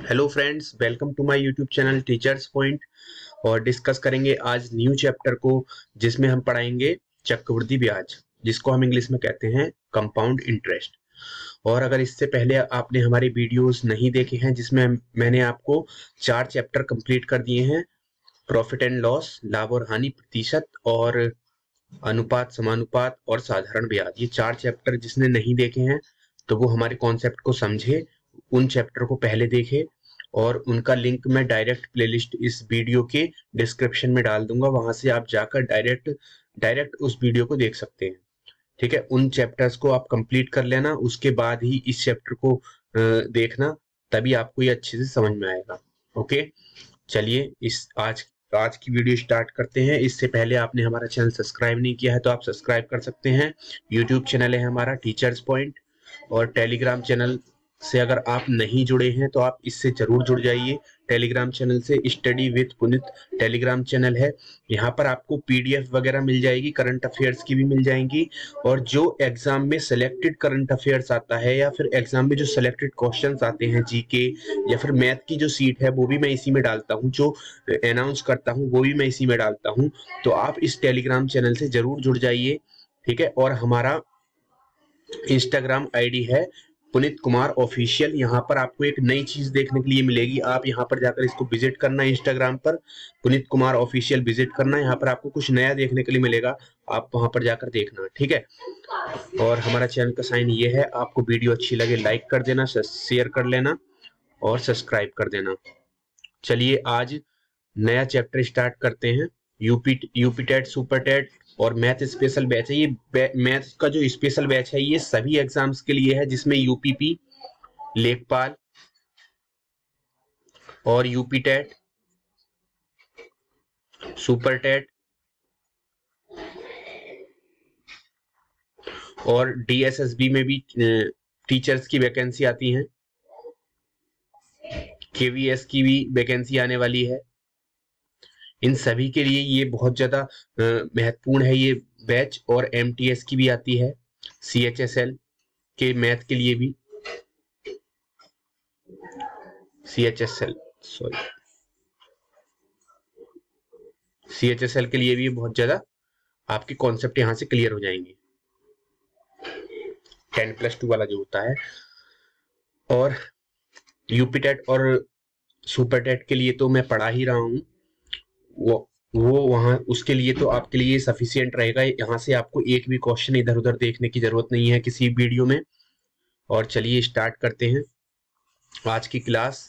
Hello friends, welcome to my YouTube channel teachers point. और discuss करेंगे आज new chapter को, जिसमें हम पढ़ाएंगे चक्रवृद्धि ब्याज, जिसको हम इंग्लिश में कहते हैं कंपाउंड इंटरेस्ट। और अगर इससे पहले आपने हमारी वीडियोस नहीं देखे हैं, जिसमें मैंने आपको 4 चैप्टर कंप्लीट कर दिए हैं, प्रॉफिट एंड लॉस, लाभ और हानि प्रतिशत, और अनुपात, समानुपात और साधारण ब्याज, ये 4 चैप्टर जिसने नहीं देखे हैं तो वो हमारे कॉन्सेप्ट को समझे, उन चैप्टर को पहले देखे। और उनका लिंक मैं डायरेक्ट प्लेलिस्ट इस वीडियो के डिस्क्रिप्शन में डाल दूंगा, वहां से आप जाकर डायरेक्ट उस वीडियो को देख सकते हैं। ठीक है, उन चैप्टर्स को आप कंप्लीट कर लेना, उसके बाद ही इस चैप्टर को देखना, तभी आपको ये अच्छे से समझ में आएगा। ओके, चलिए इस आज की वीडियो स्टार्ट करते हैं। इससे पहले आपने हमारा चैनल सब्सक्राइब नहीं किया है तो आप सब्सक्राइब कर सकते हैं। यूट्यूब चैनल है हमारा टीचर्स पॉइंट, और टेलीग्राम चैनल से अगर आप नहीं जुड़े हैं तो आप इससे जरूर जुड़ जाइए। टेलीग्राम चैनल से study with Punit Telegram channel है, यहाँ पर आपको पीडीएफ वगैरह मिल जाएगी, करंट अफेयर्स की भी मिल जाएंगी। और जो एग्जाम में सिलेक्टेड करंट अफेयर्स आता है, या फिर एग्जाम में जो सिलेक्टेड क्वेश्चंस आते हैं जीके या फिर मैथ की जो सीट है, वो भी मैं इसी में डालता हूँ। जो अनाउंस करता हूँ वो भी मैं इसी में डालता हूँ। तो आप इस टेलीग्राम चैनल से जरूर जुड़ जाइए। ठीक है, और हमारा इंस्टाग्राम आईडी है पुनीत कुमार ऑफिशियल। यहाँ पर आपको एक नई चीज देखने के लिए मिलेगी, आप यहाँ पर जाकर इसको विजिट करना, इंस्टाग्राम पर पुनीत कुमार ऑफिशियल विजिट करना, यहाँ पर आपको कुछ नया देखने के लिए मिलेगा, आप वहां पर जाकर देखना। ठीक है, और हमारा चैनल का साइन ये है, आपको वीडियो अच्छी लगे लाइक कर देना, शेयर कर लेना और सब्सक्राइब कर देना। चलिए आज नया चैप्टर स्टार्ट करते हैं। यूपी टेट, सुपर टेट और मैथ स्पेशल बैच है। ये मैथ का जो स्पेशल बैच है ये सभी एग्जाम्स के लिए है, जिसमें यूपीपी, लेखपाल और यूपी टेट, सुपर टेट और डीएसएसबी में भी टीचर्स की वैकेंसी आती है, केवीएस की भी वैकेंसी आने वाली है। इन सभी के लिए ये बहुत ज्यादा महत्वपूर्ण है ये बैच। और एमटीएस की भी आती है, सीएचएसएल के मैथ के लिए भी, सीएचएसएल के लिए भी बहुत ज्यादा आपके कॉन्सेप्ट यहां से क्लियर हो जाएंगे, 10+2 वाला जो होता है। और यूपी टेट और सुपर टेट के लिए तो मैं पढ़ा ही रहा हूं, वो वहां उसके लिए तो आपके लिए सफिशियंट रहेगा। यहाँ से आपको एक भी क्वेश्चन इधर उधर देखने की जरूरत नहीं है किसी वीडियो में। और चलिए स्टार्ट करते हैं आज की क्लास,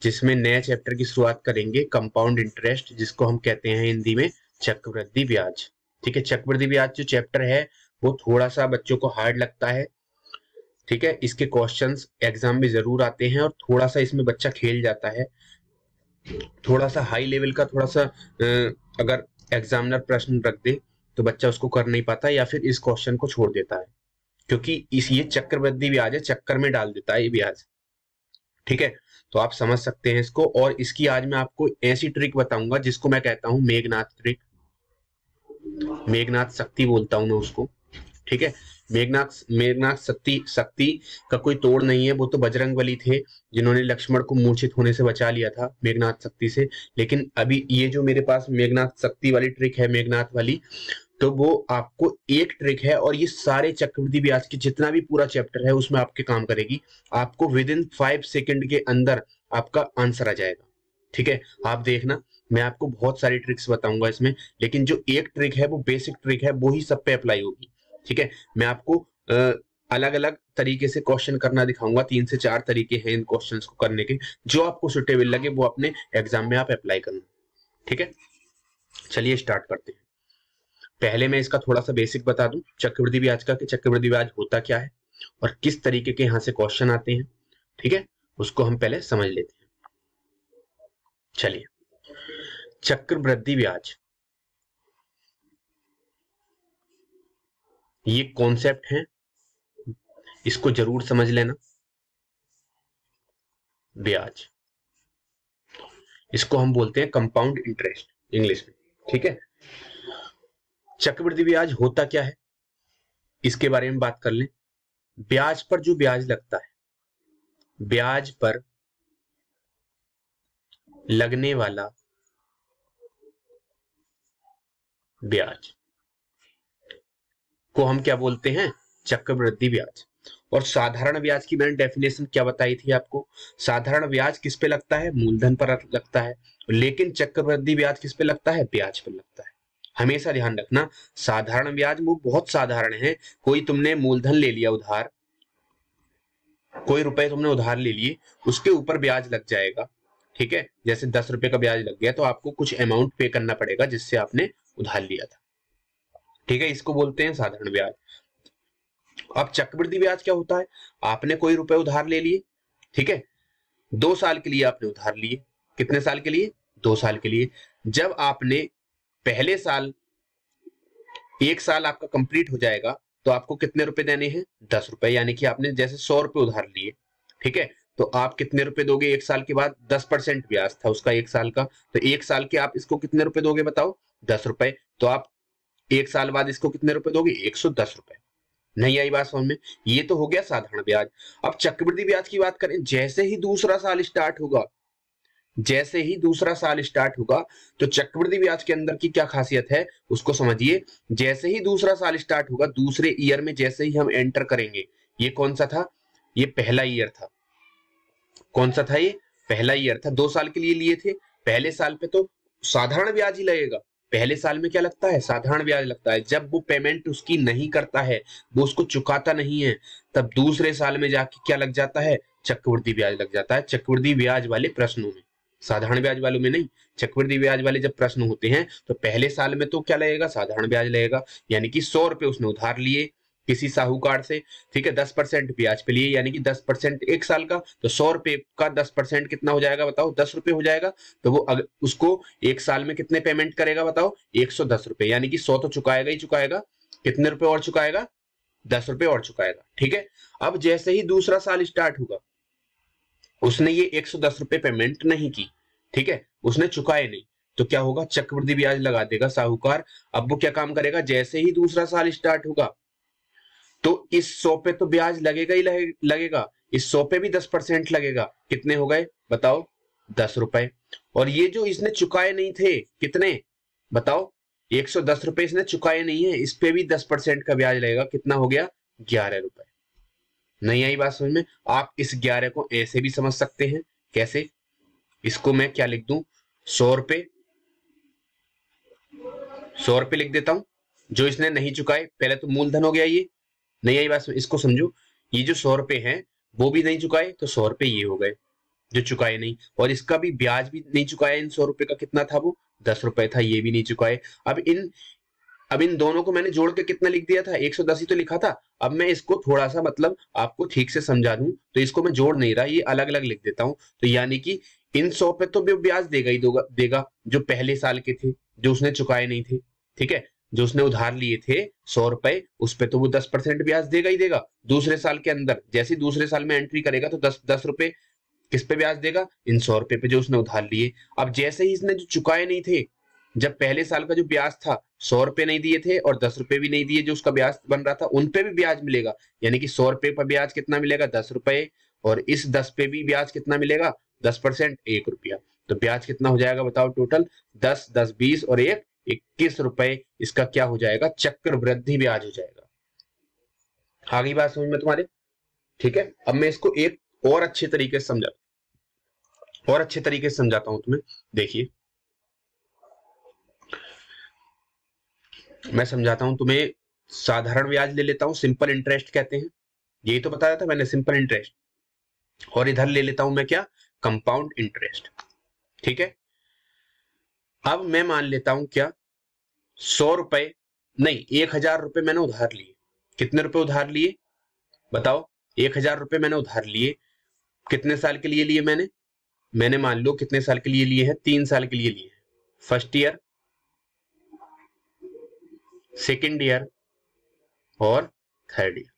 जिसमें नए चैप्टर की शुरुआत करेंगे, कंपाउंड इंटरेस्ट, जिसको हम कहते हैं हिंदी में चक्रवृद्धि ब्याज। ठीक है, चक्रवृद्धि ब्याज जो चैप्टर है वो थोड़ा सा बच्चों को हार्ड लगता है। ठीक है, इसके क्वेश्चंस एग्जाम में जरूर आते हैं और थोड़ा सा इसमें बच्चा खेल जाता है, थोड़ा सा हाई लेवल का, थोड़ा सा अगर एग्जामिनर प्रश्न रख दे तो बच्चा उसको कर नहीं पाता, या फिर इस क्वेश्चन को छोड़ देता है, क्योंकि इस ये चक्रवृद्धि ब्याज है, चक्कर में डाल देता है ये ब्याज। ठीक है, तो आप समझ सकते हैं इसको। और इसकी आज मैं आपको ऐसी ट्रिक बताऊंगा जिसको मैं कहता हूं मेघनाथ ट्रिक, मेघनाथ शक्ति बोलता हूं मैं उसको। ठीक है, मेघनाथ शक्ति का कोई तोड़ नहीं है, वो तो बजरंगबली थे जिन्होंने लक्ष्मण को मूर्छित होने से बचा लिया था मेघनाथ शक्ति से। लेकिन अभी ये जो मेरे पास मेघनाथ शक्ति वाली ट्रिक है, मेघनाथ वाली, तो वो आपको एक ट्रिक है और ये सारे चक्रवृद्धि ब्याज के जितना भी पूरा चैप्टर है उसमें आपके काम करेगी। आपको विद इन 5 सेकेंड के अंदर आपका आंसर आ जाएगा। ठीक है, आप देखना, मैं आपको बहुत सारी ट्रिक्स बताऊंगा इसमें, लेकिन जो एक ट्रिक है वो बेसिक ट्रिक है, वो ही सब पे अप्लाई होगी। ठीक है, मैं आपको अलग अलग तरीके से क्वेश्चन करना दिखाऊंगा, 3 से 4 तरीके हैं इन क्वेश्चंस को करने के, जो आपको सुटेबल लगे वो अपने एग्जाम में आप अप्लाई करना। ठीक है, चलिए स्टार्ट करते हैं। पहले मैं इसका थोड़ा सा बेसिक बता दूं चक्रवृद्धि ब्याज का, कि चक्रवृद्धि ब्याज होता क्या है और किस तरीके के यहां से क्वेश्चन आते हैं। ठीक है, उसको हम पहले समझ लेते हैं। चलिए, चक्रवृद्धि ब्याज ये कॉन्सेप्ट है, इसको जरूर समझ लेना। ब्याज, इसको हम बोलते हैं कंपाउंड इंटरेस्ट इंग्लिश में। ठीक है, चक्रवृद्धि ब्याज होता क्या है इसके बारे में बात कर लें। ब्याज पर जो ब्याज लगता है, ब्याज पर लगने वाला ब्याज को हम क्या बोलते हैं? चक्रवृद्धि ब्याज। और साधारण ब्याज की मैंने डेफिनेशन क्या बताई थी आपको? साधारण ब्याज किस पे लगता है? मूलधन पर लगता है। लेकिन चक्रवृद्धि ब्याज किस पे लगता है? ब्याज पर लगता है। हमेशा ध्यान रखना, साधारण ब्याज वो बहुत साधारण है। कोई तुमने मूलधन ले लिया उधार, कोई रुपए तुमने उधार ले लिए, उसके ऊपर ब्याज लग जाएगा। ठीक है, जैसे 10 रुपए का ब्याज लग गया तो आपको कुछ अमाउंट पे करना पड़ेगा जिससे आपने उधार लिया था। ठीक है, इसको बोलते हैं साधारण ब्याज। अब चक्रवृद्धि ब्याज क्या होता है? आपने कोई रुपए उधार ले लिए, ठीक है, 2 साल के लिए आपने उधार लिए। कितने साल के लिए? 2 साल के लिए। जब आपने पहले साल, 1 साल आपका कंप्लीट हो जाएगा तो आपको कितने रुपए देने हैं? 10 रुपए। यानी कि आपने जैसे 100 रुपए उधार लिए, ठीक है, तो आप कितने रुपए दोगे 1 साल के बाद? 10% ब्याज था उसका 1 साल का, तो 1 साल के आप इसको कितने रुपए दोगे बताओ? 10 रुपए। तो आप 1 साल बाद इसको कितने रुपए दोगे? 110 रुपए। नहीं आई बात समझ में? ये तो हो गया साधारण ब्याज। अब चक्रवृद्धि ब्याज की बात करें, जैसे ही दूसरा साल स्टार्ट होगा, जैसे ही दूसरा साल स्टार्ट होगा, तो चक्रवृद्धि ब्याज के अंदर की क्या खासियत है उसको समझिए। जैसे ही दूसरा साल स्टार्ट होगा, दूसरे ईयर में जैसे ही हम एंटर करेंगे, ये कौन सा था? ये पहला ईयर था। कौन सा था? ये पहला ईयर था। 2 साल के लिए लिए थे। पहले साल पे तो साधारण ब्याज ही लगेगा। पहले साल में क्या लगता है? साधारण ब्याज लगता है। जब वो पेमेंट उसकी नहीं करता है, वो उसको चुकाता नहीं है, तब दूसरे साल में जाके क्या लग जाता है? चक्रवृद्धि ब्याज लग जाता है। चक्रवृद्धि ब्याज वाले प्रश्नों में, साधारण ब्याज वालों में नहीं। चक्रवृद्धि ब्याज वाले जब प्रश्न होते हैं तो पहले साल में तो क्या लगेगा? साधारण ब्याज लगेगा। यानी कि 100 रुपए उसने उधार लिए किसी साहूकार से, ठीक है, 10% ब्याज पे लिए, यानी कि 10% 1 साल का, तो 100 रुपए का 10% कितना हो जाएगा बताओ? 10 रुपए हो जाएगा। तो वो उसको 1 साल में कितने पेमेंट करेगा बताओ? 110 रुपए। यानी कि 100 तो चुकाएगा ही चुकाएगा, कितने रुपए और चुकाएगा? 10 रुपए और चुकाएगा। ठीक है, अब जैसे ही दूसरा साल स्टार्ट होगा, उसने ये 110 रुपए पेमेंट नहीं की, ठीक है, उसने चुकाए नहीं, तो क्या होगा? चक्रवृद्धि ब्याज लगा देगा साहूकार। अब वो क्या काम करेगा? जैसे ही दूसरा साल स्टार्ट होगा, तो इस 100 पे तो ब्याज लगेगा ही लगेगा, इस 100 पे भी 10% लगेगा। कितने हो गए बताओ? 10 रुपए। और ये जो इसने चुकाए नहीं थे, कितने बताओ? 110 रुपए इसने चुकाए नहीं है, इस पे भी 10% का ब्याज लगेगा। कितना हो गया? 11 रुपए। नहीं आई बात समझ में? आप इस 11 को ऐसे भी समझ सकते हैं। कैसे? इसको मैं क्या लिख दूं? 100 रुपए, 100 रुपए लिख देता हूं, जो इसने नहीं चुकाए। पहले तो मूलधन हो गया ये। नहीं आई बात? इसको समझो, ये जो 100 रुपए हैं वो भी नहीं चुकाए, तो 100 रुपए ये हो गए जो चुकाए नहीं, और इसका भी ब्याज भी नहीं चुकाया। इन 100 रुपए का कितना था? वो 10 रुपए था, ये भी नहीं चुकाए। अब इन दोनों को मैंने जोड़ के कितना लिख दिया था? 110 ही तो लिखा था। अब मैं इसको थोड़ा सा मतलब आपको ठीक से समझा दूं, तो इसको मैं जोड़ नहीं रहा, ये अलग अलग लिख देता हूं। तो यानी कि इन 100 पे तो ब्याज देगा ही देगा, जो पहले साल के थे, जो उसने चुकाए नहीं थे। ठीक है, जो उसने उधार लिए थे 100 रुपए, उस पे तो वो 10% ब्याज देगा ही देगा। दूसरे साल के अंदर जैसे दूसरे साल में एंट्री करेगा तो 10 रुपए किस पे ब्याज देगा? इन 100 रुपए पे जो उसने उधार लिए। अब जैसे ही इसने जो चुकाए नहीं थे, जब पहले साल का जो ब्याज था, 100 रुपए नहीं दिए थे और 10 रुपए भी नहीं दिए, जो उसका ब्याज बन रहा था, उन पे भी ब्याज मिलेगा। यानी कि 100 रुपए पर ब्याज कितना मिलेगा? 10 रुपए। और इस 10 पे भी ब्याज कितना मिलेगा? 10%, 1 रुपया। तो ब्याज कितना हो जाएगा बताओ? टोटल 10, 10, 20 और 1, 21 रुपए। इसका क्या हो जाएगा? चक्रवृद्धि ब्याज हो जाएगा। आ गई बात समझ में तुम्हारे? ठीक है, अब मैं इसको एक और अच्छे तरीके से समझाता हूं तुम्हें। देखिए, मैं समझाता हूं तुम्हें। साधारण ब्याज ले लेता हूं, सिंपल इंटरेस्ट कहते हैं, यही तो बताया था मैंने, सिंपल इंटरेस्ट। और इधर ले लेता हूं मैं क्या? Compound interest. ठीक है, अब मैं मान लेता हूं क्या, 100 रुपए नहीं, 1000 रुपए मैंने उधार लिए। कितने रुपए उधार लिए बताओ? 1000 रुपए मैंने उधार लिए। कितने साल के लिए लिए मैंने मान लो कितने साल के लिए लिए हैं? 3 साल के लिए लिए हैं। फर्स्ट ईयर, सेकेंड ईयर और थर्ड ईयर।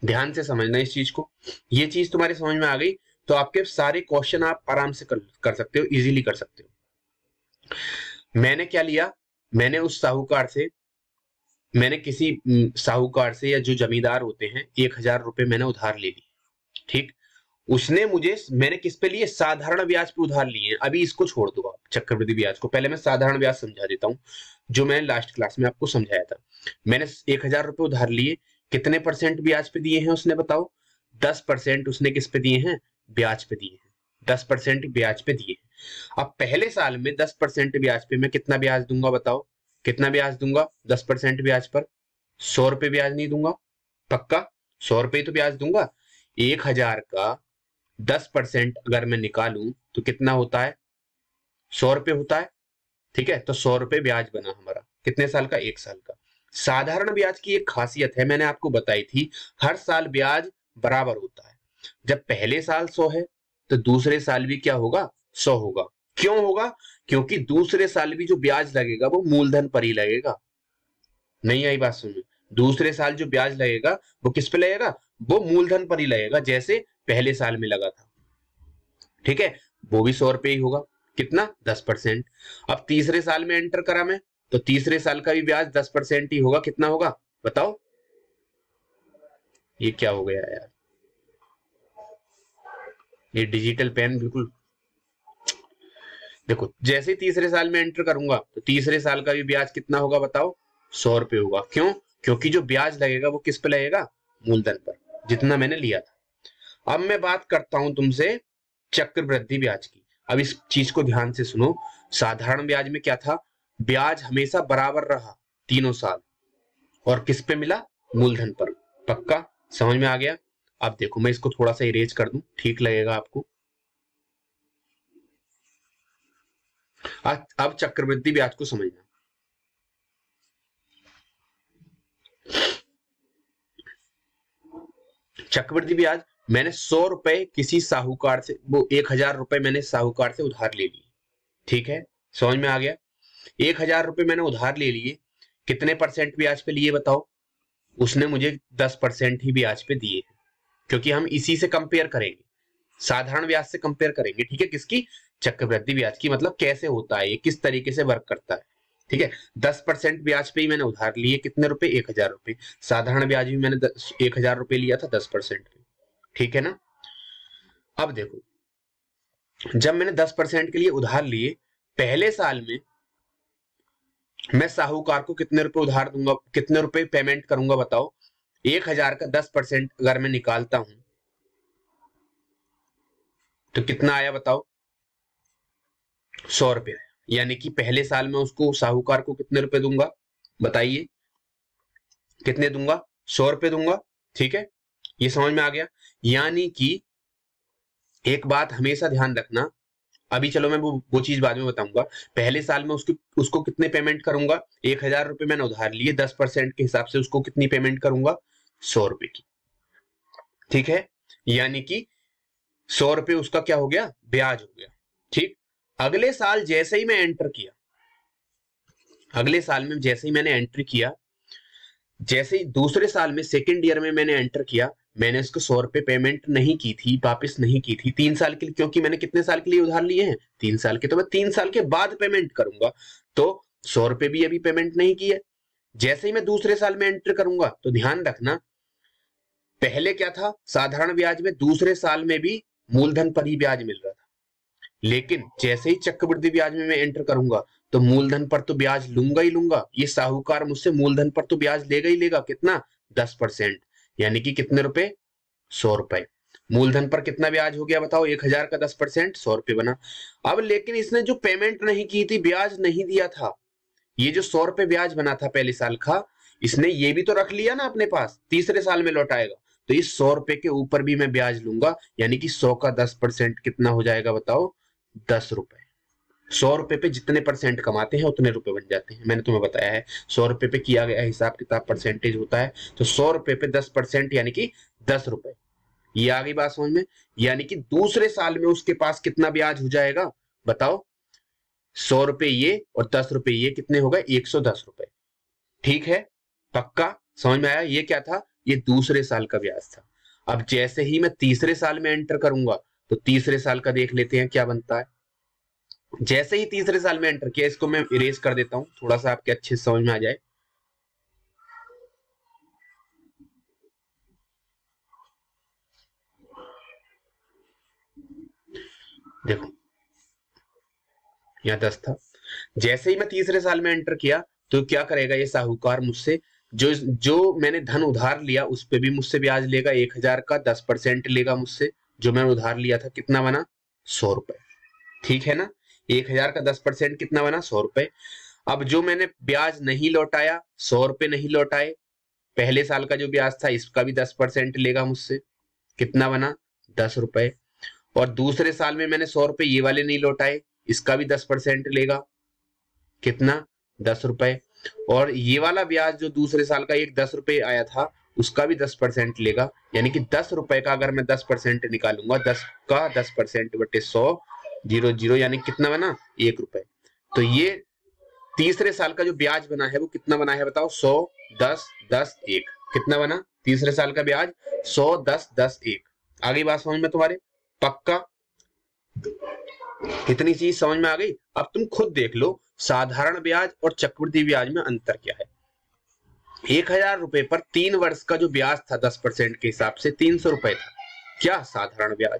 ध्यान से समझना इस चीज को। ये चीज तुम्हारी समझ में आ गई तो आपके सारे क्वेश्चन आप आराम से कर सकते हो, इजीली कर सकते हो। मैंने क्या लिया? मैंने उस साहूकार से, मैंने किसी साहूकार से या जो जमींदार होते हैं, 1000 रुपए मैंने उधार ले ली। ठीक, उसने मुझे, मैंने किस पे लिए, साधारण ब्याज पे उधार लिए हैं। अभी इसको छोड़ दो आप, चक्रवृद्धि ब्याज को। पहले मैं साधारण ब्याज समझा देता हूँ, जो मैंने लास्ट क्लास में आपको समझाया था। मैंने 1,000 रुपए उधार लिए, कितने परसेंट ब्याज पे दिए हैं उसने, बताओ? 10% उसने किस पे दिए हैं, ब्याज पे दिए हैं। 10% ब्याज पे दिए हैं। अब पहले साल में 10% ब्याज पे मैं कितना ब्याज दूंगा, बताओ? कितना ब्याज दूंगा 10% ब्याज पर? 100 रुपए ब्याज नहीं दूंगा? पक्का 100 रुपए तो ब्याज दूंगा। 1,000 का 10% अगर मैं निकालूं तो कितना होता है, 100 रुपए होता है। ठीक है, तो 100 रुपए ब्याज बना हमारा। कितने साल का, 1 साल का। साधारण ब्याज की एक खासियत है, मैंने आपको बताई थी, हर साल ब्याज बराबर होता है। जब पहले साल 100 है तो दूसरे साल भी क्या होगा, 100 होगा। क्यों होगा? क्योंकि दूसरे साल भी जो ब्याज लगेगा वो मूलधन पर ही लगेगा। नहीं आई बात समझ? दूसरे साल जो ब्याज लगेगा वो किस पे लगेगा, वो मूलधन पर ही लगेगा, जैसे पहले साल में लगा था। ठीक है, वो भी 100 रुपए ही होगा। कितना, 10%। अब तीसरे साल में एंटर करा मैं, तो तीसरे साल का भी ब्याज 10% ही होगा। कितना होगा, बताओ? ये क्या हो गया यार, ये डिजिटल पेन बिल्कुल। देखो, जैसे ही तीसरे साल में एंटर करूंगा तो तीसरे साल का भी ब्याज कितना होगा, बताओ? 100 रुपए होगा। क्यों? क्योंकि जो ब्याज लगेगा वो किस पे लगेगा, मूलधन पर, जितना मैंने लिया था। अब मैं बात करता हूं तुमसे चक्रवृद्धि ब्याज की। अब इस चीज को ध्यान से सुनो। साधारण ब्याज में क्या था, ब्याज हमेशा बराबर रहा तीनों साल, और किस पे मिला, मूलधन पर। पक्का समझ में आ गया? अब देखो, मैं इसको थोड़ा सा इरेज कर दूं, ठीक लगेगा आपको। अब चक्रवृद्धि ब्याज को समझना। चक्रवृद्धि ब्याज, मैंने 100 रुपए किसी साहूकार से, वो 1,000 रुपए मैंने साहूकार से उधार ले लिए। ठीक है, समझ में आ गया? 1,000 रुपए मैंने उधार ले लिए, कितने परसेंट ब्याज पे लिए, बताओ? उसने मुझे 10% ही ब्याज पे दिए हैं, क्योंकि हम इसी से कंपेयर करेंगे, साधारण ब्याज से कंपेयर करेंगे। ठीक है, किसकी, चक्रवृद्धि ब्याज की। मतलब कैसे होता है ये, किस तरीके से वर्क करता है। ठीक है, 10% ब्याज पे ही मैंने उधार लिए, कितने रुपए, 1,000 रुपए। साधारण ब्याज भी मैंने 1,000 रुपए लिया था 10% पे। ठीक है ना? अब देखो, जब मैंने 10% के लिए उधार लिए, पहले साल में मैं साहूकार को कितने रुपए उधार दूंगा, कितने रुपए पेमेंट करूंगा, बताओ? 1,000 का 10% अगर मैं निकालता हूं तो कितना आया, बताओ? 100 रुपए आया। यानी कि पहले साल में उसको, साहूकार को कितने रुपए दूंगा, बताइए? कितने दूंगा, 100 रुपए दूंगा। ठीक है, ये समझ में आ गया? यानी कि एक बात हमेशा ध्यान रखना, अभी चलो मैं वो चीज बाद में बताऊंगा। पहले साल में उसको कितने पेमेंट करूंगा, 1,000 रुपए मैंने उधार लिए, 10% के हिसाब से उसको कितनी पेमेंट करूंगा, 100 रुपए की। ठीक है, यानी कि 100 रुपए उसका क्या हो गया, ब्याज हो गया। ठीक, अगले साल जैसे ही मैं एंटर किया, अगले साल में जैसे ही मैंने एंट्री किया, जैसे ही दूसरे साल में सेकेंड ईयर में मैंने एंटर किया, मैंने उसको 100 रुपए पेमेंट नहीं की थी, वापस नहीं की थी 3 साल के लिए, क्योंकि मैंने कितने साल के लिए उधार लिए हैं, 3 साल के। तो मैं 3 साल के बाद पेमेंट करूंगा, तो 100 रुपए भी अभी पेमेंट नहीं किए। जैसे ही मैं दूसरे साल में एंटर करूंगा, तो ध्यान रखना, पहले क्या था, साधारण ब्याज में दूसरे साल में भी मूलधन पर ही ब्याज मिल रहा था। लेकिन जैसे ही चक्रवृद्धि ब्याज में मैं एंटर करूंगा, तो मूलधन पर तो ब्याज लूंगा ही लूंगा। ये साहूकार मुझसे मूलधन पर तो ब्याज लेगा ही लेगा। कितना, 10%। यानी कि कितने रुपए, 100 रुपए। मूलधन पर कितना ब्याज हो गया, बताओ? 1,000 का 10%, 100 रुपए बना। अब लेकिन इसने जो पेमेंट नहीं की थी, ब्याज नहीं दिया था, ये जो 100 रुपए ब्याज बना था पहले साल का, इसने ये भी तो रख लिया ना अपने पास, तीसरे साल में लौटाएगा। तो इस 100 रुपए के ऊपर भी मैं ब्याज लूंगा, यानी कि 100 का 10% कितना हो जाएगा, बताओ? 10 रुपए। 100 रुपए पे जितने परसेंट कमाते हैं उतने रुपए बन जाते हैं, मैंने तुम्हें बताया है। 100 रुपए पे किया गया हिसाब किताब परसेंटेज होता है। तो 100 रुपए पे 10% यानी कि 10 रुपए। ये आ गई बात समझ में? यानी कि दूसरे साल में उसके पास कितना ब्याज हो जाएगा, बताओ? 100 रुपए ये और 10 रुपए ये, कितने हो गए, 110 रुपए। ठीक है, पक्का समझ में आया? ये क्या था, ये दूसरे साल का ब्याज था। अब जैसे ही मैं तीसरे साल में एंटर करूंगा, तो तीसरे साल का देख लेते हैं क्या बनता है। जैसे ही तीसरे साल में एंटर किया, इसको मैं इरेज कर देता हूं, थोड़ा सा आपके अच्छे से समझ में आ जाए। देखो यहाँ 10 था, जैसे ही मैं तीसरे साल में एंटर किया तो क्या करेगा ये साहूकार मुझसे जो जो मैंने धन उधार लिया उस पे भी मुझसे ब्याज लेगा, 1000 का 10% लेगा मुझसे, जो मैंने उधार लिया था कितना बना 100 रुपए, ठीक है ना। 1000 का 10% कितना बना 100 रुपए। अब जो मैंने ब्याज नहीं लौटाया 100 रुपए नहीं लौटाए, पहले साल का जो ब्याज था इसका भी 10% लेगा मुझसे, कितना बना 10 रुपए। और दूसरे साल में मैंने 100 रुपए ये वाले नहीं लौटाए, इसका भी 10% लेगा, कितना 10 रुपए। और ये वाला ब्याज जो दूसरे साल का एक 10 रुपए आया था उसका भी 10% लेगा, यानी कि 10 रुपए का अगर मैं 10% निकालूंगा, 10 का 10% बटे 100 0 यानी कितना बना 1 रुपए। तो ये तीसरे साल का जो ब्याज बना है वो कितना बना है बताओ, 100 10 10 1, कितना बना तीसरे साल का ब्याज 100 10 10 1। आगे बात समझ में तुम्हारे पक्का, कितनी चीज समझ में आ गई। अब तुम खुद देख लो साधारण ब्याज और चक्रवृद्धि ब्याज में अंतर क्या है। 1000 रुपए पर 3 वर्ष का जो ब्याज था 10% के हिसाब से 300 रुपए था, क्या साधारण ब्याज।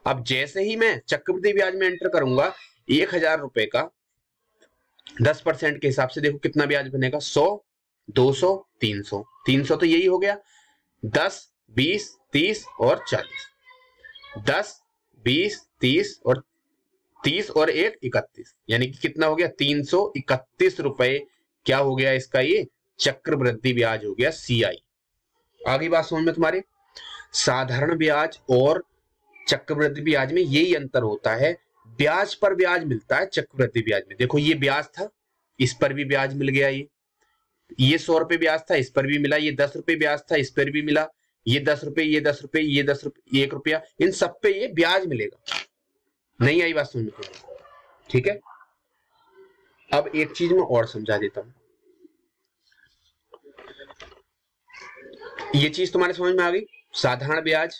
अब जैसे ही मैं चक्रवृद्धि ब्याज में एंटर करूंगा 1000 रुपए का 10% के हिसाब से देखो कितना ब्याज बनेगा, 100 200 300, 300 तो यही हो गया, 10 20 30 और 40, 10 20 30 और 30 और 1 31, यानी कि कितना हो गया 331 रुपए। क्या हो गया इसका, ये चक्रवृद्धि ब्याज हो गया CI। आगे बात समझ में तुम्हारे, साधारण ब्याज और चक्रवृद्धि ब्याज में यही अंतर होता है, ब्याज पर ब्याज मिलता है चक्रवृद्धि ब्याज में। देखो ये ब्याज था इस पर भी ब्याज मिल गया, ये 100 रुपए ब्याज था इस पर भी मिला, ये 10 रुपए ब्याज था इस पर भी मिला, ये 10 रुपए ये 10 रुपए ये 10 रुपए 1 रुपया, इन सब पे ये ब्याज मिलेगा। नहीं आई बात समझ में, ठीक है। अब एक चीज मैं और समझा देता हूं, ये चीज तुम्हारे समझ में आ गई। साधारण ब्याज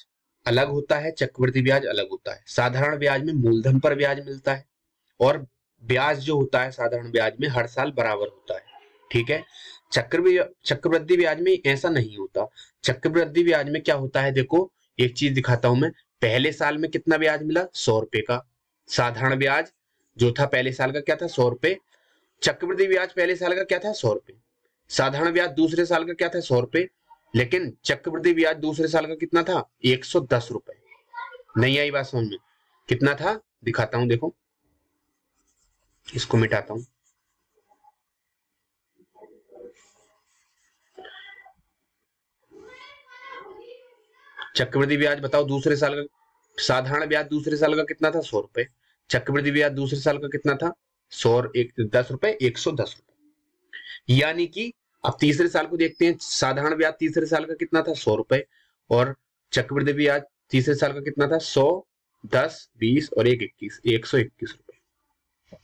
अलग होता है, चक्रवृद्धि ब्याज अलग होता है। साधारण ब्याज में मूलधन पर ब्याज मिलता है और ब्याज जो होता है साधारण ब्याज में हर साल बराबर होता है, ठीक है। चक्रवृद्धि ब्याज में ऐसा नहीं होता। चक्रवृद्धि ब्याज में क्या होता है, देखो एक चीज दिखाता हूं मैं, पहले साल में कितना ब्याज मिला 100 रुपए का, साधारण ब्याज जो था पहले साल का क्या था 100 रुपए, चक्रवृद्धि ब्याज पहले साल का क्या था 100 रुपए, साधारण ब्याज दूसरे साल का क्या था 100 रुपए, लेकिन चक्रवृद्धि ब्याज दूसरे साल का कितना था 110 रुपए। नहीं आई बात समझ में, कितना था दिखाता हूं, देखो इसको मिटाता हूं, चक्रवृद्धि ब्याज बताओ दूसरे साल का, साधारण ब्याज दूसरे साल का कितना था 100 रुपए, चक्रवृद्धि ब्याज दूसरे साल का कितना था 10 रुपए 110 रुपए। यानी कि अब तीसरे साल को देखते हैं, साधारण ब्याज तीसरे साल का कितना था 100 रुपए और चक्रवृद्धि ब्याज तीसरे साल का कितना था 100 10 20 और 1 21, 121 रुपए।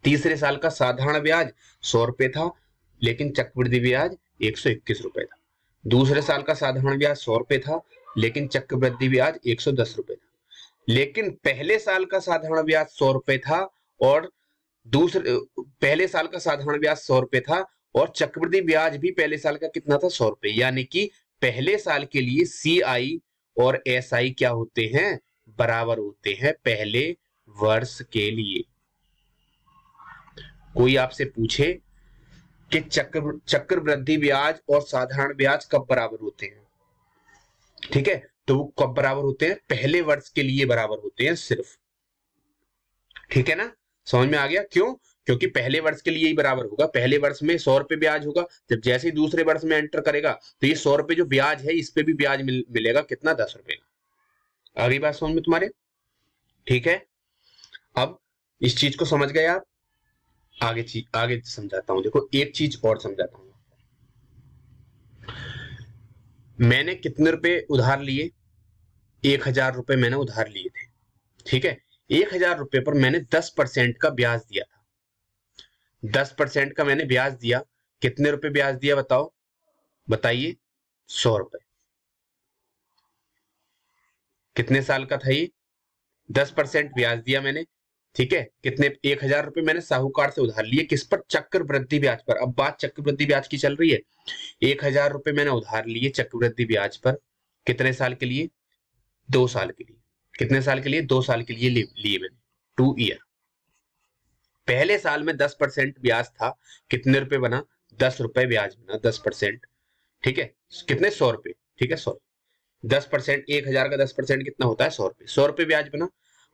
तीसरे साल का साधारण ब्याज 100 रुपए था लेकिन चक्रवृद्धि ब्याज 121 रुपए था, दूसरे साल का साधारण ब्याज 100 रुपए था लेकिन चक्रवृद्धि ब्याज 110 रुपए था। लेकिन पहले साल का साधारण ब्याज 100 रुपए था और पहले साल का साधारण ब्याज 100 रुपए था और चक्रवृद्धि ब्याज भी पहले साल का कितना था 100 रुपए। यानी कि पहले साल के लिए CI और SI क्या होते हैं, बराबर होते हैं पहले वर्ष के लिए। कोई आपसे पूछे कि चक्रवृद्धि ब्याज और साधारण ब्याज कब बराबर होते हैं, ठीक है, तो वो कब बराबर होते हैं, पहले वर्ष के लिए बराबर होते हैं सिर्फ, ठीक है ना। समझ में आ गया, क्यों, क्योंकि पहले वर्ष के लिए ही बराबर होगा, पहले वर्ष में 100 रुपए ब्याज होगा, जब जैसे ही दूसरे वर्ष में एंटर करेगा तो ये 100 रुपए जो ब्याज है इस पे भी ब्याज मिलेगा, कितना 10 रुपए का। अगली बात समझ में तुम्हारे, ठीक है। अब इस चीज को समझ गए आप, आगे समझाता हूं। देखो एक चीज और समझाता हूं, मैंने कितने रुपए उधार लिए, 1000 रुपए मैंने उधार लिए थे, ठीक है। 1000 रुपए पर मैंने 10% का ब्याज दिया था, 10% का मैंने ब्याज दिया, कितने रुपए ब्याज दिया बताओ, बताइए 100 रुपए। कितने साल का था ये, 10% ब्याज दिया मैंने, ठीक है। कितने, 1000 रुपए मैंने साहूकार से उधार लिए, किस पर, चक्रवृद्धि ब्याज पर। अब बात चक्रवृद्धि ब्याज की चल रही है। 1000 रुपए मैंने उधार लिए चक्रवृद्धि ब्याज पर, कितने साल के लिए, 2 साल के लिए। कितने साल के लिए, 2 साल के लिए लिए मैंने। Two year. पहले साल में 10% ब्याज था, कितने रुपए बना? 10 रुपए ब्याज बना, 10%। ठीक है, कितने? 100 रुपए। ठीक है, 100। 10%, 1,000 का 10% कितना होता है? 100 रुपए। 100 रुपए ब्याज बना।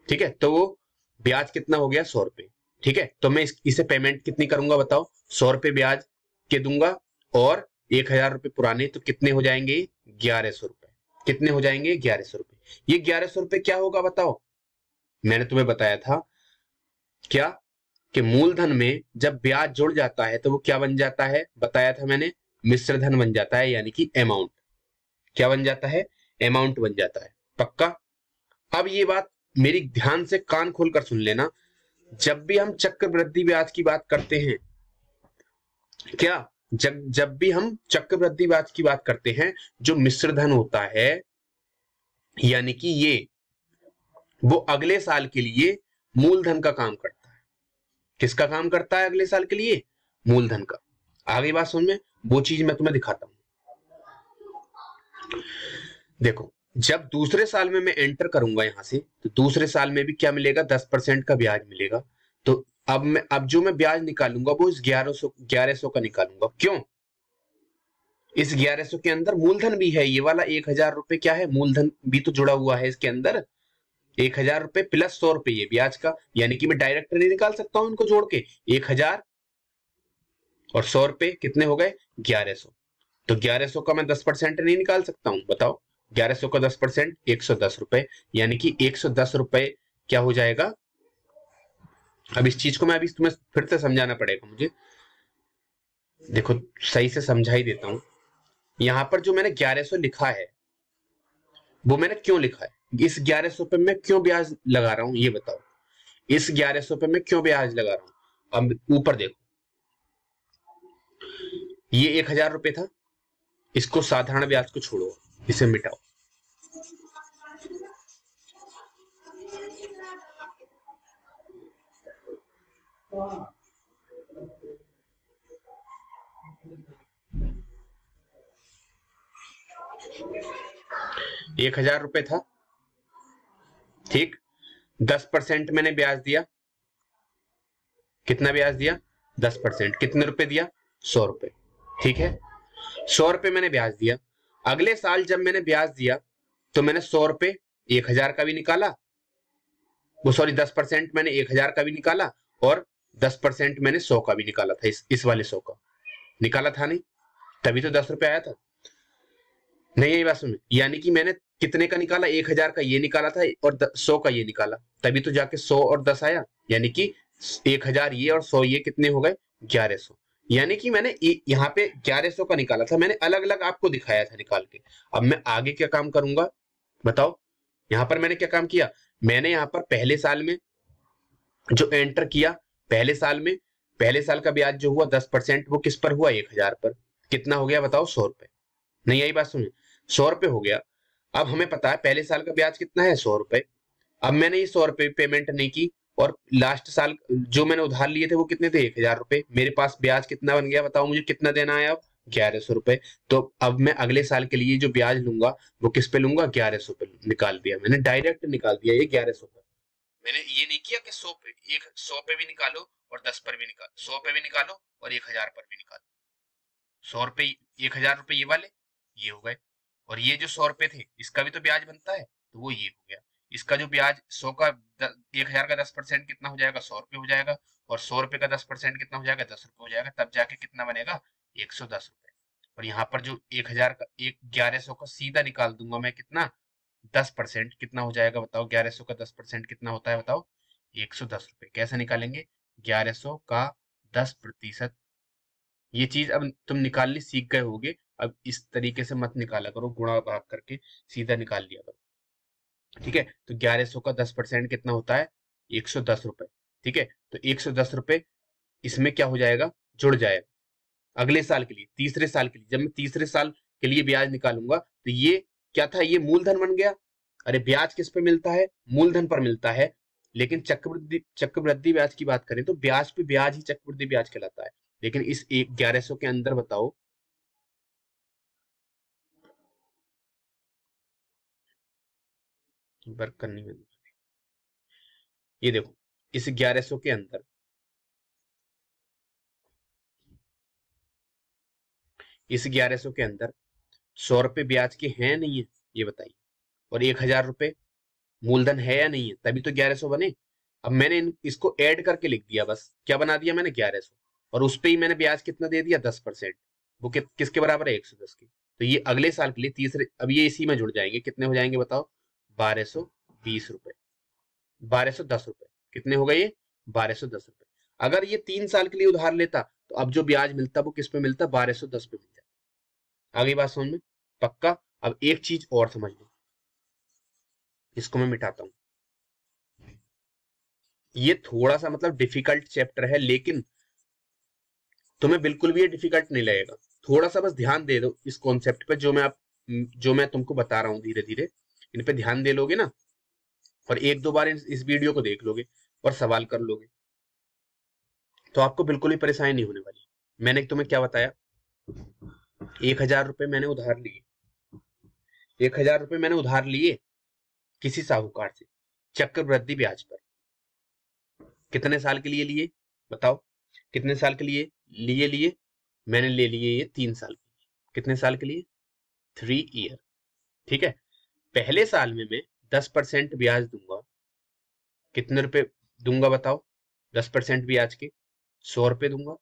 ठीक है, तो वो ब्याज कितना हो गया? 100 रुपए। ठीक है, तो मैं इसे पेमेंट कितनी करूंगा बताओ? 100 रुपए ब्याज के दूंगा और 1,000 रुपए पुराने, तो कितने हो जाएंगे? 1,100 रुपए। कितने हो जाएंगे? 1,100 रुपए। ये 1,100 रुपए क्या होगा बताओ? मैंने तुम्हें बताया था क्या, कि मूलधन में जब ब्याज जुड़ जाता है तो वो क्या बन जाता है? बताया था मैंने, मिश्र धन बन जाता है, यानी कि अमाउंट। क्या बन जाता है? अमाउंट बन जाता है। पक्का? अब ये बात मेरी ध्यान से कान खोलकर सुन लेना, जब भी हम चक्रवृद्धि ब्याज की बात करते हैं, क्या, जब जब भी हम चक्रवृद्धि ब्याज की बात करते हैं, जो मिश्र धन होता है, यानी कि ये, वो अगले साल के लिए मूलधन का काम करता है। किसका काम करता है अगले साल के लिए? मूलधन का। आगे बात समझ में? वो चीज मैं तुम्हें दिखाता हूं। देखो, जब दूसरे साल में मैं एंटर करूंगा यहां से, तो दूसरे साल में भी क्या मिलेगा? 10% का ब्याज मिलेगा। तो अब जो मैं ब्याज निकालूंगा वो इस 1100 का निकालूंगा। क्यों? इस 1100 के अंदर मूलधन भी है, ये वाला 1,000 रुपए क्या है? मूलधन भी तो जुड़ा हुआ है इसके अंदर। 1,000 रुपए प्लस 100 रुपए ये ब्याज का, यानी कि मैं डायरेक्ट नहीं निकाल सकता हूं इनको जोड़ के। 1,000 और 100 रुपए कितने हो गए? 1,100। तो 1,100 का मैं 10% नहीं निकाल सकता हूं? बताओ, 1,100 का 10% 110 रुपए, यानी कि 110 रुपए क्या हो जाएगा? अब इस चीज को मैं अभी तुम्हें फिर से समझाना पड़ेगा मुझे। देखो, सही से समझा ही देता हूं। यहां पर जो मैंने 1,100 लिखा है, वो मैंने क्यों लिखा है? इस 1,100 पे मैं क्यों ब्याज लगा रहा हूं, ये बताओ। इस 1,100 पे मैं क्यों ब्याज लगा रहा हूं? अब ऊपर देखो, ये 1,000 रुपए था, इसको साधारण ब्याज को छोड़ो, इसे मिटाओ। 1,000 रुपए था, ठीक। 10% मैंने ब्याज दिया। कितना ब्याज दिया? 10%। कितने रुपए दिया? 100 रुपए। ठीक है, 100 रुपए मैंने ब्याज दिया। अगले साल जब मैंने ब्याज दिया, तो मैंने 100 रुपए 1,000 का भी निकाला, वो सॉरी 10% मैंने 1,000 का भी निकाला, और 10% मैंने 100 का भी निकाला था, इस वाले 100 का निकाला था नहीं? तभी तो 10 रुपए आया था। नहीं, यही बात सुन, यानी कि मैंने कितने का निकाला? 1,000 का ये निकाला था और 100 का ये निकाला, तभी तो जाके 100 और 10 आया। यानी कि 1,000 ये और 100 ये कितने हो गए? 1,100। यानी कि मैंने यहाँ पे 1,100 का निकाला था, मैंने अलग अलग आपको दिखाया था निकाल के। अब मैं आगे क्या काम करूंगा बताओ? यहाँ पर मैंने क्या काम किया? मैंने यहाँ पर पहले साल में जो एंटर किया, पहले साल में, पहले साल का ब्याज जो हुआ 10%, वो किस पर हुआ? 1,000 पर। कितना हो गया बताओ? 100 रुपए। नहीं, यही बात सुनिए, 100 रुपए हो गया। अब हमें पता है पहले साल का ब्याज कितना है? 100 रुपए। अब मैंने ये 100 रुपए पेमेंट नहीं की, और लास्ट साल जो मैंने उधार लिए थे वो कितने थे? 1,000 रुपए। मेरे पास ब्याज कितना बन गया बताओ मुझे? कितना देना है अब? 1,100 रुपए। तो अब मैं अगले साल के लिए जो ब्याज लूंगा वो किस पे लूंगा? 1,100 पे निकाल दिया मैंने, डायरेक्ट निकाल दिया ये 1,100 पे। मैंने ये नहीं किया कि 100 पे, एक 100 पे भी निकालो और 10 पर भी निकालो, 100 पे भी निकालो और 1,000 पर भी निकालो। 100 रुपए, 1,000 रुपए ये वाले, ये हो गए। और ये जो 100 रुपए थे, इसका भी तो ब्याज बनता है, तो वो ये हो गया। इसका जो ब्याज 100 का 1,000 का 10% कितना हो जाएगा? 100 रुपए हो जाएगा। और 100 रुपए का 10% कितना हो जाएगा? 10 रुपए हो जाएगा। तब जाके कितना बनेगा? 110 रुपए। और यहाँ पर जो 1,000 का, 1,100 का सीधा निकाल दूंगा मैं, कितना? 10% कितना हो जाएगा बताओ? 1,100 का 10% कितना होता है बताओ? 110 रुपए। कैसे निकालेंगे? 1,100 का 10%। ये चीज अब तुम निकालनी सीख गए होगे। अब इस तरीके से मत निकाला करो, गुणा भाग करके सीधा निकाल लिया करो। ठीक है, तो 1,100 का 10% कितना होता है? 110 रुपए। ठीक है, तो 110 रुपए इसमें क्या हो जाएगा? जुड़ जाएगा अगले साल के लिए, तीसरे साल के लिए। जब मैं तीसरे साल के लिए ब्याज निकालूंगा, तो ये क्या था? ये मूलधन बन गया। अरे ब्याज किस पे मिलता है? मूलधन पर मिलता है। लेकिन चक्रवृद्धि ब्याज की बात करें तो ब्याज पे ब्याज ही चक्रवृद्धि ब्याज कहलाता है। लेकिन इस 1,100 के अंदर बताओ, वर्क करनी है, ये देखो, इस 1100 के अंदर इस 1100 के अंदर 100 रुपए ब्याज के हैं नहीं है, ये बताइए। और 1000 रुपए मूलधन है या नहीं है, तभी तो 1100 बने। अब मैंने इसको ऐड करके लिख दिया, बस क्या बना दिया मैंने 1100, और उस पे ही मैंने ब्याज कितना दे दिया 10%। वो किसके बराबर है 110 के। तो ये अगले साल के लिए तीसरे, अब ये इसी में जुड़ जाएंगे, कितने हो जाएंगे बताओ 1220 रुपए, 1210 रुपए। कितने हो गए ये 1210 रुपए। अगर ये 3 साल के लिए उधार लेता तो अब जो ब्याज मिलता वो किस पे मिलता 1210 पे मिल जाता। आगे बात समझ में पक्का। अब एक चीज और समझ लो, इसको मैं मिटाता हूं। ये थोड़ा सा मतलब डिफिकल्ट चैप्टर है, लेकिन तुम्हें बिल्कुल भी ये डिफिकल्ट नहीं लगेगा। थोड़ा सा बस ध्यान दे दो इस कॉन्सेप्ट पे, जो मैं तुमको बता रहा हूँ धीरे धीरे, इन पे ध्यान दे लोगे ना, और एक दो बार इस वीडियो को देख लोगे और सवाल कर लोगे, तो आपको बिल्कुल भी परेशानी नहीं होने वाली। मैंने तुम्हें क्या बताया, 1000 रुपए मैंने उधार लिए, 1000 रुपए मैंने उधार लिए किसी साहूकार से चक्रवृद्धि ब्याज पर। कितने साल के लिए लिए बताओ, कितने साल के लिए लिए मैंने ले लिए ये 3 साल के लिए। कितने साल के लिए 3 ईयर। ठीक है, पहले साल में मैं 10% ब्याज दूंगा। कितने रुपए दूंगा बताओ 10% ब्याज के, 100 रुपए दूंगा।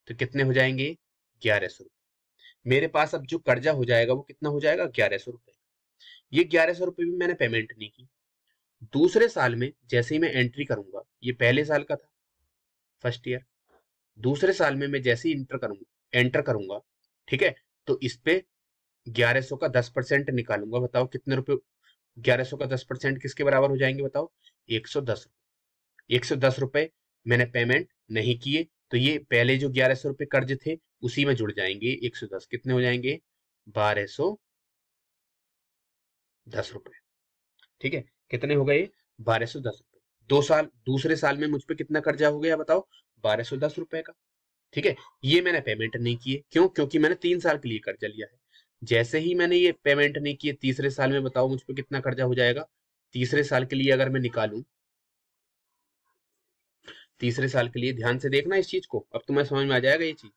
तो कितने हो जाएंगे 1100 रुपए। मेरे पास अब जो कर्जा हो जाएगा वो कितना हो जाएगा 1100 रुपए। ये 1100 रुपए भी मैंने पेमेंट नहीं की। दूसरे साल में जैसे ही मैं एंट्री करूंगा, ये पहले साल का था फर्स्ट ईयर, दूसरे साल में मैं जैसे ही एंटर करूंगा, ठीक है, तो इस पे 1100 का 10% निकालूंगा। बताओ कितने रुपए 1100 का 10% किसके बराबर हो जाएंगे बताओ 110 रुपए। 110 रुपए मैंने पेमेंट नहीं किए, तो ये पहले जो 1100 रुपए कर्ज थे उसी में जुड़ जाएंगे 110। कितने हो जाएंगे 1210 रुपए। ठीक है, कितने हो गए 1210 रुपए। 2 साल, दूसरे साल में मुझ पे कितना कर्जा हो गया बताओ 1210 रुपए का। ठीक है, ये मैंने पेमेंट नहीं किए, क्यों, क्योंकि मैंने 3 साल के लिए कर्जा लिया है। जैसे ही मैंने ये पेमेंट नहीं किए, तीसरे साल में बताओ मुझ पे कितना कर्जा हो जाएगा। तीसरे साल के लिए अगर मैं निकालूं, तीसरे साल के लिए ध्यान से देखना इस चीज को, अब तुम्हें समझ में आ जाएगा ये चीज।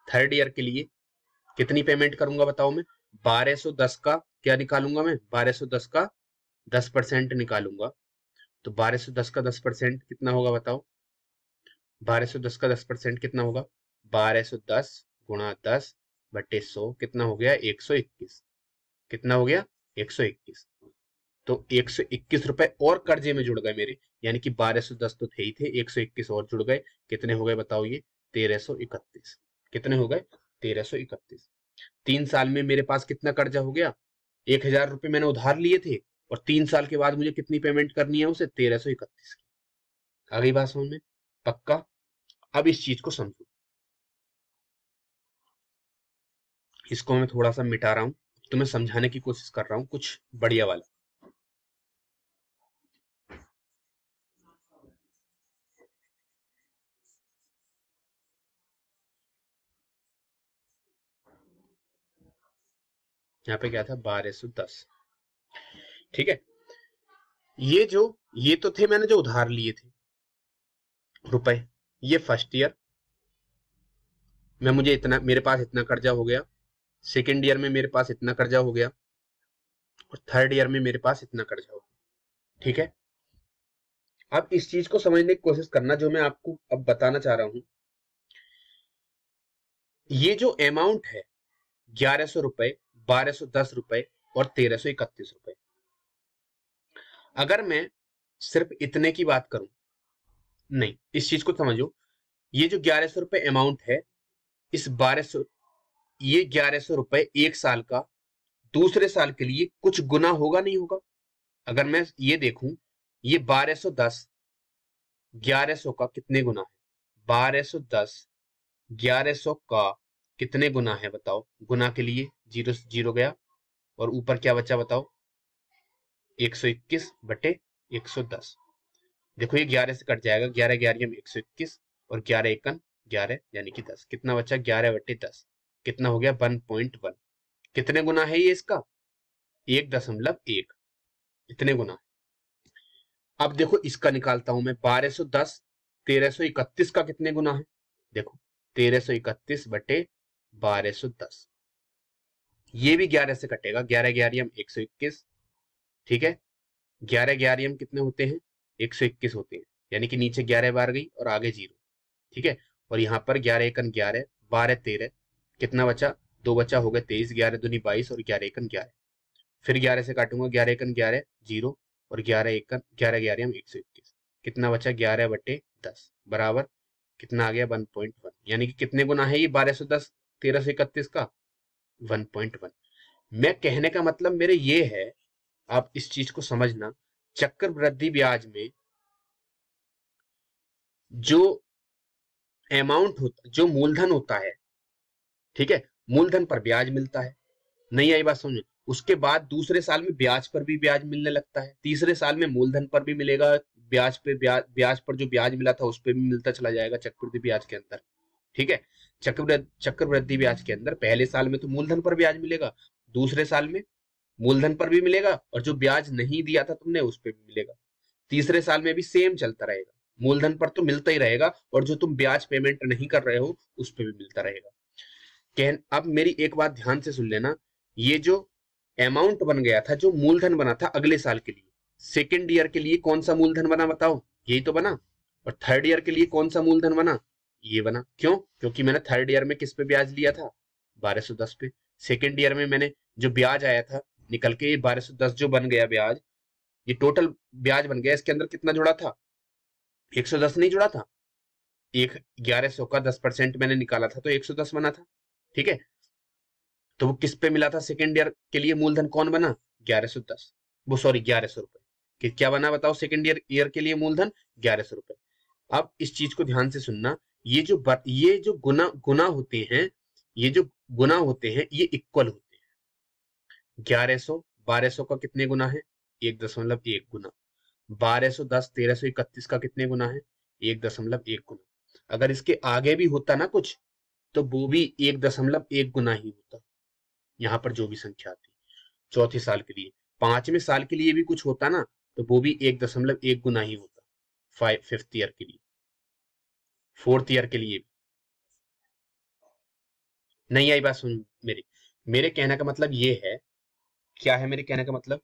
थर्ड ईयर के लिए कितनी पेमेंट करूंगा बताओ मैं 1210 का क्या निकालूंगा मैं 1210 का 10% निकालूंगा। तो 1210 का 10% कितना होगा बताओ 1210 का 10% कितना होगा 1210 गुणा 10 बटे 100 कितना हो गया 121। कितना हो गया 121। तो 121 रुपए और कर्जे में जुड़ गए मेरे, यानी कि 1210 तो थे ही थे, 121 और जुड़ गए। कितने हो गए बताओ ये 1331। कितने हो गए 1331। 3 साल में मेरे पास कितना कर्जा हो गया 1000 रुपए मैंने उधार लिए थे, और 3 साल के बाद मुझे कितनी पेमेंट करनी है उसे 1331 की। आ गई बात समझ में पक्का। अब इस चीज को समझो, इसको मैं थोड़ा सा मिटा रहा हूं, तुम्हें समझाने की कोशिश कर रहा हूं कुछ बढ़िया वाला। यहाँ पे क्या था 1210। ठीक है, ये तो थे मैंने जो उधार लिए थे रुपए, ये फर्स्ट ईयर में मुझे इतना, मेरे पास इतना कर्जा हो गया। सेकेंड ईयर में मेरे पास इतना कर्जा हो गया, और थर्ड ईयर में मेरे पास इतना कर्जा हो गया। ठीक है, अब इस चीज को समझने की कोशिश करना जो मैं आपको अब बताना चाह रहा हूं। ये जो अमाउंट है 1100 रुपए, 1210 रुपए और 1331 रुपए, अगर मैं सिर्फ इतने की बात करूं, नहीं, इस चीज को समझो, ये जो 1100 रुपए अमाउंट है, इस 1200, ये 1100 रुपए एक साल का दूसरे साल के लिए कुछ गुना होगा नहीं होगा। अगर मैं ये देखूं, ये 1210 1100 का कितने गुना है 1210 1100 का कितने गुना है बताओ। गुना के लिए जीरो जीरो गया, और ऊपर क्या बचा बताओ 121 बटे 110। देखो ये 11 से कट जाएगा, 11 11 में 121, और 11 एकन 11 यानी कि 10। कितना बचा 11 बटे 10, कितना हो गया 1.1। कितने गुना है ये इसका 1.1, इतने गुना है। अब देखो इसका निकालता हूं मैं, 1210 1331 का कितने गुना है, देखो 1331 बटे 1210, ये भी 11 से कटेगा, 11 11 121, ठीक है। 11 11 कितने होते हैं, 121 होते हैं, यानी कि नीचे 11 बार गई और आगे 0, ठीक है। और यहाँ पर 11 एकन 11, 12 13, कितना बचा, 2 बचा, हो गए 23, 11 दूनी 22 और 11 एकन 11, फिर 11 से काटूंगा, 11 एकन 11 0 और 11 एकन 11 11 121, कितना बचा 11 बटे 10 बराबर कितना आ गया 1.1, यानी कि कितने गुना है ये 1210 1331 का, 1.1। मैं कहने का मतलब मेरे ये है, आप इस चीज को समझना, चक्रवृद्धि ब्याज में जो अमाउंट होता, जो मूलधन होता है, ठीक है, मूलधन पर ब्याज मिलता है, नहीं आई बात समझ, उसके बाद दूसरे साल में ब्याज पर भी ब्याज मिलने लगता है, तीसरे साल में मूलधन पर भी मिलेगा, ब्याज पे ब्याज पर जो ब्याज मिला था उस पर भी मिलता चला जाएगा चक्रवृद्धि ब्याज के अंदर, ठीक है। चक्रवृद्धि ब्याज के अंदर पहले साल में तो मूलधन पर ब्याज मिलेगा, दूसरे साल में मूलधन पर भी मिलेगा और जो ब्याज नहीं दिया था तुमने उस पर भी मिलेगा, तीसरे साल में भी सेम चलता रहेगा, मूलधन पर तो मिलता ही रहेगा और जो तुम ब्याज पेमेंट नहीं कर रहे हो उस पर भी मिलता रहेगा। अब मेरी एक बात ध्यान से सुन लेना, ये जो अमाउंट बन गया था, जो मूलधन बना था अगले साल के लिए, सेकेंड ईयर के लिए कौन सा मूलधन बना बताओ, यही तो बना, और थर्ड ईयर के लिए कौन सा मूलधन बना, ये बना, क्यों, क्योंकि मैंने थर्ड ईयर में किस पे ब्याज लिया था, 1210 पे, सेकेंड ईयर में मैंने जो ब्याज आया था निकल के, ये 1210 जो बन गया ब्याज, ये टोटल ब्याज बन गया, इसके अंदर कितना जुड़ा था, 110 नहीं जुड़ा था, एक 1100 का 10% मैंने निकाला था तो 110 बना था, ठीक है। तो वो किस पे मिला था, सेकेंड ईयर के लिए मूलधन कौन बना, 1110, वो सॉरी 1100 रुपए, कि क्या बना बताओ सेकेंड ईयर के लिए मूलधन 1100 रुपए। अब इस चीज को ध्यान से सुनना, ये जो गुना गुना होते हैं, ये जो गुना होते हैं ये इक्वल होते हैं, 1100 1200 का कितने गुना है, 1.1 गुना, 1210 1331 का कितने गुना है, 1.1 गुना, अगर इसके आगे भी होता ना कुछ तो वो भी 1.1 गुना ही होता, यहाँ पर जो भी संख्या आती, चौथे साल के लिए, पांचवें साल के लिए भी कुछ होता ना तो वो भी 1.1 गुना ही होता, फिफ्थ ईयर के लिए, फोर्थ ईयर के लिए भी। नहीं आई बात सुन मेरी, मेरे कहने का मतलब ये है, क्या है मेरे कहने का मतलब,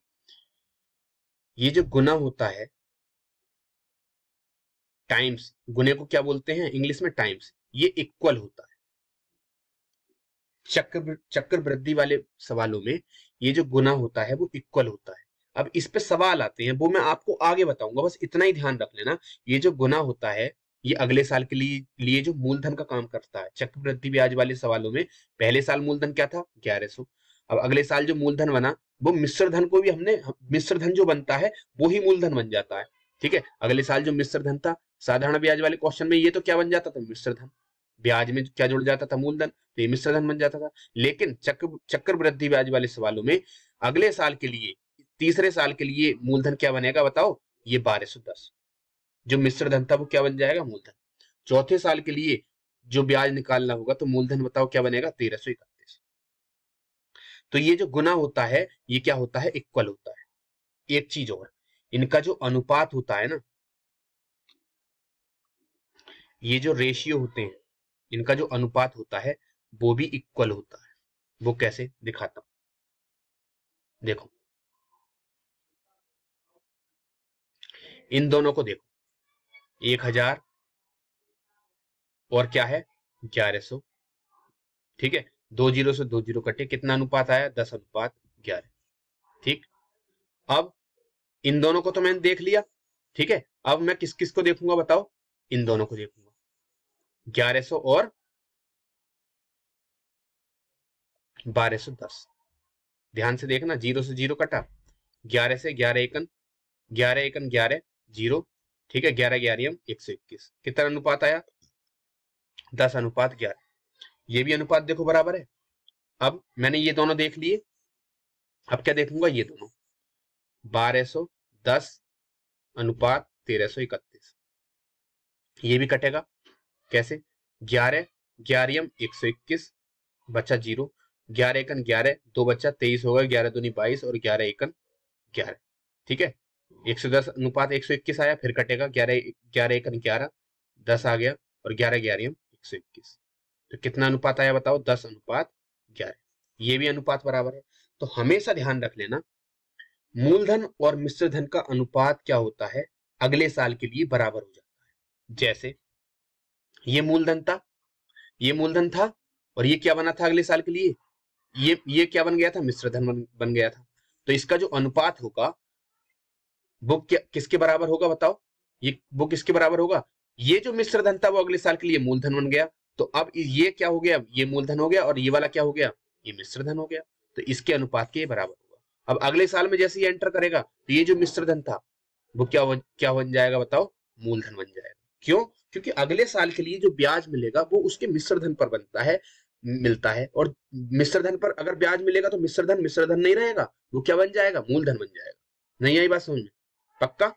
ये जो गुना होता है, टाइम्स, गुने को क्या बोलते हैं इंग्लिश में, टाइम्स, ये इक्वल होता है, चक्र वृद्धि वाले सवालों में ये जो गुना होता है वो इक्वल होता है। अब इस पे सवाल आते हैं, वो मैं आपको आगे बताऊंगा, बस इतना ही ध्यान रख लेना, ये जो गुना होता है ये अगले साल के लिए जो मूलधन का काम करता है, चक्रवृद्धि ब्याज वाले सवालों में पहले साल मूलधन क्या था 1100, अब अगले साल जो मूलधन बना वो मिश्र धन को भी हमने, मिश्र धन जो बनता है वो ही मूलधन बन जाता है, ठीक है। अगले साल जो मिश्र धन था, साधारण ब्याज वाले क्वेश्चन में ये तो क्या बन जाता था, मिश्र धन, ब्याज में क्या जुड़ जाता था, मूलधन, तो ये मिश्र धन बन जाता था। लेकिन चक्र वृद्धि ब्याज वाले सवालों में अगले साल के लिए, तीसरे साल के लिए मूलधन क्या बनेगा बताओ, ये 1210, जो मिश्र धन था वो क्या बन जाएगा, मूलधन। चौथे साल के लिए जो ब्याज निकालना होगा तो मूलधन बताओ क्या बनेगा, 1331। तो ये जो गुना होता है ये क्या होता है, इक्वल होता है। एक चीज और, इनका जो अनुपात होता है ना, ये जो रेशियो होते हैं, इनका जो अनुपात होता है वो भी इक्वल होता है। वो कैसे दिखाता हूं, देखो इन दोनों को देखो, 1000 और क्या है 1100, ठीक है, 2 जीरो से 2 जीरो कटे, कितना अनुपात आया 10:11, ठीक। अब इन दोनों को तो मैंने देख लिया, ठीक है, अब मैं किस किस को देखूंगा बताओ, इन दोनों को देखूंगा, 1100 और 1210, ध्यान से देखना, 0 से 0 कटा, 11 से 11 एकन 11 एकन 11 0, ठीक है, 11 11 121, कितना अनुपात आया 10:11, ये भी अनुपात देखो बराबर है। अब मैंने ये दोनों देख लिए, अब क्या देखूंगा, ये दोनों 1210 अनुपात 1331, ये भी कटेगा, कैसे, 11 11 121 बचा 0, 11 एकन 11 2 बचा 23 होगा, 11 दूनी 22 और 11 एकन 11, ठीक है। 110 अनुपात 121 आया, फिर कटेगा 11 11 1 11 10 आ गया, और 11 11 121। तो कितना अनुपात आया बताओ? 10 अनुपात 11। ये भी अनुपात बराबर है। तो हमेशा ध्यान रख लेना, मूलधन और मिश्र धन का अनुपात क्या होता है, अगले साल के लिए बराबर हो जाता है। जैसे ये मूलधन था, ये मूलधन था, और ये क्या बना था अगले साल के लिए? ये क्या बन गया था? मिश्र धन बन गया था। तो इसका जो अनुपात होगा वो क्या किसके बराबर होगा बताओ? ये वो किसके बराबर होगा? ये जो मिश्र धन था वो अगले साल के लिए मूलधन बन गया। तो अब ये क्या हो गया? ये मूलधन हो गया, और ये वाला क्या हो गया? ये मिश्र धन हो गया। तो इसके अनुपात के बराबर होगा। अब अगले साल में जैसे ये एंटर करेगा तो ये जो मिश्र धन था वो क्या बन जाएगा बताओ? मूलधन बन जाएगा। क्यों? क्योंकि अगले साल के लिए जो ब्याज मिलेगा वो उसके मिश्र धन पर मिलता है, और मिश्र धन पर अगर ब्याज मिलेगा तो मिश्र धन नहीं रहेगा, वो क्या बन जाएगा? मूलधन बन जाएगा। नहीं आई बात समझ में? पक्का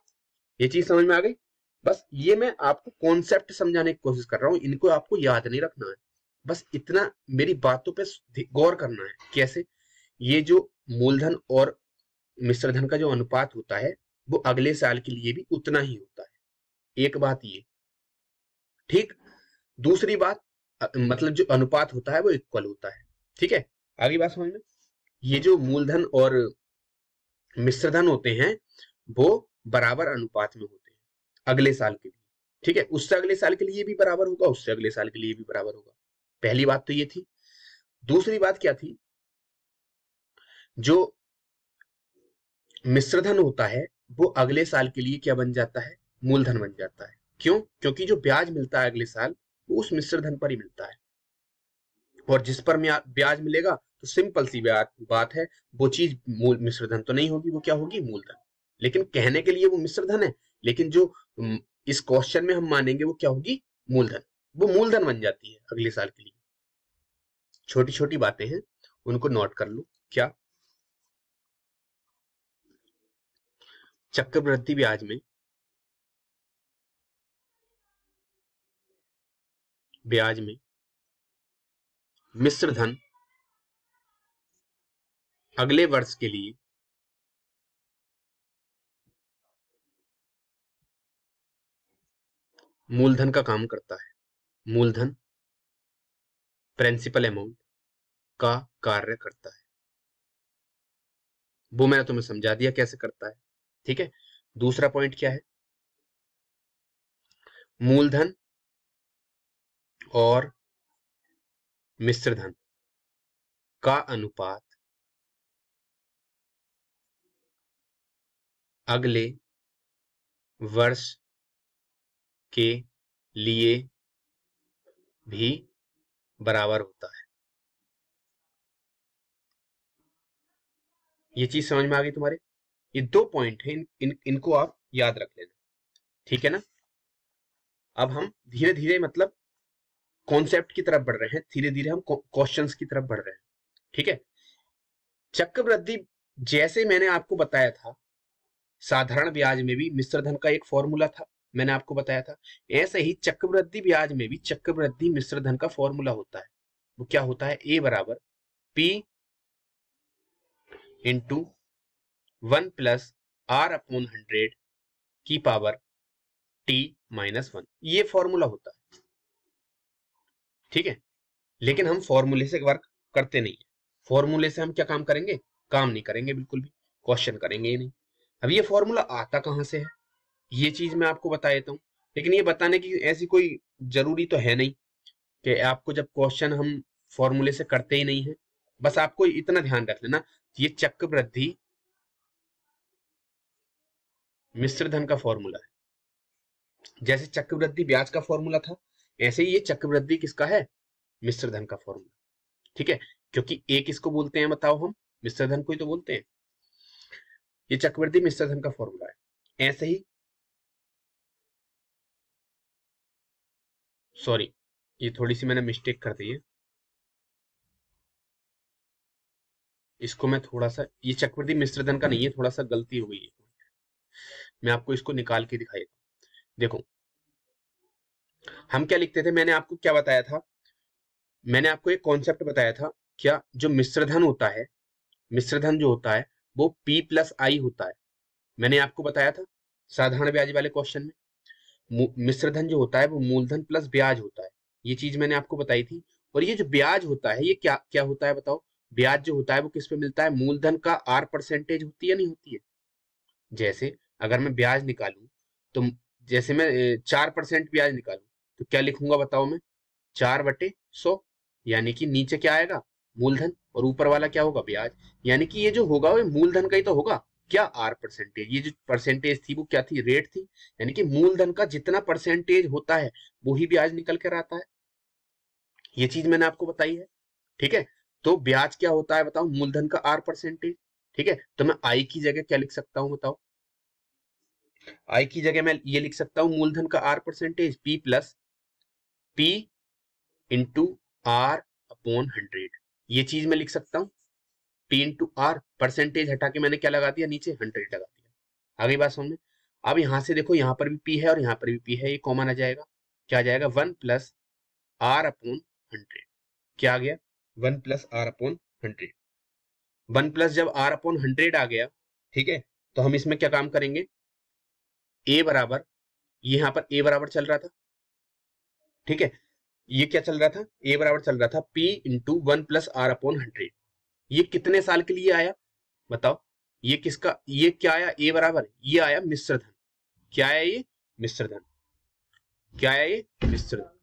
ये चीज समझ में आ गई? बस ये मैं आपको कॉन्सेप्ट समझाने की कोशिश कर रहा हूं, इनको आपको याद नहीं रखना है, बस इतना मेरी बातों पे गौर करना है। कैसे? ये जो मूलधन और मिश्र धन का जो अनुपात होता है वो अगले साल के लिए भी उतना ही होता है। एक बात ये, ठीक। दूसरी बात, मतलब जो अनुपात होता है वो इक्वल होता है। ठीक है, आगे बात समझ में? ये जो मूलधन और मिश्र धन होते हैं वो बराबर अनुपात में होते हैं अगले साल के लिए। ठीक है, उससे अगले साल के लिए भी बराबर होगा, उससे अगले साल के लिए भी बराबर होगा। पहली बात तो ये थी। दूसरी बात क्या थी? जो मिश्र धन होता है वो अगले साल के लिए क्या बन जाता है? मूलधन बन जाता है। क्यों? क्योंकि जो ब्याज मिलता है अगले साल वो उस मिश्र धन पर ही मिलता है, और जिस पर ब्याज मिलेगा तो सिंपल सी बात है, वो चीज मिश्र धन तो नहीं होगी, वो क्या होगी? मूलधन। लेकिन कहने के लिए वो मिश्र धन है, लेकिन जो इस क्वेश्चन में हम मानेंगे वो क्या होगी? मूलधन। वो मूलधन बन जाती है अगले साल के लिए। छोटी छोटी बातें हैं, उनको नोट कर लो। क्या? चक्रवृद्धि ब्याज में मिश्र धन अगले वर्ष के लिए मूलधन का काम करता है। मूलधन प्रिंसिपल अमाउंट का कार्य करता है। वो मैंने तुम्हें समझा दिया कैसे करता है। ठीक है, दूसरा पॉइंट क्या है? मूलधन और मिश्र धन का अनुपात अगले वर्ष के लिए भी बराबर होता है। ये चीज समझ में आ गई तुम्हारे? ये दो पॉइंट है, इनको आप याद रख लेना। ठीक है ना? अब हम धीरे धीरे मतलब कॉन्सेप्ट की तरफ बढ़ रहे हैं, धीरे धीरे हम क्वेश्चंस की तरफ बढ़ रहे हैं। ठीक है, चक्रवृद्धि जैसे मैंने आपको बताया था, साधारण ब्याज में भी मिश्र धन का एक फॉर्मूला था, मैंने आपको बताया था। ऐसे ही चक्रवृद्धि ब्याज में भी चक्रवृद्धि मिश्र धन का फॉर्मूला होता है। वो क्या होता है? ए बराबर P into 1 plus R upon 100 की पावर टी माइनस 1। ये फॉर्मूला होता है। ठीक है, लेकिन हम फॉर्मूले से वर्क करते नहीं है। फॉर्मूले से हम क्या काम करेंगे? काम नहीं करेंगे बिल्कुल भी, क्वेश्चन करेंगे ही नहीं। अब ये फॉर्मूला आता कहां से है, ये चीज मैं आपको बता देता हूँ। लेकिन ये बताने की ऐसी कोई जरूरी तो है नहीं कि आपको जब क्वेश्चन हम फॉर्मूले से करते ही नहीं है। बस आपको इतना ध्यान रख लेना, ये चक्रवृद्धि मिश्र धन का फॉर्मूला है। जैसे चक्रवृद्धि ब्याज का फॉर्मूला था, ऐसे ही ये चक्रवृद्धि किसका है? मिश्र धन का फॉर्मूला। ठीक है, क्योंकि एक किसको बोलते हैं बताओ? हम मिश्र धन को ही तो बोलते हैं। ये चक्रवृद्धि मिश्र धन का फॉर्मूला है। ऐसे ही, सॉरी, ये थोड़ी सी मैंने मिस्टेक कर दी है, इसको मैं थोड़ा सा, ये चक्रवृद्धि मिश्र धन का नहीं है, थोड़ा सा गलती हो गई है। मैं आपको इसको निकाल के दिखाई देता हूं। देखो, हम क्या लिखते थे? मैंने आपको क्या बताया था? मैंने आपको एक कॉन्सेप्ट बताया था। क्या? जो मिश्र धन होता है, मिश्र धन जो होता है वो P प्लस आई होता है। मैंने आपको बताया था साधारण ब्याज वाले क्वेश्चन में मिश्र धन जो होता है वो मूलधन प्लस ब्याज होता है, ये चीज मैंने आपको बताई थी। और ये जो ब्याज होता है ये क्या क्या होता है बताओ? ब्याज जो होता है वो किस पे मिलता है? मूलधन का आर परसेंटेज होती है नहीं होती है? जैसे अगर मैं ब्याज निकालूं तो जैसे मैं 4% ब्याज निकालूं तो क्या लिखूंगा बताओ मैं? 4/100, यानी कि नीचे क्या आएगा? मूलधन, और ऊपर वाला क्या होगा? ब्याज। यानी कि ये जो होगा वो मूलधन का ही तो होगा। क्या? R percentage. ये जो परसेंटेज थी वो क्या थी? रेट थी। यानी कि मूलधन का जितना परसेंटेज होता है वो ही ब्याज निकल कर आता है। ये चीज मैंने आपको बताई है। ठीक है, तो ब्याज क्या होता है बताओ? मूलधन का आर परसेंटेज। ठीक है, तो मैं आई की जगह क्या लिख सकता हूं बताओ? आई की जगह मैं ये लिख सकता हूं मूलधन का R percentage P plus P into R upon 100। ये चीज मैं लिख सकता हूँ। पी इंटू आर, परसेंटेज हटा के मैंने क्या लगा दिया? नीचे 100 लगा दिया। आगे बात समझ में? अब यहां से देखो, यहां पर भी पी है और यहां पर भी पी है, ये कॉमन आ जाएगा। क्या आ जाएगा? 1 प्लस आर अपॉन 100। क्या आ गया? 1 प्लस आर अपॉन 100। 1 प्लस जब आर अपॉन 100 आ गया, ठीक है, तो हम इसमें क्या काम करेंगे? ए बराबर, यहाँ पर ए बराबर चल रहा था, ठीक है, ये क्या चल रहा था? ए बराबर चल रहा था P into 1 plus R upon 100। ये कितने साल के लिए आया बताओ? ये किसका? ये क्या आया? ए बराबर, ये आया मिश्र धन। क्या आया? ये मिश्र धन। क्या आया? ये मिश्र धन।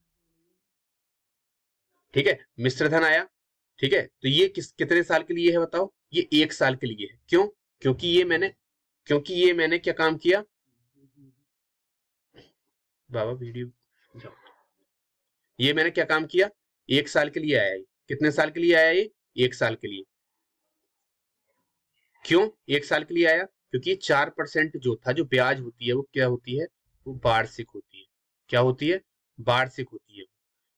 ठीक है, मिश्र धन आया। ठीक है, तो ये कितने साल के लिए है बताओ? ये 1 साल के लिए है। क्यों? क्योंकि ये मैंने क्या काम किया बाबा? वीडियो, ये मैंने क्या काम किया? 1 साल के लिए आया ये। कितने साल के लिए आया ये? 1 साल के लिए। क्यों 1 साल के लिए आया? क्योंकि 4% जो था, जो ब्याज होती है वो क्या होती है? वो वार्षिक होती है। क्या होती है? वार्षिक होती है।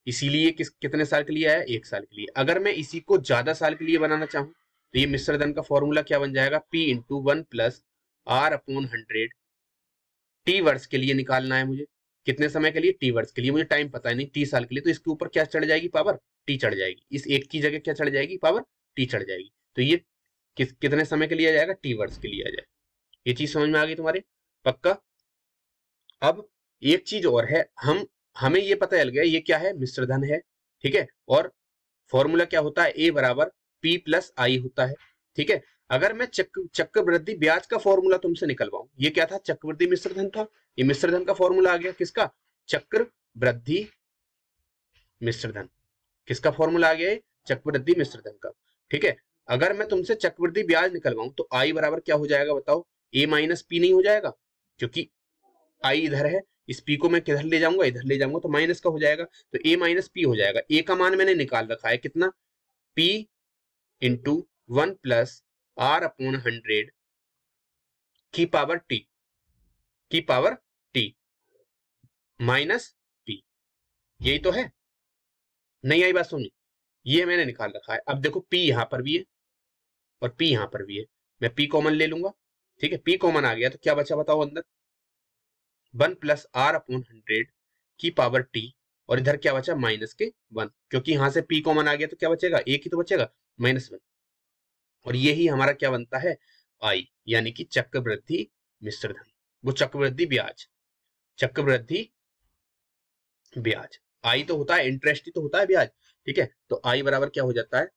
इसीलिए कितने साल के लिए आया? 1 साल के लिए। अगर मैं इसी को ज्यादा साल के लिए बनाना चाहूं तो ये मिश्रधन का फॉर्मूला क्या बन जाएगा? P into 1 plus R upon 100। T वर्ष के लिए निकालना है मुझे। कितने समय के लिए? टी वर्ष के लिए। मुझे टाइम पता है नहीं, टी साल के लिए, तो इसके ऊपर क्या चढ़ जाएगी? पावर टी चढ़ जाएगी। इस एक की जगह क्या चढ़ जाएगी? पावर टी चढ़ जाएगी। तो ये कितने समय के लिए आ जाएगा? टी वर्ष के लिए आ जाएगा। ये चीज समझ में आ गई तुम्हारे? पक्का? अब एक चीज और है, हमें ये पता चल गया ये क्या है? मिश्रधन है। ठीक है, और फॉर्मूला क्या होता है? ए बराबर पी प्लस आई होता है। ठीक है, अगर मैं चक्रवृद्धि ब्याज का फॉर्मूला तुमसे निकलवाऊं, ये क्या था? चक्रवृद्धि मिश्रधन था। ये मिश्रधन का फॉर्मूला आ गया। किसका? चक्रवृद्धि मिश्रधन। किसका फॉर्मूला आ गया? चक्रवृद्धि मिश्रधन का। ठीक है, अगर मैं तुमसे चक्रवृद्धि ब्याज निकलवाऊं तो आई बराबर क्या हो जाएगा बताओ? ए माइनस पी नहीं हो जाएगा? क्योंकि आई इधर है, इस पी को मैं किधर ले जाऊंगा? इधर ले जाऊंगा, तो माइनस का हो जाएगा। तो ए माइनस पी हो जाएगा। ए का मान मैंने निकाल रखा है, कितना? P into 1 plus R upon 100 की पावर टी, की पावर टी माइनस पी। यही तो है। नहीं आई बात समझ? ये मैंने निकाल रखा है। अब देखो, पी यहां पर भी है और पी यहां पर भी है। मैं पी कॉमन ले लूंगा। ठीक है, पी कॉमन आ गया तो क्या बचा बताओ अंदर? 1 प्लस आर अपॉन 100 की पावर टी, और इधर क्या बचा? माइनस के 1, क्योंकि यहां से पी कॉमन आ गया तो क्या बचेगा? एक ही तो बचेगा, -1। और यही हमारा क्या बनता है? आई, यानी कि चक्रवृद्धि मिश्रधन। वो चक्रवृद्धि ब्याज, चक्रवृद्धि ब्याज। आई तो होता है इंटरेस्ट ही तो होता है ब्याज। ठीक है, तो आई बराबर क्या हो जाता है?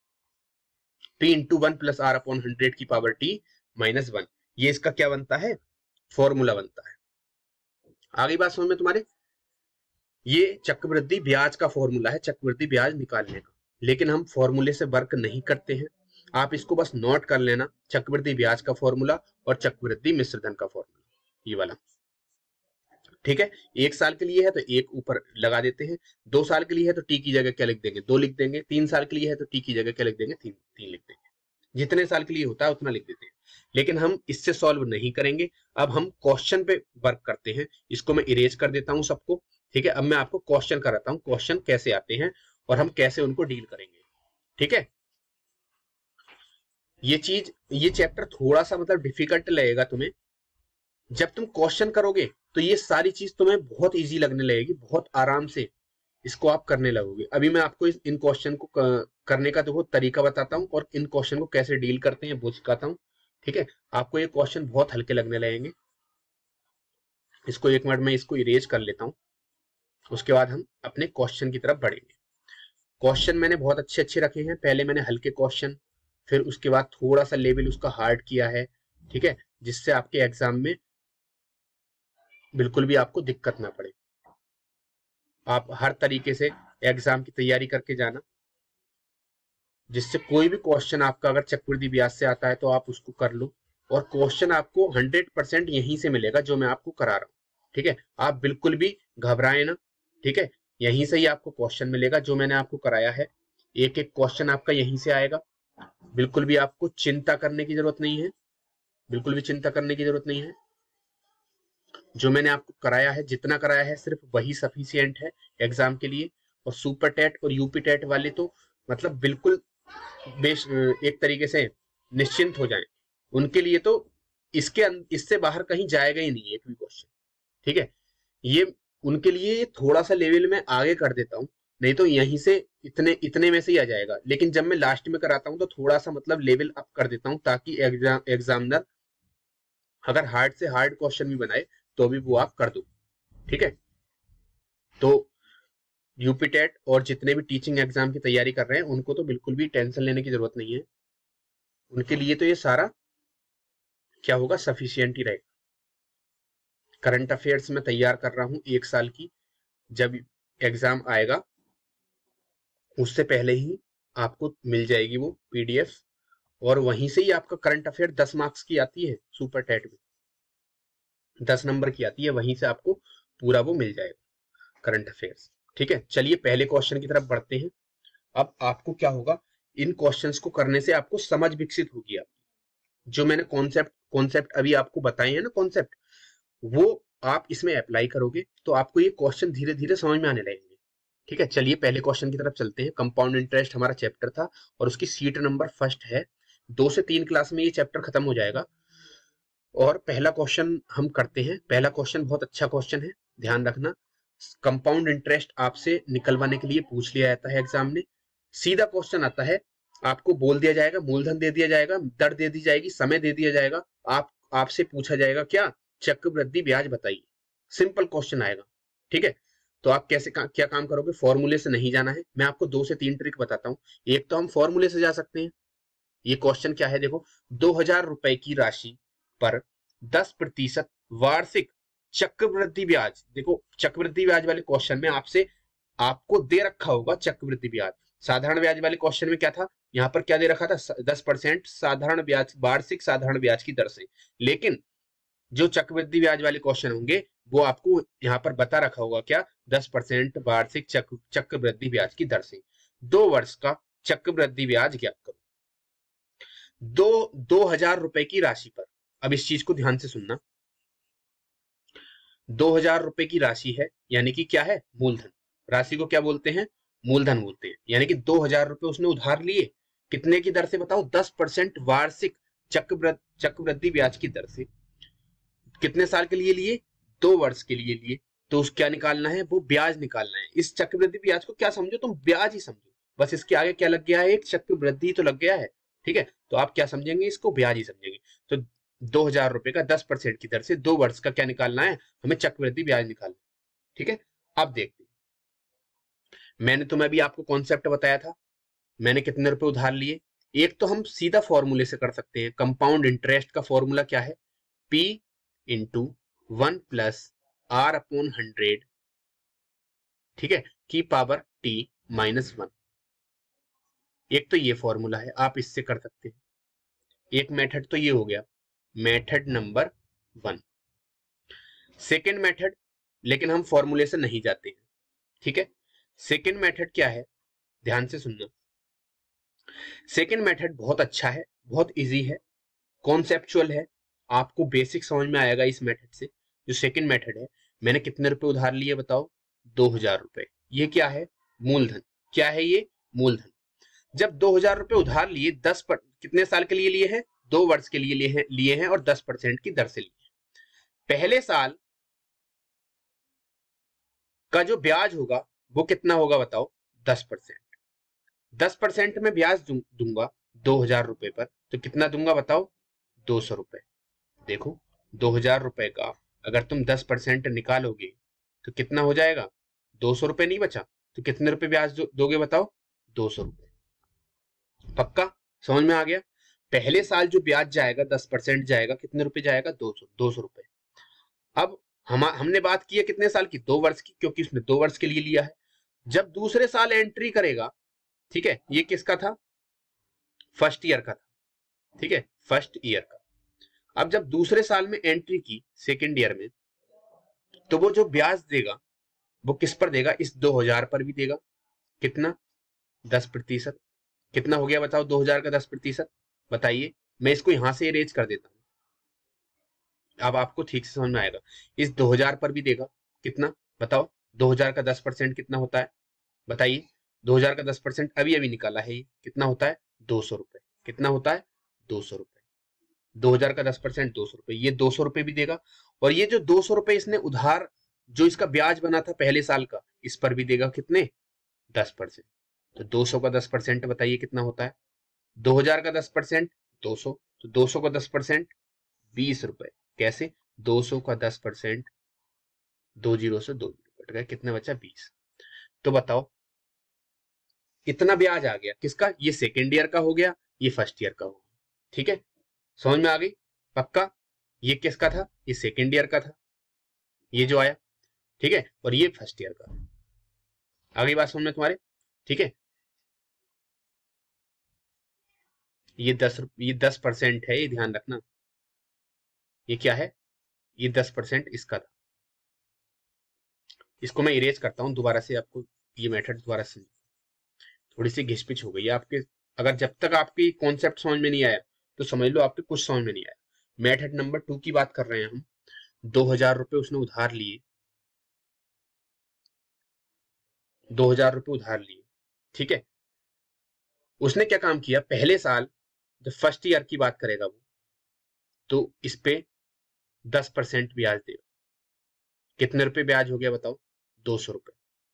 P into 1 plus R upon 100 की पावर टी -1। ये इसका क्या बनता है? फॉर्मूला बनता है। आगे बात समझ में तुम्हारे? ये चक्रवृद्धि ब्याज का फॉर्मूला है, चक्रवृद्धि ब्याज निकालने का। लेकिन हम फॉर्मूले से वर्क नहीं करते हैं। आप इसको बस नोट कर लेना, चक्रवृद्धि ब्याज का फॉर्मूला और चक्रवृद्धि मिश्रधन का फॉर्मूला, ये वाला। ठीक है, 1 साल के लिए है तो 1 ऊपर लगा देते हैं, 2 साल के लिए है तो टी की जगह क्या लिख देंगे? 2 लिख देंगे, 3 साल के लिए है तो टी की जगह क्या लिख देंगे? 3 लिख देंगे। जितने साल के लिए होता है उतना लिख देते हैं। लेकिन हम इससे सॉल्व नहीं करेंगे। अब हम क्वेश्चन पे वर्क करते हैं। इसको मैं इरेज कर देता हूं सबको। ठीक है, अब मैं आपको क्वेश्चन कराता हूं, क्वेश्चन कैसे आते हैं और हम कैसे उनको डील करेंगे। ठीक है, ये चैप्टर थोड़ा सा मतलब डिफिकल्ट लगेगा तुम्हें। जब तुम क्वेश्चन करोगे तो ये सारी चीज तुम्हें बहुत इजी लगने लगेगी, बहुत आराम से इसको आप करने लगोगे। अभी मैं आपको इन क्वेश्चन को करने का देखो तरीका बताता हूँ और इन क्वेश्चन को कैसे डील करते हैं वो सिखाता हूँ। ठीक है, आपको ये क्वेश्चन बहुत हल्के लगने लगेंगे। इसको 1 मिनट में इसको इरेज कर लेता हूं, उसके बाद हम अपने क्वेश्चन की तरफ बढ़ेंगे। क्वेश्चन मैंने बहुत अच्छे अच्छे रखे हैं। पहले मैंने हल्के क्वेश्चन, फिर उसके बाद थोड़ा सा लेवल उसका हार्ड किया है, ठीक है, जिससे आपके एग्जाम में बिल्कुल भी आपको दिक्कत ना पड़े। आप हर तरीके से एग्जाम की तैयारी करके जाना, जिससे कोई भी क्वेश्चन आपका अगर चक्रवृद्धि ब्याज से आता है तो आप उसको कर लो, और क्वेश्चन आपको 100% यहीं से मिलेगा जो मैं आपको करा रहा हूँ। ठीक है, आप बिल्कुल भी घबराए ना। ठीक है, यहीं से ही आपको क्वेश्चन मिलेगा जो मैंने आपको कराया है। एक एक क्वेश्चन आपका यहीं से आएगा। बिल्कुल भी आपको चिंता करने की जरूरत नहीं है, बिल्कुल भी चिंता करने की जरूरत नहीं है। जो मैंने आपको कराया है, जितना कराया है, सिर्फ वही सफिशियंट है एग्जाम के लिए। और सुपर टेट और यूपी टेट वाले तो मतलब बिल्कुल एक तरीके से निश्चिंत हो जाएं। उनके लिए तो इससे बाहर कहीं जाएगा ही नहीं एक भी क्वेश्चन। ठीक है, ये उनके लिए थोड़ा सा लेवल में आगे कर देता हूँ, नहीं तो यहीं से इतने इतने में से ही आ जाएगा। लेकिन जब मैं लास्ट में कराता हूँ तो थोड़ा सा मतलब लेवल अप कर देता हूँ, ताकि एग्जामिनर अगर हार्ड से हार्ड क्वेश्चन भी बनाए तो भी वो आप कर दो। ठीक है, तो यूपी टेट और जितने भी टीचिंग एग्जाम की तैयारी कर रहे हैं उनको तो बिल्कुल भी टेंशन लेने की जरूरत नहीं है। उनके लिए तो ये सारा क्या होगा, सफिशियंट ही रहेगा। करंट अफेयर्स में तैयार कर रहा हूं 1 साल की, जब एग्जाम आएगा उससे पहले ही आपको मिल जाएगी वो पीडीएफ, और वहीं से ही आपका करंट अफेयर 10 मार्क्स की आती है, सुपर टेट में 10 नंबर की आती है, वहीं से आपको पूरा वो मिल जाएगा करंट अफेयर्स। ठीक है, चलिए पहले क्वेश्चन की तरफ बढ़ते हैं। अब आपको क्या होगा, इन क्वेश्चंस को करने से आपको समझ विकसित होगी। आपकी जो मैंने कॉन्सेप्ट अभी आपको बताए हैं ना, कॉन्सेप्ट, वो आप इसमें अप्लाई करोगे तो आपको ये क्वेश्चन धीरे धीरे समझ में आने लगेंगे। ठीक है, चलिए पहले क्वेश्चन की तरफ चलते हैं। कंपाउंड इंटरेस्ट हमारा चैप्टर था और उसकी सीट नंबर फर्स्ट है। 2 से 3 क्लास में ये चैप्टर खत्म हो जाएगा। और पहला क्वेश्चन हम करते हैं। पहला क्वेश्चन बहुत अच्छा क्वेश्चन है, ध्यान रखना। कंपाउंड इंटरेस्ट आपसे निकलवाने के लिए पूछ लिया जाता है एग्जाम में। सीधा क्वेश्चन आता है, आपको बोल दिया जाएगा, मूलधन दे दिया जाएगा, दर दे दी जाएगी, समय दे दिया जाएगा, आपसे पूछा जाएगा क्या, चक्रवृद्धि ब्याज बताइए। सिंपल क्वेश्चन आएगा। ठीक है, तो आप क्या काम करोगे, फॉर्मूले से नहीं जाना है। मैं आपको 2 से 3 ट्रिक बताता हूँ। एक तो हम फॉर्मूले से जा सकते हैं। ये क्वेश्चन क्या है, देखो, 2000 रुपए की राशि पर 10% वार्षिक चक्रवृद्धि ब्याज। देखो, चक्रवृद्धि ब्याज वाले क्वेश्चन में आपको दे रखा होगा चक्रवृद्धि ब्याज। साधारण ब्याज वाले क्वेश्चन में क्या था, यहाँ पर क्या दे रखा था, 10% साधारण ब्याज, वार्षिक साधारण ब्याज की दर से। लेकिन जो चक्रवृद्धि ब्याज वाले क्वेश्चन होंगे वो आपको यहाँ पर बता रखा होगा क्या, 10% वार्षिक चक्रवृद्धि ब्याज की दर से 2 वर्ष का चक्रवृद्धि ब्याज ज्ञात करो। 2000 रुपए की राशि पर, अब इस चीज को ध्यान से सुनना, 2000 रुपए की राशि है, यानी कि क्या है, मूलधन। राशि को क्या बोलते हैं, मूलधन बोलते हैं। यानी कि 2000 रुपए उसने उधार लिए, कितने की दर से बताओ, 10% वार्षिक चक्रवृद्धि ब्याज की दर से। कितने साल के लिए लिए, 2 वर्ष के लिए लिए। तो उस क्या निकालना है, वो ब्याज निकालना है। इस चक्रवृद्धि ब्याज को क्या समझो तुम, ब्याज ही समझो, बस इसके आगे क्या लग गया है, एक चक्रवृद्धि तो लग गया है। ठीक है, तो आप क्या समझेंगे, इसको ब्याज ही समझेंगे। तो 2000 रुपए का 10% की दर से 2 वर्ष का क्या निकालना है, हमें चक्रवृद्धि ब्याज निकालना है। ठीक है, अब देखते हैं। मैंने तुम्हें अभी आपको कॉन्सेप्ट बताया था, मैंने कितने रुपए उधार लिए। एक तो हम सीधा फॉर्मूले से कर सकते हैं। कंपाउंड इंटरेस्ट का फॉर्मूला क्या है, P into 1 plus R upon 100, ठीक है, की पावर T माइनस 1। एक तो ये फॉर्मूला है, आप इससे कर सकते हैं। एक मेथड तो ये हो गया, मेथड नंबर 1। सेकेंड मेथड, लेकिन हम फॉर्मूले से नहीं जाते हैं। ठीक है, सेकेंड मेथड क्या है, ध्यान से सुनना। सेकेंड मेथड बहुत अच्छा है, बहुत इजी है, कॉन्सेप्चुअल है, आपको बेसिक समझ में आएगा इस मेथड से। जो सेकेंड मेथड है, मैंने कितने रुपए उधार लिए बताओ, 2000 रुपए। ये क्या है, मूलधन। क्या है ये, मूलधन। जब 2000 रुपए उधार लिए, कितने साल के लिए लिए हैं, 2 वर्ष के लिए लिए हैं और 10% की दर से लिए। पहले साल का जो ब्याज होगा वो कितना होगा बताओ, 10%। 10% में ब्याज दूंगा 2000 रुपए पर, तो कितना दूंगा बताओ, 200 रुपए। देखो 2000 रुपए का अगर तुम 10% निकालोगे तो कितना हो जाएगा? 200 रुपए नहीं बचा तो कितने रुपए ब्याज दोगे बताओ? 200 रुपए। पक्का समझ में आ गया? पहले साल जो ब्याज जाएगा 10% जाएगा, कितने रुपए जाएगा? 200 रुपए। अब हमने बात की है कितने साल की? 2 वर्ष की, क्योंकि उसने 2 वर्ष के लिए लिया है। जब दूसरे साल एंट्री करेगा, ठीक है, ये किसका था? फर्स्ट ईयर का था, ठीक है, फर्स्ट ईयर का। अब जब दूसरे साल में एंट्री की सेकेंड ईयर में, तो वो जो ब्याज देगा वो किस पर देगा? इस 2000 पर भी देगा। कितना? 10%। कितना हो गया बताओ 2000 का 10%? बताइए, मैं इसको यहां से इरेज कर देता हूं, अब आपको ठीक से समझ में आएगा। इस 2000 पर भी देगा। कितना बताओ? 2000 का 10% कितना होता है? बताइए। 2000 का 10% अभी अभी निकाला है, ये कितना होता है? 200 रुपए। कितना होता है? 200 रुपए। 2000 का 10% 200 रुपए, ये 200 रुपए भी देगा। और ये जो 200 रुपए इसने उधार, जो इसका ब्याज बना था पहले साल का, इस पर भी देगा। कितने? 10%। तो 200 का 10% बताइए कितना होता है? 2000 का 10% 200, तो 200 का 10% 20 रुपए। कैसे? 200 का 10%, 2 जीरो से 2 जीरो कट गए, कितने बचा? 20। तो बताओ इतना ब्याज आ गया किसका? ये सेकेंड ईयर का हो गया, ये फर्स्ट ईयर का हो गया। ठीक है, समझ में आ गई? पक्का? ये किसका था? ये सेकेंड ईयर का था, ये जो आया, ठीक है, और ये फर्स्ट ईयर का। आगे बात समझ में तुम्हारे? ठीक है, ये 10% है, ये ध्यान रखना। ये क्या है? ये 10% इसका था। इसको मैं इरेज करता हूं दोबारा से, आपको ये मेथड दोबारा से। थोड़ी सी घिसपिच हो गई है आपके, अगर जब तक आपकी कॉन्सेप्ट समझ में नहीं आया तो समझ लो आपके कुछ समझ में नहीं आया। मेथड नंबर 2 की बात कर रहे हैं हम। 2000 रुपए उसने उधार लिए, 2000 रुपए उधार लिए, ठीक है। उसने क्या काम किया? पहले साल जब फर्स्ट ईयर की बात करेगा वो, तो इस पे 10% ब्याज देगा। कितने रुपए ब्याज हो गया बताओ? 200 रुपए।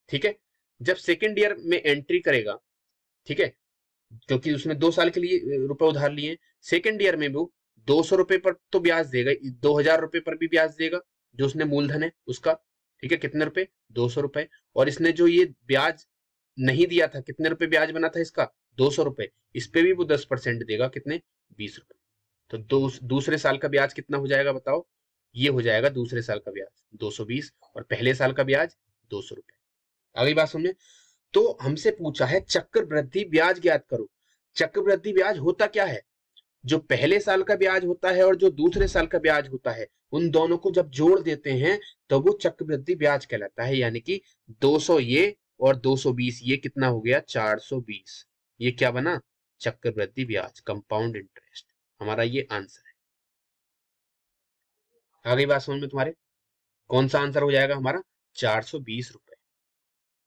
ठीक है, जब सेकेंड ईयर में एंट्री करेगा, ठीक है, क्योंकि उसने 2 साल के लिए रुपए उधार लिए, सेकेंड ईयर में वो 200 रुपए पर तो ब्याज देगा, 2000 रुपए पर भी ब्याज देगा, जो उसने मूलधन है उसका। ठीक है, कितने रुपए? 200 रुपए। और इसने जो ये ब्याज नहीं दिया था, कितने रुपए ब्याज बना था इसका? 200 रुपए। इस पे भी वो 10% देगा, कितने? 20 रुपए। तो दूसरे साल का ब्याज कितना हो जाएगा बताओ? ये हो जाएगा दूसरे साल का ब्याज 220, और पहले साल का ब्याज 200 रुपए। अगली बात सुनिए। तो हमसे पूछा है चक्रवृद्धि ब्याज ज्ञात करो। चक्रवृद्धि ब्याज होता क्या है? जो पहले साल का ब्याज होता है और जो दूसरे साल का ब्याज होता है, उन दोनों को जब जोड़ देते हैं तो वो चक्रवृद्धि ब्याज कहलाता है। यानी कि 200 ये और 220 ये कितना हो गया? 420। ये क्या बना? चक्रवृद्धि ब्याज, कंपाउंड इंटरेस्ट। हमारा ये आंसर है। आ गई बात समझ में तुम्हारे? कौन सा आंसर हो जाएगा हमारा? 420 रुपए,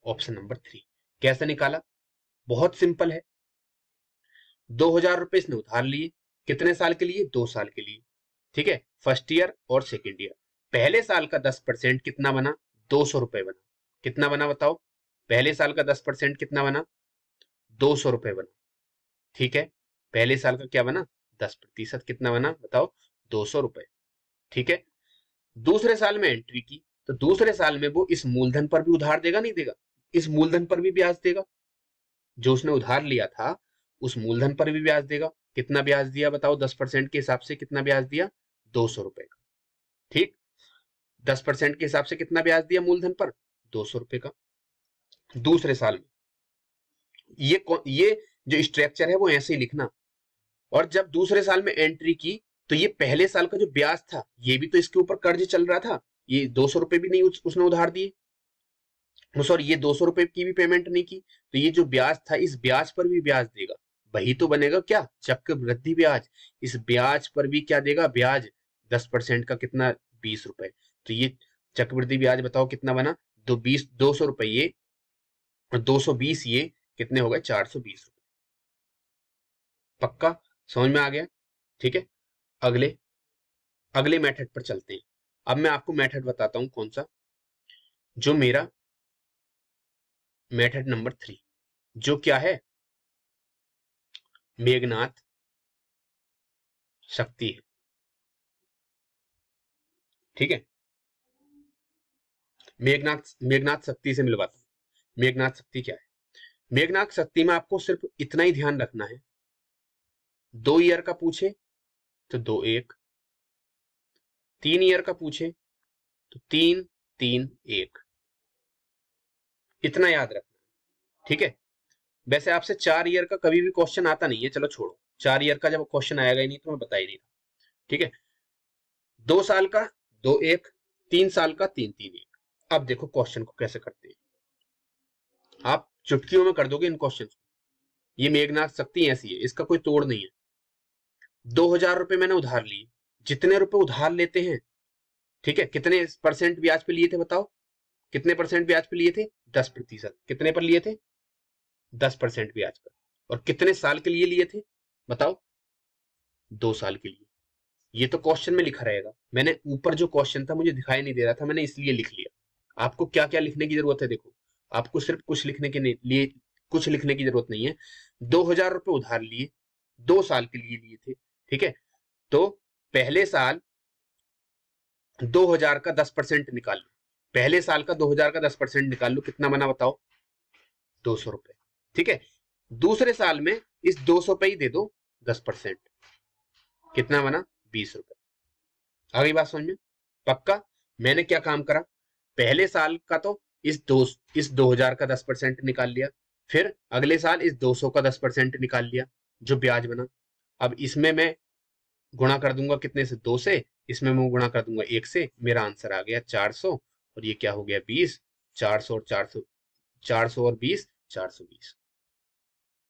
ऑप्शन नंबर 3। कैसे निकाला? बहुत सिंपल है। 2000 रुपए इसने उधार लिए, कितने साल के लिए? 2 साल के लिए, ठीक है, फर्स्ट ईयर और सेकेंड ईयर। पहले साल का 10% कितना बना? 200 रुपए बना। कितना बना बताओ? पहले साल का 10% कितना बना? 200 रुपए बना। ठीक है, पहले साल का क्या बना? 10% कितना बना बताओ? 200 रुपए। ठीक है, दूसरे साल में एंट्री की, तो दूसरे साल में वो इस मूलधन पर भी उधार देगा, नहीं देगा? इस मूलधन पर भी ब्याज देगा, जो उसने उधार लिया था उस मूलधन पर भी ब्याज देगा। कितना ब्याज दिया बताओ? 10% के हिसाब से कितना ब्याज दिया? 200 रुपए का। ठीक, 10% के हिसाब से कितना ब्याज दिया मूलधन पर? 200 रुपए का। दूसरे साल में ये जो स्ट्रक्चर है वो ऐसे ही लिखना। और जब दूसरे साल में एंट्री की, तो ये पहले साल का जो ब्याज था, ये भी तो इसके ऊपर कर्ज चल रहा था, ये 200 रुपए भी नहीं उसने उधार दिए, सॉरी, ये 200 रुपए की भी पेमेंट नहीं की, तो ये जो ब्याज था इस ब्याज पर भी ब्याज देगा। वही तो बनेगा क्या? चक्रवृद्धि ब्याज। इस ब्याज पर भी क्या देगा? ब्याज। 10% का कितना? 20 रुपए। तो ये चक्रवृद्धि ब्याज बताओ कितना बना? 200 रुपए ये और 220 ये, कितने हो गए? 420 रुपए। पक्का समझ में आ गया? ठीक है, अगले अगले मेथड पर चलते हैं। अब मैं आपको मेथड बताता हूं कौन सा, जो मेरा मेथड नंबर 3, जो क्या है? मेघनाथ शक्ति है। ठीक है, मेघनाथ मेघनाथ शक्ति से मिलवाता हूं। मेघनाथ शक्ति क्या है? मेघनाथ शक्ति में आपको सिर्फ इतना ही ध्यान रखना है, 2 ईयर का पूछे तो 2 1, 3 ईयर का पूछे तो 3 3 1, इतना याद रखना, ठीक है। वैसे आपसे 4 ईयर का कभी भी क्वेश्चन आता नहीं है, चलो छोड़ो, 4 ईयर का जब क्वेश्चन आएगा ही नहीं तो मैं बता ही नहीं रहा, ठीक है। 2 साल का 2 1, 3 साल का 3 3 1। अब देखो क्वेश्चन को कैसे करते हैं, आप चुटकियों में कर दोगे इन क्वेश्चन को। ये मेघनाथ शक्ति ऐसी है, इसका कोई तोड़ नहीं है। 2000 रुपए मैंने उधार लिए, जितने रुपए उधार लेते हैं, ठीक है, कितने परसेंट ब्याज पे लिए थे बताओ, कितने परसेंट ब्याज पे लिए थे? 10%। कितने पर लिए थे? 10% ब्याज पर। और कितने साल के लिए लिए थे बताओ? 2 साल के लिए। ये तो क्वेश्चन में लिखा रहेगा, मैंने ऊपर जो क्वेश्चन था मुझे दिखाई नहीं दे रहा था, मैंने इसलिए लिख लिया। आपको क्या क्या लिखने की जरूरत है? देखो, आपको सिर्फ कुछ लिखने के लिए कुछ लिखने की जरूरत नहीं है। 2000 रुपए उधार लिए, 2 साल के लिए लिए थे, ठीक है। तो पहले साल 2000 का 10% निकाल लो, पहले साल का 2000 का 10% निकाल लो, कितना बना बताओ? 200 रुपए, ठीक है। दूसरे साल में इस 200 पे ही दे दो 10%, कितना बना? 20 रुपए। आ गई बात समझ में? पक्का? मैंने क्या काम करा, पहले साल का तो इस 2000 का 10% निकाल लिया, फिर अगले साल इस 200 का 10% निकाल लिया जो ब्याज बना। अब इसमें मैं गुणा कर दूंगा कितने से? 2 से, इसमें मैं गुणा कर दूंगा 1 से, मेरा आंसर आ गया 400, और ये क्या हो गया? 20। 400 और 400, 400 और 20, 420।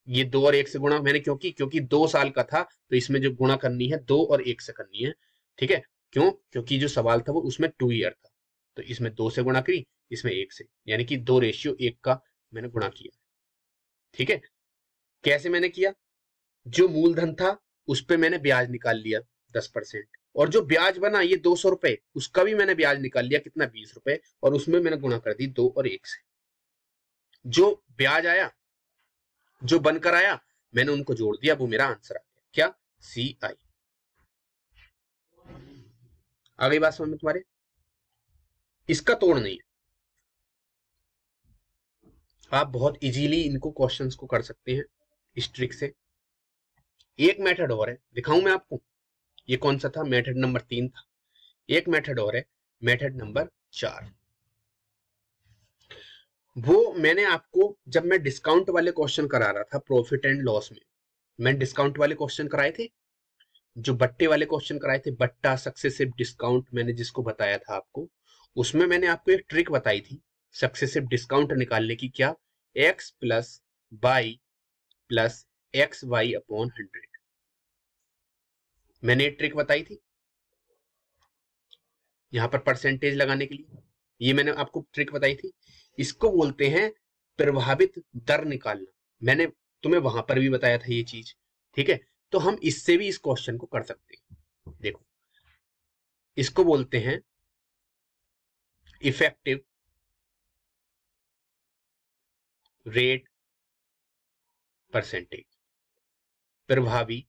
ये 2 और 1 से गुणा मैंने क्यों की? क्योंकि 2 साल का था, तो इसमें जो गुणा करनी है 2 और 1 से करनी है, ठीक है। क्यों? क्योंकि जो सवाल था वो उसमें 2 ईयर था, तो इसमें 2 से गुणा करी, इसमें 1 से, यानी कि 2:1 का मैंने गुणा किया, ठीक है। कैसे मैंने किया? जो मूलधन था उस पे मैंने ब्याज निकाल लिया 10%, और जो ब्याज बना ये 200 रुपए, उसका भी मैंने ब्याज निकाल लिया, कितना? 20 रुपए, और उसमें मैंने गुणा कर दी 2 और 1 से। जो ब्याज आया, जो बनकर आया, मैंने उनको जोड़ दिया, वो मेरा आंसर आ गया, क्या? CI। आ गई बात समझ में तुम्हारे? इसका तोड़ नहीं है, आप बहुत इजीली इनको क्वेश्चंस को कर सकते हैं इस ट्रिक से। एक मेथड और है, दिखाऊं मैं आपको? ये कौन सा था? मेथड नंबर 3 था। एक मेथड और है, मेथड नंबर 4। वो मैंने आपको, जब मैं डिस्काउंट वाले क्वेश्चन करा रहा था प्रॉफिट एंड लॉस में, मैं डिस्काउंट वाले क्वेश्चन कराए थे, जो बट्टे वाले क्वेश्चन कराए थे, बट्टा सक्सेसिव डिस्काउंट, मैंने जिसको बताया था आपको, उसमें मैंने आपको एक ट्रिक बताई थी सक्सेसिव डिस्काउंट निकालने की। क्या? x plus Y plus X Y upon 100, मैंने एक ट्रिक बताई थी यहां पर परसेंटेज लगाने के लिए, ये मैंने आपको ट्रिक बताई थी। इसको बोलते हैं प्रभावित दर निकालना, मैंने तुम्हें वहां पर भी बताया था ये चीज, ठीक है। तो हम इससे भी इस क्वेश्चन को कर सकते हैं। देखो, इसको बोलते हैं इफेक्टिव रेट परसेंटेज, प्रभावी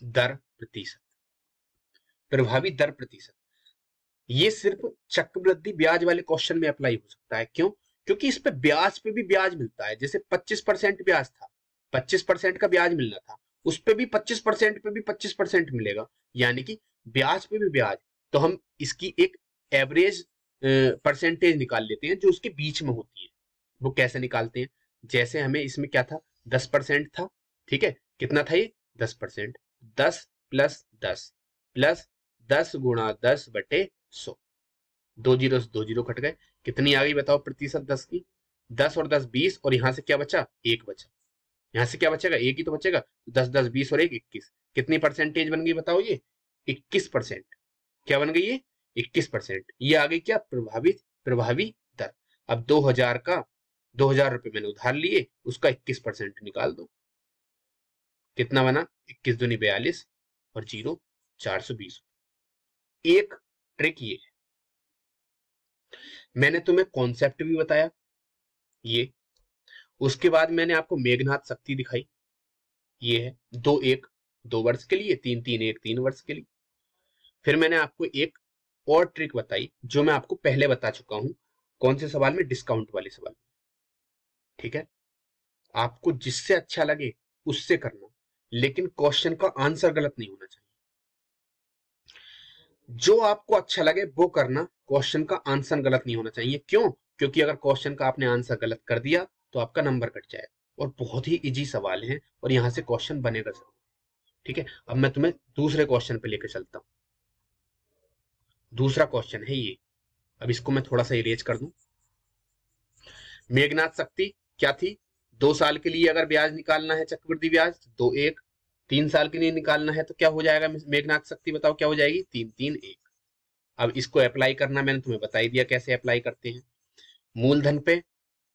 दर प्रतिशत, प्रभावी दर प्रतिशत। ये सिर्फ चक्रवृद्धि ब्याज वाले क्वेश्चन में अप्लाई हो सकता है। क्यों? क्योंकि इस पे ब्याज पे भी ब्याज मिलता है। जैसे 25% ब्याज था, 25% का ब्याज मिलना था, उस पे भी 25% पे भी 25% मिलेगा, यानी कि ब्याज पे भी ब्याज। तो हम इसकी एक एवरेज परसेंटेज निकाल लेते हैं जो उसके बीच में होती है। वो कैसे निकालते हैं? जैसे हमें इसमें क्या था? 10% था, ठीक है। कितना था ये? 10%। 10 प्लस 10 प्लस 10 गुणा 10/100, 2 जीरो से 2 जीरो कट गए, कितनी आ गई बताओ प्रतिशत 10 की? 10 और 10 20, और यहां से क्या बचा? 1 बचा। यहां से क्या बचेगा? 1 ही तो बचेगा। 10 10 20 और 1 21, कितनी परसेंटेज बन गई बताओ? ये 21%। क्या बन गई ये? 21%। ये आ गई क्या? प्रभावी दर। अब 2000 रुपए मैंने उधार लिए, उसका 21% निकाल दो, कितना बना? 21 दूनी 42 और 0 420। एक ट्रिक ये है। मैंने तुम्हें कॉन्सेप्ट भी बताया ये, उसके बाद मैंने आपको मेघनाथ शक्ति दिखाई। ये है 2 1 2 वर्ष के लिए, 3 3 1 3 वर्ष के लिए। फिर मैंने आपको एक और ट्रिक बताई जो मैं आपको पहले बता चुका हूं। कौन से सवाल में? डिस्काउंट वाले सवाल में। ठीक है, आपको जिससे अच्छा लगे उससे करना, लेकिन क्वेश्चन का आंसर गलत नहीं होना चाहिए। जो आपको अच्छा लगे वो करना, क्वेश्चन का आंसर गलत नहीं होना चाहिए। क्यों? क्योंकि अगर क्वेश्चन का आपने आंसर गलत कर दिया तो आपका नंबर कट जाएगा। और बहुत ही इजी सवाल है और यहां से क्वेश्चन बनेगा जरूर। ठीक है, अब मैं तुम्हें दूसरे क्वेश्चन पे लेकर चलता हूं। दूसरा क्वेश्चन है ये। अब इसको मैं थोड़ा सा इरेज कर दूं। मेघनाथ शक्ति क्या थी? 2 साल के लिए अगर ब्याज निकालना है, चक्रवृद्धि ब्याज, तो 1। 3 साल के लिए निकालना है तो क्या हो जाएगा मेघनाथ शक्ति? बताओ क्या हो जाएगी? 3 3 1। अब इसको अप्लाई करना मैंने तुम्हें बता ही दिया कैसे अप्लाई करते हैं। मूलधन पे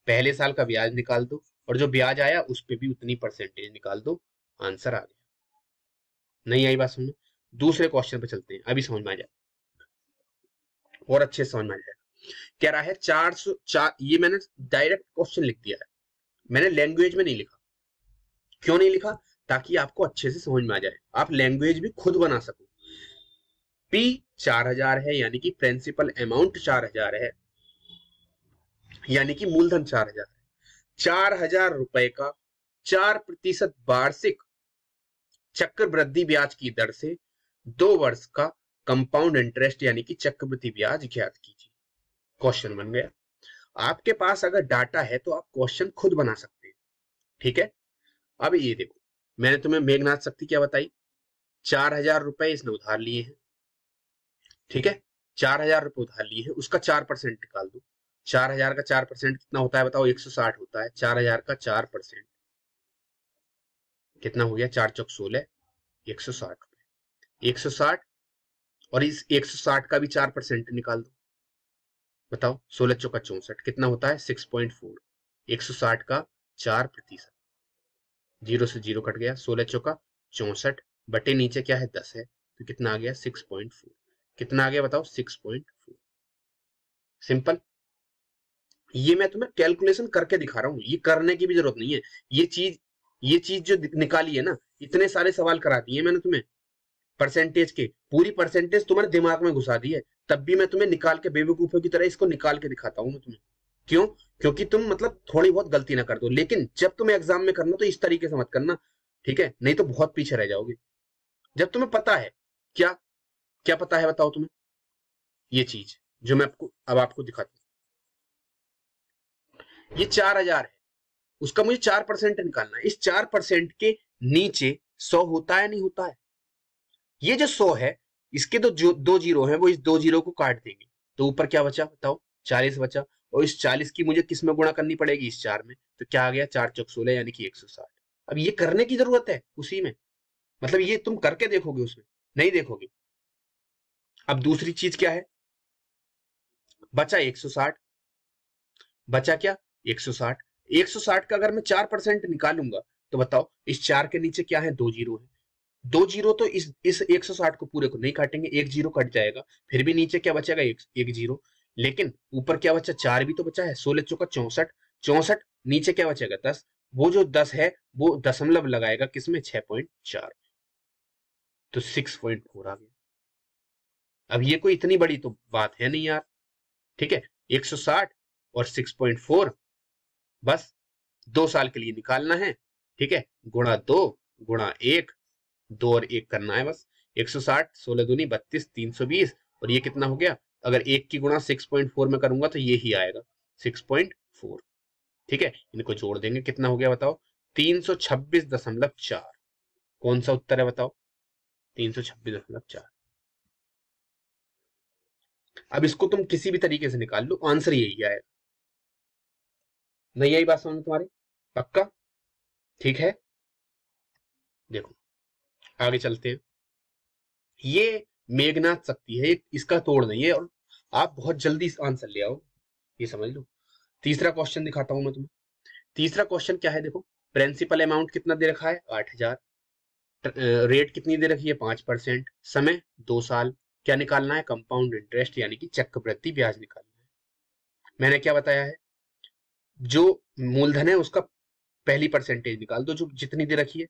पहले साल का ब्याज निकाल दो और जो ब्याज आया उस पे भी उतनी परसेंटेज निकाल दो, आंसर आ गया। नहीं आई बात समझ? दूसरे क्वेश्चन पे चलते हैं, अभी समझ में आ जाए और अच्छे से समझ में आ जाएगा। कह रहा है 404, ये मैंने डायरेक्ट क्वेश्चन लिख दिया है, मैंने लैंग्वेज में नहीं लिखा। क्यों नहीं लिखा? ताकि आपको अच्छे से समझ में आ जाए, आप लैंग्वेज भी खुद बना सको। P 4000 है, यानी कि प्रिंसिपल अमाउंट 4000 है, यानी कि मूलधन 4000 है। 4000 रुपए का 4% वार्षिक चक्रवृद्धि ब्याज की दर से 2 वर्ष का कंपाउंड इंटरेस्ट यानी कि चक्रवृद्धि ब्याज ज्ञात कीजिए। क्वेश्चन बन गया। आपके पास अगर डाटा है तो आप क्वेश्चन खुद बना सकते हैं। ठीक है, अब ये देखो, मैंने तुम्हें मेघनाथ शक्ति क्या बताई? 4000 रुपए इसने उधार लिए हैं। ठीक है, 4000 रुपए उधार लिए हैं, उसका 4% निकाल दो। 4000 का 4% कितना होता है बताओ? 160 होता है। 4000 का 4% कितना हो गया? 4 चौक 16, 160 रुपए। 160 और इस 160 का भी 4% निकाल दो। बताओ, 16 चौका 64 कितना होता है? 6.4। 160 का 4%, जीरो से जीरो कट गया। 16 चौका 64 बटे नीचे क्या है? 10 है, तो कितना आ गया? 6.4। कितना आ गया बताओ? 6.4। सिंपल। ये मैं तुम्हें कैलकुलेशन करके दिखा रहा हूं, ये करने की भी जरूरत नहीं है। ये चीज जो निकाली है ना, इतने सारे सवाल करा दिए मैंने तुम्हें परसेंटेज के, पूरी परसेंटेज तुम्हारे दिमाग में घुसा दी है, तब भी मैं तुम्हें निकाल के बेवकूफों की तरह इसको निकाल के दिखाता हूं मैं तुम्हें। क्यों? क्योंकि तुम मतलब थोड़ी बहुत गलती ना कर दो, लेकिन जब तुम्हें एग्जाम में करना तो इस तरीके से मत करना। ठीक है, नहीं तो बहुत पीछे रह जाओगे। जब तुम्हें पता है, क्या क्या पता है बताओ तुम्हें? ये चीज जो मैं आपको दिखाता हूं, ये 4000 है, उसका मुझे 4% निकालना है। इस 4% के नीचे 100 होता है नहीं होता है? ये जो 100 है, इसके जो 2 जीरो है वो इस 2 जीरो को काट देंगे, तो ऊपर क्या बचा बताओ? 40 बचा। और इस 40 की मुझे किस में गुणा करनी पड़ेगी? इस 4 में। तो क्या आ गया? 4 चौक 16 यानी कि 160। अब ये करने की जरूरत है उसी में, मतलब ये तुम करके देखोगे, उसमें नहीं देखोगे। अब दूसरी चीज क्या है? बचा 160, बचा क्या? 160। 160 का अगर मैं 4% निकालूंगा तो बताओ, इस 4 के नीचे क्या है? 2 जीरो है। 2 जीरो तो इस 160 को पूरे को नहीं काटेंगे, 1 जीरो कट जाएगा, फिर भी नीचे क्या बचेगा? एक जीरो। लेकिन ऊपर क्या बचा? 4 भी तो बचा है। 16 चौका 64, 64 नीचे क्या बचेगा? 10। वो जो 10 है वो दशमलव लगाएगा किसमें? 6.4, तो 6.4 आ गया। अब ये कोई इतनी बड़ी तो बात है नहीं यार। ठीक है, 160 और 6.4, बस 2 साल के लिए निकालना है। ठीक है, गुणा 2 गुणा 1, 2 और 1 करना है बस। 160, 16 दूनी 32, 320, और ये कितना हो गया? अगर 1 की गुणा 6.4 में करूंगा तो ये ही आएगा 6.4। ठीक है, इनको जोड़ देंगे, कितना हो गया बताओ? 326.4। कौन सा उत्तर है बताओ? 326.4। अब इसको तुम किसी भी तरीके से निकाल लो, आंसर यही आएगा। नहीं आई बात समझ में तुम्हारी? पक्का? ठीक है, देखो आगे चलते हैं। ये मेघनाथ शक्ति है, इसका तोड़ नहीं है, और आप बहुत जल्दी आंसर ले आओ, ये समझ लो। तीसरा क्वेश्चन दिखाता हूं मैं तुम्हें। तीसरा क्वेश्चन क्या है? देखो, प्रिंसिपल अमाउंट कितना दे रखा है? 8000। रेट कितनी दे रखी है? 5%। समय 2 साल। क्या निकालना है? कंपाउंड इंटरेस्ट यानी कि चक्रवृद्धि ब्याज निकालना है। मैंने क्या बताया है? जो मूलधन है उसका पहली परसेंटेज निकाल दो, जो जितनी दे रखी है।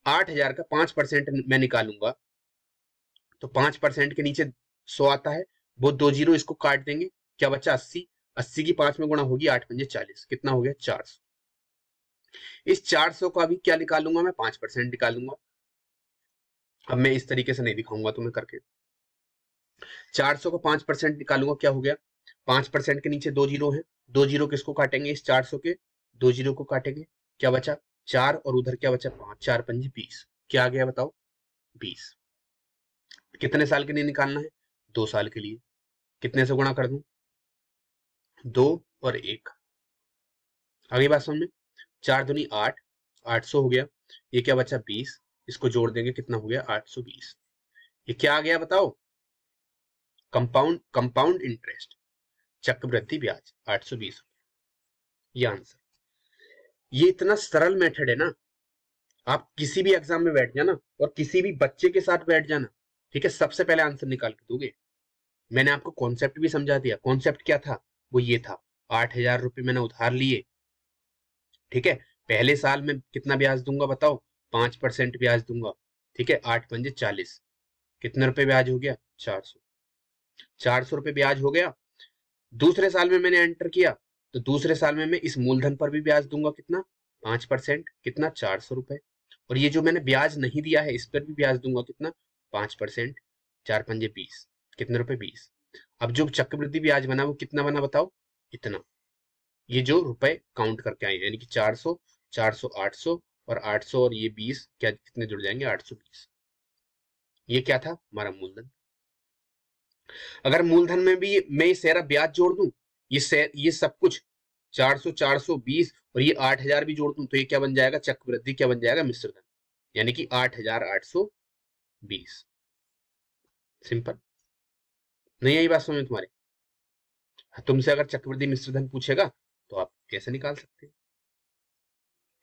8000 का 5% मैं निकालूंगा तो 5% के नीचे 100 आता है, वो 2 जीरो इसको काट देंगे, क्या बचा 80। 80 की 5 में गुणा होगी, 8 पंजे 40, कितना हो गया 400। इस 400 का भी क्या निकालूंगा मैं, 5% निकालूंगा। अब मैं इस तरीके से नहीं दिखाऊंगा तुम्हें करके, 400 का 5% निकालूंगा, क्या हो गया 5% के नीचे 2 जीरो है, 2 जीरो किसको काटेंगे इस 400 के, 2 जीरो को काटेंगे, क्या बचा 4, और उधर क्या बचा 5, 4 पंजे 20, क्या आ गया बताओ 20। कितने साल के लिए निकालना है, 2 साल के लिए। कितने से गुणा कर दूं, 2 और 1। आगे बात समझ में, 4 दूनी 8, 800 हो गया, ये क्या बचा 20, इसको जोड़ देंगे कितना हो गया 820। ये क्या आ गया बताओ, कंपाउंड इंटरेस्ट, चक्रवृद्धि ब्याज 820। ये आंसर, ये इतना सरल मेथड है ना, आप किसी भी एग्जाम में बैठ जाना और किसी भी बच्चे के साथ बैठ जाना, ठीक है, सबसे पहले आंसर निकाल के दोगे। मैंने आपको कॉन्सेप्ट भी समझा दिया, कॉन्सेप्ट क्या था, वो ये था 8,000 रुपए मैंने उधार लिए, ठीक है, पहले साल में कितना ब्याज दूंगा बताओ, 5% ब्याज दूंगा, ठीक है, 8 पंजे 40, कितने रुपए ब्याज हो गया 400, 400 रुपए ब्याज हो गया। दूसरे साल में मैंने एंटर किया, तो दूसरे साल में मैं इस मूलधन पर भी ब्याज दूंगा, कितना 5%, कितना 400 रुपए, और ये जो मैंने ब्याज नहीं दिया है इस पर भी ब्याज दूंगा, कितना 5%, 4 पंजे 20, कितने रुपए 20। अब जो चक्रवृद्धि ब्याज बना वो कितना बना बताओ, इतना, ये जो रुपए काउंट करके आए यानी कि 400, 400, 800 और 800 और ये 20, क्या कितने जुड़ जाएंगे 820। ये क्या था हमारा मूलधन। अगर मूलधन में भी मैं ये सारा ब्याज जोड़ दूं, ये सब कुछ 400, 420 और ये 8,000 भी जोड़ दूं, तो ये क्या बन जाएगा, चक्रवृद्धि क्या बन जाएगा, मिश्रधन, यानी कि 8,820। सिंपल, नहीं आई बात समझ में तुम्हारे। तुमसे अगर चक्रवृद्धि मिश्रधन पूछेगा तो आप कैसे निकाल सकते हैं,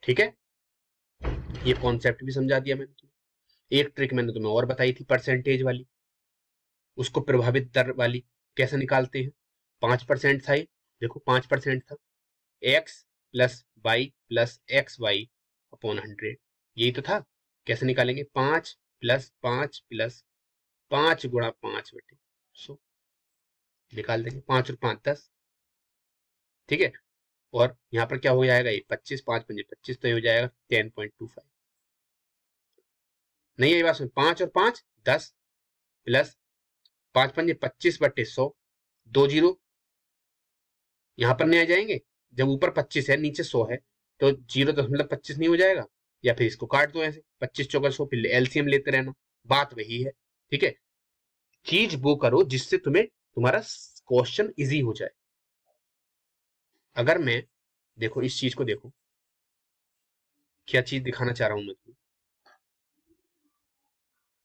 ठीक है। ये कॉन्सेप्ट भी समझा दिया मैंने तुम्हें। एक ट्रिक मैंने तुम्हें और बताई थी परसेंटेज वाली, उसको प्रभावित दर वाली कैसे निकालते हैं। 5% था ये, देखो 5% था, X plus Y plus X Y upon 100, यही तो था। कैसे निकालेंगे, 5 प्लस 5 प्लस 5 गुणा 5 बटे 100, निकाल देंगे, 5 और 5 10, ठीक है। और यहाँ पर क्या हो जाएगा, ये 25, 5 पंजे 25, तो ये हो जाएगा 10.25। नहीं है ये बात, 5 और 5 10 प्लस 5 पंजे 25 बटे 100, 2 जीरो यहां पर नहीं आ जाएंगे, जब ऊपर 25 है नीचे 100 है, तो 0.25 नहीं हो जाएगा, या फिर इसको काट दो ऐसे, 25 चौका 100, फिर एलसीएम लेते रहना, बात वही है, ठीक है। चीज वो करो जिससे तुम्हें तुम्हारा क्वेश्चन इजी हो जाए। अगर मैं, देखो इस चीज को देखो, क्या चीज दिखाना चाह रहा हूं मैं तुम्हें,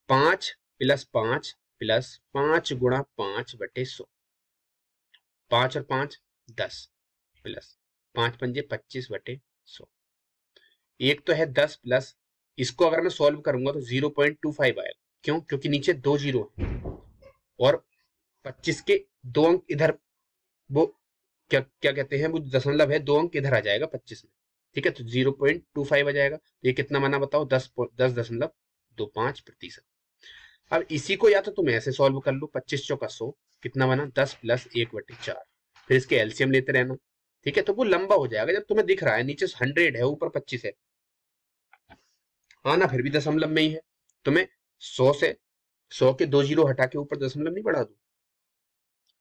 5 प्लस 5 प्लस 5 गुणा 5 बटे 100, 5 और 5 10 प्लस 5 पंजे 25 बटे 100, एक तो है 10 प्लस, इसको अगर मैं सॉल्व करूंगा तो 0.25 आएगा, क्यों, क्योंकि नीचे 2 जीरो है और 25 के 2 अंक इधर, वो क्या क्या कहते हैं, वो दशमलव है, 2 अंक इधर आ जाएगा 25 में, ठीक है, तो 0.25 आ जाएगा, तो ये कितना बना बताओ, 10.25%। अब इसी को या तो तुम ऐसे सॉल्व कर लो, 25 चौका 100, कितना बना 10 प्लस 1/4, फिर इसके एलसीएम लेते रहना, ठीक है, तो वो लंबा हो जाएगा, जब तुम्हें दिख रहा है नीचे 100 है ऊपर 25 है, हाँ ना, फिर भी दशमलव में ही है, तो मैं 100 के 2 जीरो हटा के ऊपर दशमलव नहीं बढ़ा दूं,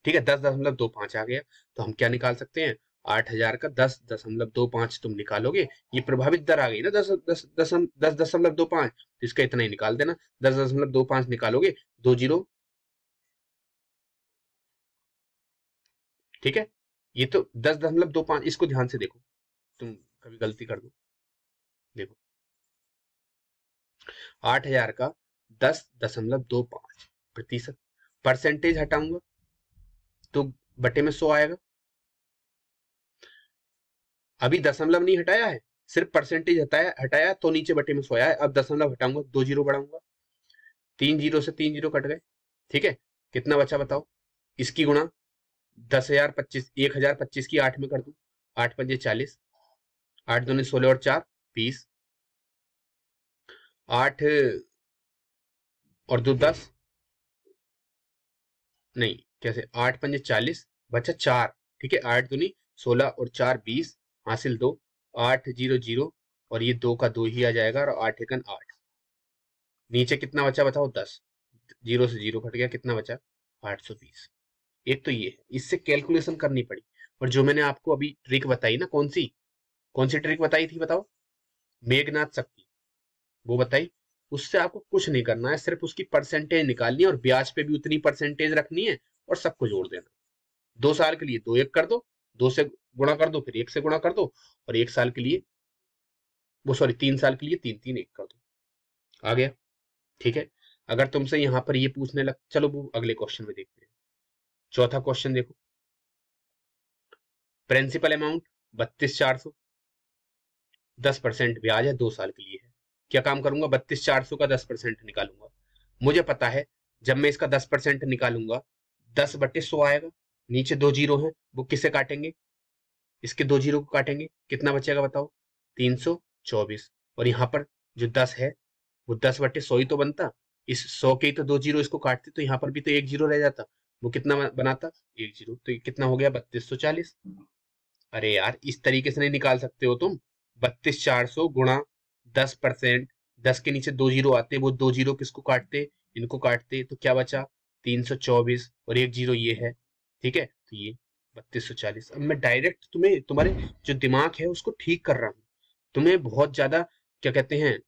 ठीक है, 10.25 आ गया, तो हम क्या निकाल सकते हैं, 8,000 का 10.25 तुम निकालोगे, ये प्रभावित दर आ गई ना, 10.25, तो इसका इतना ही निकाल देना, 10.25 निकालोगे, 2 जीरो, ठीक है, ये तो 10.25, इसको ध्यान से देखो, तुम कभी गलती कर दो, देखो 8,000 का 10.25%, परसेंटेज हटाऊंगा तो बटे में 100 आएगा, अभी दशमलव नहीं हटाया है, सिर्फ परसेंटेज हटाया हटाया तो नीचे बटे में 100 आया है, अब दशमलव हटाऊंगा 2 जीरो बढ़ाऊंगा, 3 जीरो से 3 जीरो कट गए, ठीक है, कितना बचा बताओ, इसकी गुणा 10,025, 1,025 की 8 में कर दूं, 8 पंजे 40, 8 दूनी 16 और 4 20, 8 और 2 10, नहीं कैसे, 8 पंजे 40 बचा 4, ठीक है, 8 दूनी 16 और 4 20, हासिल 2, 8 0 0 और ये 2 का 2 ही आ जाएगा और 8 एकन 8। नीचे कितना बचा बताओ, 10, 0 से 0 कट गया, कितना बचा 820। एक तो ये है, इससे कैलकुलेशन करनी पड़ी। और जो मैंने आपको अभी ट्रिक बताई ना, कौन सी ट्रिक बताई थी बताओ, मेघनाथ शक्ति, वो बताई, उससे आपको कुछ नहीं करना है, सिर्फ उसकी परसेंटेज निकालनी है और ब्याज पे भी उतनी परसेंटेज रखनी है और सबको जोड़ देना। 2 साल के लिए 2 1 कर दो, 2 से गुणा कर दो, फिर 1 से गुणा कर दो, और 1 साल के लिए, वो सॉरी 3 साल के लिए 3 3 1 कर दो, आ गया, ठीक है। अगर तुमसे यहां पर ये पूछने लग, चलो वो अगले क्वेश्चन में देखते हैं। चौथा क्वेश्चन देखो, प्रिंसिपल अमाउंट 32,400, 10% ब्याज है, 2 साल के लिए है। क्या काम करूंगा, 32,400 का 10% निकालूंगा। मुझे पता है जब मैं इसका 10% निकालूंगा 10/100 आएगा। नीचे 2 जीरो हैं, वो किसे काटेंगे, इसके 2 जीरो को काटेंगे, कितना बचेगा बताओ, 324। और यहाँ पर जो 10 है वो 10/100 ही तो बनता, इस 100 के ही तो 2 जीरो इसको काटते, तो यहाँ पर भी तो 1 जीरो रह जाता, वो कितना बनाता 1 जीरो, तो ये कितना हो गया 3240। अरे यार इस तरीके से नहीं निकाल सकते हो तुम, 32,400 गुणा 10%, 10 के नीचे 2 जीरो आते, वो 2 जीरो किसको काटते, इनको काटते, तो क्या बचा 324 और 1 जीरो ये है, ठीक है, तो ये 3240। अब मैं डायरेक्ट तुम्हें तुम्हारे जो दिमाग है उसको ठीक कर रहा हूँ, तुम्हें बहुत ज्यादा क्या कहते हैं,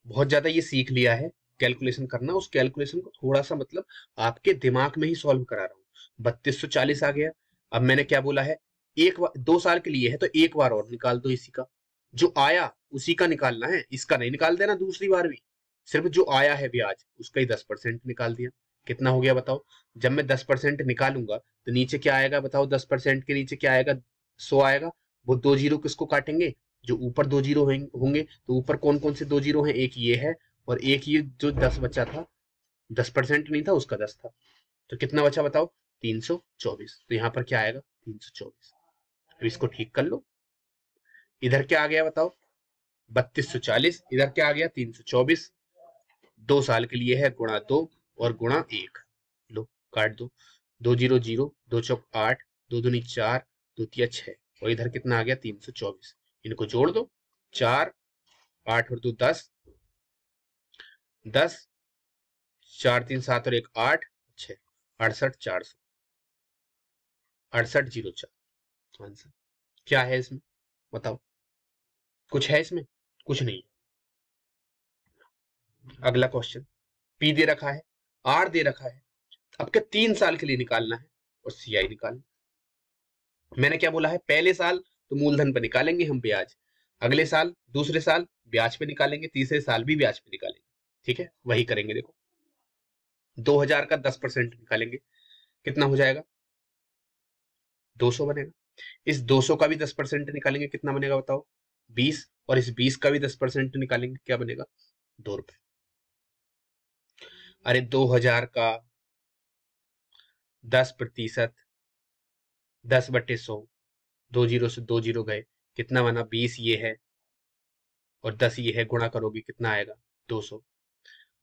बहुत ज्यादा ये सीख लिया है कैलकुलेशन करना, उस कैलकुलेशन को थोड़ा सा मतलब आपके दिमाग में ही सॉल्व करा रहा हूँ। 3240 आ गया। अब मैंने क्या बोला है, एक बार 2 साल के लिए है तो एक बार और निकाल दो इसी का, जो आया उसी का निकालना है, इसका नहीं निकाल देना दूसरी बार भी, सिर्फ जो आया है ब्याज उसका ही 10% निकाल दिया। कितना हो गया बताओ, जब मैं 10% निकालूंगा तो नीचे क्या आएगा बताओ, 10% के नीचे क्या आएगा, 100 आएगा। वो 2 जीरो किसको काटेंगे, जो ऊपर 2 जीरो होंगे, तो ऊपर कौन कौन से 2 जीरो हैं, एक ये है और एक ये जो 10 बचा था, 10% नहीं था उसका 10 था, तो कितना बचा बताओ 324। तो यहाँ पर क्या आएगा 324। अब इसको ठीक कर लो, इधर क्या आ गया बताओ 3240, इधर क्या आ गया 324, 2 साल के लिए है, गुणा 2 और गुणा 1, लो काट दो, 2 जीरो जीरो, 2 चौक 8, 2 दूनी 4, 2 तिया 6, और इधर कितना आ गया 324, इनको जोड़ दो, 4 8 और 2 10, 10 4 3 7 और 1 8 6, 68,400, 6804 आंसर। क्या है इसमें बताओ, कुछ है इसमें, कुछ नहीं। अगला क्वेश्चन, पी दे रखा है, आर दे रखा है, आपके 3 साल के लिए निकालना है और सीआई निकालना। मैंने क्या बोला है, पहले साल तो मूलधन पर निकालेंगे हम ब्याज, अगले साल दूसरे साल ब्याज पे निकालेंगे, तीसरे साल भी ब्याज पे निकालेंगे, ठीक है, वही करेंगे। देखो 2000 का 10% निकालेंगे, कितना हो जाएगा 200 बनेगा। इस 200 का भी 10% निकालेंगे, कितना बनेगा बताओ 20, और इस 20 का भी 10% निकालेंगे, क्या बनेगा 2 रुपए। अरे 2000 का 10%, 10/100, 2 जीरो से 2 जीरो गए, कितना बना 20 ये है और 10 ये है, गुणा करोगे कितना आएगा 200।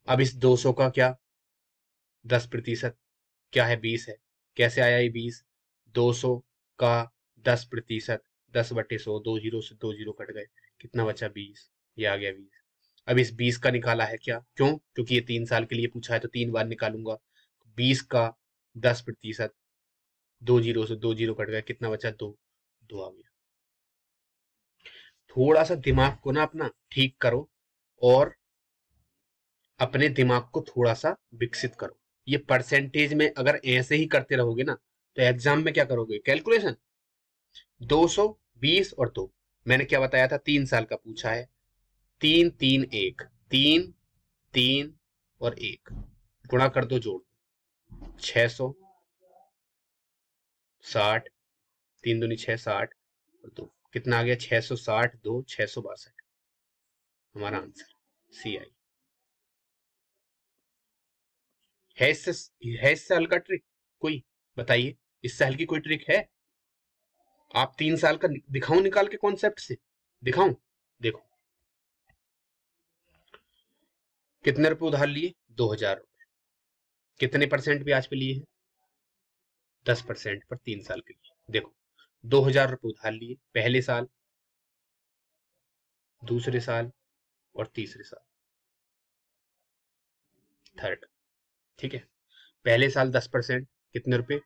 अब इस 200 का क्या 10% क्या है 20 है, कैसे आया ये 20, 200 का 10%, 10/100, 2 जीरो से 2 जीरो कट गए, कितना बचा 20, ये आ गया 20। अब इस 20 का निकाला है क्या, क्यों, क्योंकि ये 3 साल के लिए पूछा है तो 3 बार निकालूंगा, 20 का 10%, 2 जीरो से 2 जीरो कट गए, कितना बचा 2, 2 आ गया। थोड़ा सा दिमाग को ना अपना ठीक करो और अपने दिमाग को थोड़ा सा विकसित करो। ये परसेंटेज में अगर ऐसे ही करते रहोगे ना तो एग्जाम में क्या करोगे, कैलकुलेशन 220 और 2, मैंने क्या बताया था 3 साल का पूछा है, 3 3 1, 3 3 और 1, गुणा कर दो जोड़, 660, 3 दूनी 6 60 और 2, कितना आ गया 660, 2 662, हमारा आंसर सी आई है। इससे हल का ट्रिक कोई बताइए, इससे हल की कोई ट्रिक है, आप 3 साल का दिखाऊं निकाल के कॉन्सेप्ट से दिखाऊं, देखो कितने रुपए उधार लिए 2000 रुपए, कितने परसेंट ब्याज पे लिए हैं? 10% पर 3 साल के लिए। देखो 2,000 रुपये उधार लिए, पहले साल, दूसरे साल और तीसरे साल, थर्ड। ठीक है, पहले साल 10%, कितने रुपए?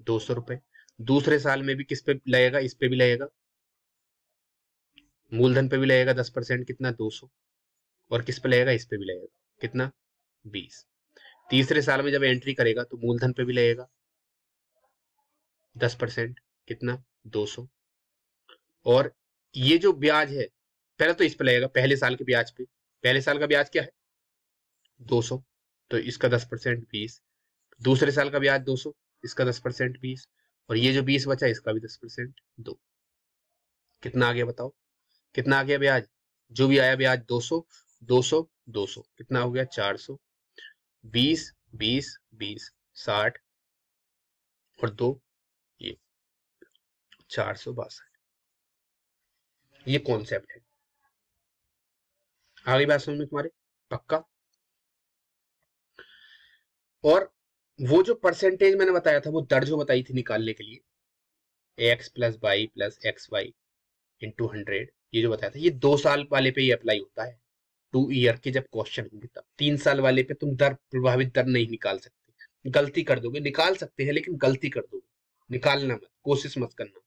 200 रुपए। दूसरे साल में भी किस पे लगेगा? इस पे भी लगेगा, मूलधन पे भी लगेगा 10%, कितना? 200। और किस पे लगेगा? इस पे भी लगेगा, कितना? 20। तीसरे साल में जब एंट्री करेगा तो मूलधन पे भी लगेगा 10%, कितना? 200। और ये जो ब्याज है, पहले तो इस पे लगेगा, पहले साल के ब्याज पे। पहले साल का ब्याज क्या है? 200, तो इसका 10% 20। दूसरे साल का ब्याज 200, इसका 10% 20। और ये जो 20 बचा इसका भी 10% दो। कितना आ गया बताओ? कितना आ गया ब्याज? जो भी आया ब्याज 200, 200, 200, कितना हो गया? 400। 20, 20, 20, 60 और 2, ये 462। ये कॉन्सेप्ट है। आगे बात समझ में तुम्हारे? पक्का? और वो जो परसेंटेज मैंने बताया था, वो दर जो बताई थी निकालने के लिए, X plus Y plus X Y into 100, ये जो बताया था, ये 2 साल वाले पे ही अप्लाई होता है। 2 ईयर के जब क्वेश्चन होंगे तब। 3 साल वाले पे तुम दर, प्रभावित दर नहीं निकाल सकते, गलती कर दोगे। निकाल सकते हैं लेकिन गलती कर दोगे, निकालना मत, कोशिश मत करना।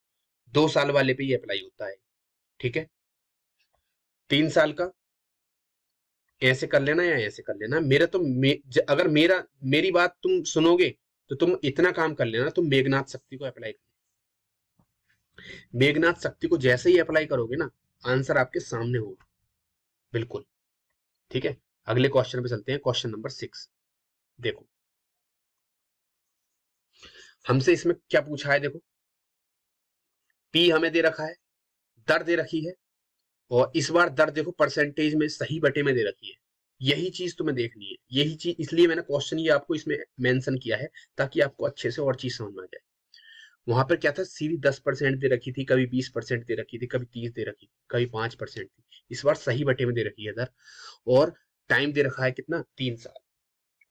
2 साल वाले पे ही अप्लाई होता है। ठीक है, 3 साल का ऐसे कर लेना या ऐसे कर लेना। मेरा तो अगर मेरी बात तुम सुनोगे तो तुम इतना काम कर लेना, तुम मेघनाथ शक्ति को अप्लाई करो। मेघनाथ शक्ति को जैसे ही अप्लाई करोगे ना, आंसर आपके सामने होगा, बिल्कुल। ठीक है, अगले क्वेश्चन पे चलते हैं, क्वेश्चन नंबर 6। देखो हमसे इसमें क्या पूछा है, देखो पी हमें दे रखा है, दर दे रखी है, और इस बार दर देखो परसेंटेज में सही बटे में दे रखी है। यही चीज तुम्हें देखनी है, यही चीज, इसलिए मैंने क्वेश्चन ये आपको इसमें मेंशन किया है, ताकि आपको अच्छे से और चीज समझ में आ जाए। वहां पर क्या था, सीधी 10% दे रखी थी, कभी 20% दे रखी थी, कभी 30 दे रखी थी, कभी 5% थी। इस बार सही बटे में दे रखी है दर, और टाइम दे रखा है कितना? 3 साल।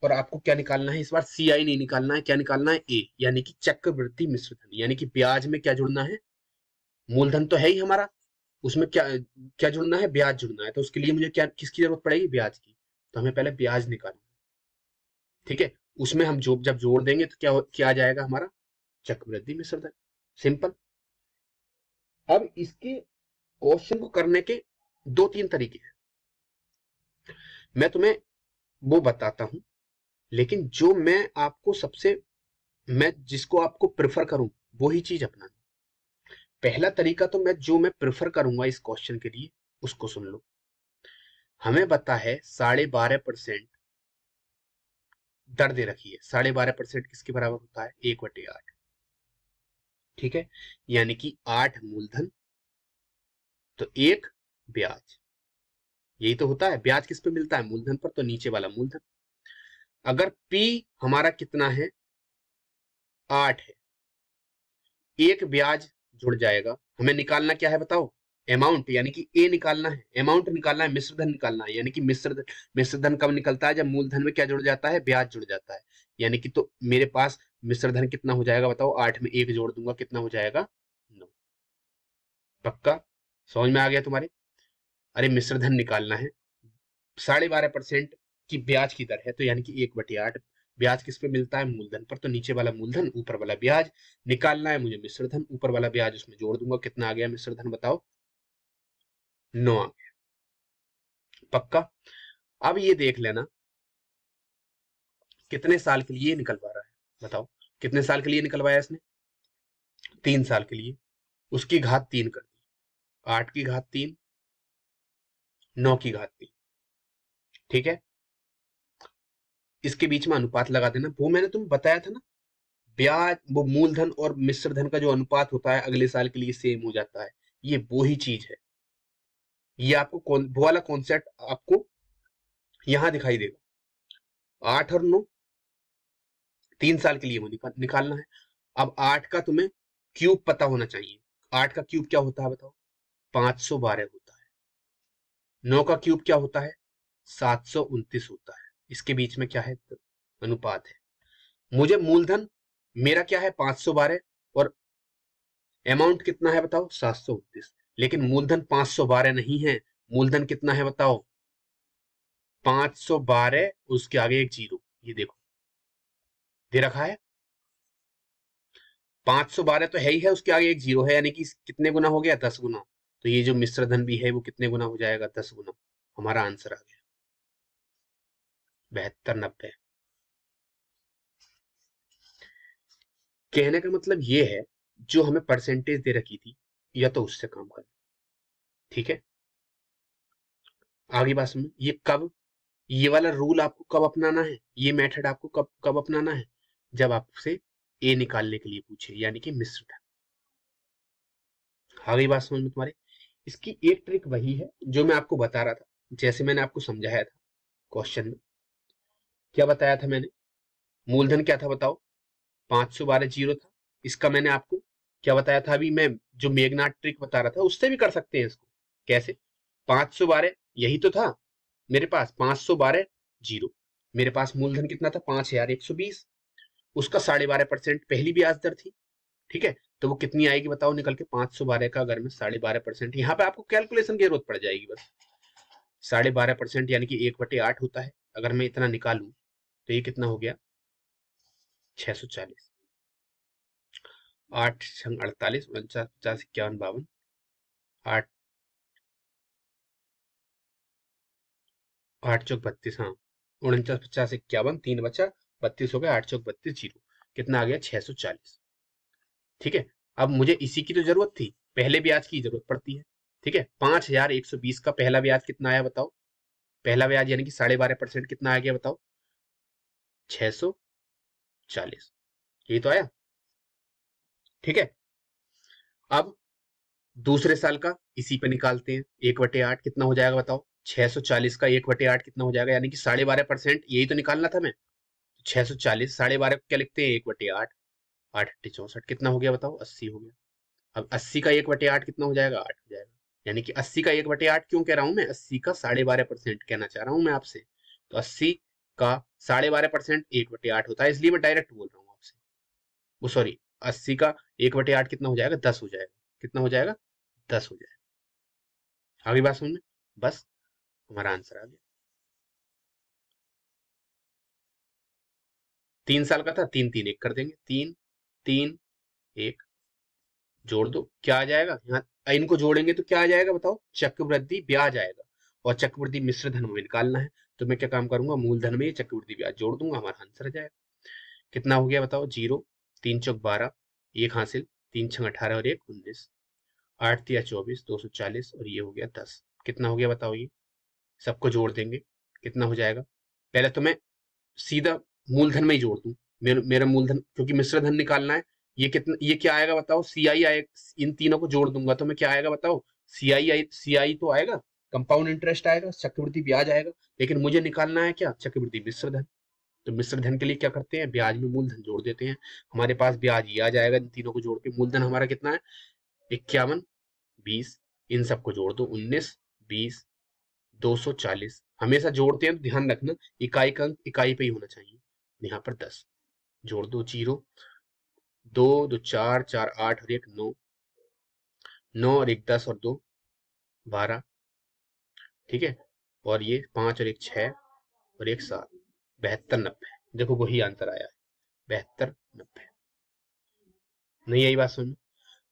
और आपको क्या निकालना है इस बार? CI नहीं निकालना है, क्या निकालना है? ए, यानी कि चक्रवृद्धि मिश्र धन। यानी कि ब्याज में क्या जुड़ना है? मूलधन तो है ही हमारा, उसमें क्या क्या जुड़ना है? ब्याज जुड़ना है। तो उसके लिए मुझे क्या, किसकी जरूरत पड़ेगी? ब्याज की। तो हमें पहले ब्याज निकालना। ठीक है, उसमें हम जब जोड़ देंगे तो क्या आ जाएगा हमारा? चक्रवृद्धि मिश्र धन। सिंपल। अब इसके क्वेश्चन को करने के 2-3 तरीके हैं, मैं तुम्हें वो बताता हूं। लेकिन जो मैं जिसको आपको प्रेफर करूं, वही चीज अपनाना। पहला तरीका तो मैं प्रेफर करूंगा इस क्वेश्चन के लिए, उसको सुन लो। हमें पता है 12.5% दर दे रखी है। 12.5% किसके बराबर होता है? 1/8। ठीक है, यानी कि 8 मूलधन तो 1 ब्याज। यही तो होता है, ब्याज किस पे मिलता है? मूलधन पर, तो नीचे वाला मूलधन। अगर P हमारा कितना है? 8 है, एक ब्याज जुड़ जाएगा। हमें निकालना क्या है बताओ? अमाउंट, यानी कि ए निकालना है, अमाउंट निकालना है, मिश्रधन निकालना है। यानी कि मिश्रधन कब निकलता है? जब मूलधन में क्या जुड़ जाता है? ब्याज जुड़ जाता है। यानी कि तो मेरे पास मिश्रधन कितना हो जाएगा बताओ? 8 में 1 जोड़ दूंगा, कितना हो जाएगा? 9। पक्का समझ में आ गया तुम्हारे? अरे मिश्रधन निकालना है, 12.5% की ब्याज की दर है, तो यानी कि 1/8। ब्याज किस पे मिलता है? मूलधन पर, तो नीचे वाला मूलधन, ऊपर वाला ब्याज। निकालना है मुझे मिश्रधन, ऊपर वाला ब्याज उसमें जोड़ दूंगा, कितना आ गया मिश्रधन बताओ? 9 आ गया। पक्का। अब ये देख लेना कितने साल के लिए निकलवा रहा है, बताओ कितने साल के लिए निकलवाया इसने? 3 साल के लिए। उसकी घात 3 कर दी, 8 की घात 3, 9 की घात 3। ठीक है, इसके बीच में अनुपात लगा देना। वो मैंने तुम्हें बताया था ना, ब्याज, वो मूलधन और मिश्रधन का जो अनुपात होता है अगले साल के लिए सेम हो जाता है। ये वो ही चीज है। ये आपको वो वाला कॉन्सेप्ट आपको यहां दिखाई देगा। 8 और 9, 3 साल के लिए वो निकालना है। अब 8 का तुम्हें क्यूब पता होना चाहिए। 8 का क्यूब क्या होता है बताओ? 512 होता है। 9 का क्यूब क्या होता है? 729 होता है। इसके बीच में क्या है? अनुपात है। मुझे मूलधन मेरा क्या है 512 और अमाउंट कितना है बताओ 729, लेकिन मूलधन 512 नहीं है, मूलधन कितना है बताओ 512, उसके आगे एक जीरो, ये देखो दे रखा है 512 तो है ही है, उसके आगे एक जीरो है, यानी कि कितने गुना हो गया 10 गुना। तो ये जो मिश्र धन भी है वो कितने गुना हो जाएगा 10 गुना। हमारा आंसर आ गया 7290। कहने का मतलब ये है जो हमें परसेंटेज दे रखी थी या तो उससे काम कर, ठीक है। आगे बात समझ, ये कब, ये वाला रूल आपको कब अपनाना है, ये मेथड आपको कब कब अपनाना है, जब आपसे ए निकालने के लिए पूछे, यानी कि मिश्र धन। आ गई बात समझ में तुम्हारे। इसकी एक ट्रिक वही है जो मैं आपको बता रहा था, जैसे मैंने आपको समझाया था क्वेश्चन में। क्या बताया था मैंने, मूलधन क्या था बताओ 512 जीरो था। इसका मैंने आपको क्या बताया था, अभी मैं जो मेघनाथ ट्रिक बता रहा था उससे भी कर सकते हैं इसको। कैसे, 512 यही तो था मेरे पास, 512 जीरो, मेरे पास मूलधन कितना था 5120, उसका 12.5% पहली ब्याज दर थी, ठीक है। तो वो कितनी आएगी बताओ निकल के, 512 का अगर मैं 12.5%, यहाँ पे आपको कैलकुलेशन की जरूरत पड़ जाएगी बस। 12.5% यानी कि 1/8 होता है, अगर मैं इतना निकालूं तो ये कितना हो गया 640, 8 छंग 48, 49, 50, 51, 52, 8 8 चौक 32, हाँ 49, 50, 51, 3 बचा 32 हो गया, 8 चौक 32, जीरो, कितना आ गया 640, ठीक है। अब मुझे इसी की तो जरूरत थी, पहले ब्याज की जरूरत पड़ती है, ठीक है। 5120 का पहला ब्याज कितना आया बताओ, पहला ब्याज यानी कि 12.5% कितना आ गया बताओ 640, यही तो आया, ठीक है। अब दूसरे साल का इसी पे निकालते हैं, 1/8 कितना हो जाएगा बताओ, 640 का 1/8 कितना हो जाएगा, यानी कि 12.5%, यही तो निकालना था मैं। 640 12.5 क्या लिखते हैं 1/8, 8/64 कितना हो गया बताओ 80 हो गया। अब 80 का 1/8 कितना हो जाएगा 8 हो जाएगा, यानी कि 80 का 1/8 क्यों कह रहा हूं मैं, 80 का 12.5% कहना चाह रहा हूं मैं आपसे। तो 80 का 12.5% 1/8 होता है, इसलिए मैं डायरेक्ट बोल रहा हूँ आपसे। वो सॉरी, 80 का 1/8 कितना हो जाएगा 10 हो जाएगा, कितना हो जाएगा 10 हो जाएगा। आगे बात समझ में, बस हमारा आंसर आ गया। 3 साल का था, 3 3 1 कर देंगे, 3 3 1 जोड़ दो, क्या आ जाएगा यहाँ, इनको जोड़ेंगे तो क्या आ जाएगा बताओ, चक्रवृद्धि ब्याज आएगा, और चक्रवृद्धि मिश्र धन में निकालना है। तो मैं क्या काम करूंगा, मूलधन में चक्रवृद्धि ब्याज जोड़ दूंगा, हमारा आंसर आ जाएगा। कितना हो गया बताओ, जीरो, 3 चौक 12, एक हासिल, 3 छंग 18 और 1 19, 8 तिया 24, 240 और ये हो गया 10, कितना हो गया बताओ, ये सबको जोड़ देंगे कितना हो जाएगा। पहले तो मैं सीधा मूलधन में ही जोड़ दूं, मेरा मूलधन क्योंकि मिश्र धन निकालना है। ये कितना, ये क्या आएगा बताओ, सीआई आएगा, इन तीनों को जोड़ दूंगा तो मैं क्या आएगा बताओ, सीआई तो आएगा, कंपाउंड इंटरेस्ट आएगा, चक्रवृद्धि ब्याज आएगा, लेकिन मुझे निकालना है क्या, चक्रवृद्धि मिश्र धन। तो मिश्र धन के लिए क्या करते हैं, ब्याज में मूलधन जोड़ देते हैं, हमारे पास ब्याज ये आ जाएगा, इन तीनों को जोड़ के मूलधन हमारा कितना है 51 20, इन सबको जोड़ दो 19 20 240, हमेशा जोड़ते हैं तो ध्यान रखना इकाई का अंक इकाई पे ही होना चाहिए, यहाँ पर 10 जोड़ दो, जीरो, 2 2 4 4 8 और 1 9, 9 और 1 10 और 2 12, ठीक है। और ये 5 और 1 6 और 1 7, 72 90, देखो वही आंसर आया है 72 90। नहीं आई बात समझ में।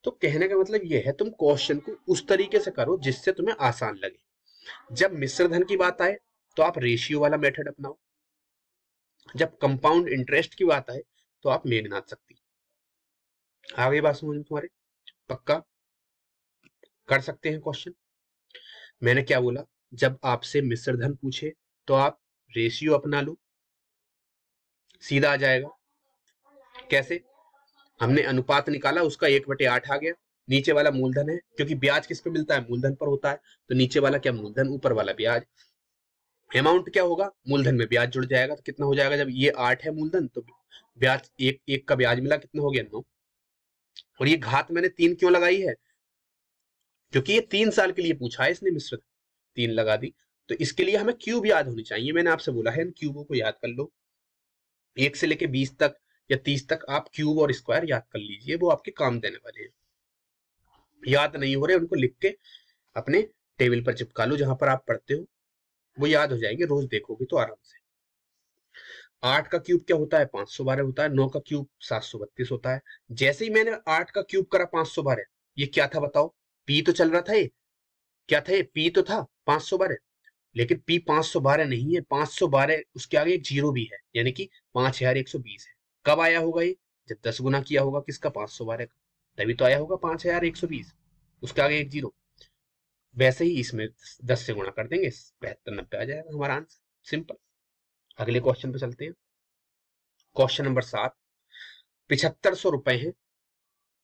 तो कहने का मतलब ये है, तुम क्वेश्चन को उस तरीके से करो जिससे तुम्हें आसान लगे। जब मिश्र धन की बात आए तो आप रेशियो वाला मेथड अपनाओ, जब कंपाउंड इंटरेस्ट की बात आए तो आप मेघनाथ शक्ति। आगे बात समझ में तुम्हारे, पक्का कर सकते हैं क्वेश्चन। मैंने क्या बोला, जब आपसे मिश्र धन पूछे तो आप रेशियो अपना लो, सीधा आ जाएगा। कैसे, हमने अनुपात निकाला, उसका 1/8 आ गया, नीचे वाला मूलधन है, क्योंकि ब्याज किस पे मिलता है, मूलधन पर होता है, तो नीचे वाला क्या मूलधन, ऊपर वाला ब्याज। अमाउंट क्या होगा, मूलधन में ब्याज जुड़ जाएगा, तो कितना हो जाएगा, जब ये 8 है मूलधन तो ब्याज एक एक का ब्याज मिला, कितना हो गया 9। और ये घात मैंने 3 क्यों लगाई है, क्योंकि ये 3 साल के लिए पूछा है इसने मिश्र, 3 लगा दी। तो इसके लिए हमें क्यूब याद होनी चाहिए, मैंने आपसे बोला है इन क्यूबों को याद कर लो, 1 से लेके 20 तक या 30 तक आप क्यूब और स्क्वायर याद कर लीजिए, वो आपके काम देने वाले हैं। याद नहीं हो रहे उनको लिख के अपने टेबल पर चिपका लो जहां पर आप पढ़ते हो, वो याद हो जाएंगे, रोज देखोगे तो आराम से। 8 का क्यूब क्या होता है? 512 होता है। 9 का क्यूब 732 होता है। जैसे ही मैंने 8 का क्यूब करा 512, ये क्या था बताओ? पी तो चल रहा था, ये क्या था? ये पी तो था 512, लेकिन पी 512 नहीं है। 512 उसके आगे एक जीरो भी है, यानी कि 5120 है। कब आया होगा ये? जब 10 गुना किया होगा किसका? 512 का, तभी तो आया होगा 5120। उसके आगे एक जीरो। वैसे ही इसमें 10 से गुणा कर देंगे, 72-90 आ जाएगा हमारा आंसर। सिंपल। अगले क्वेश्चन पे चलते हैं। Question number 7। 7500 रुपए है।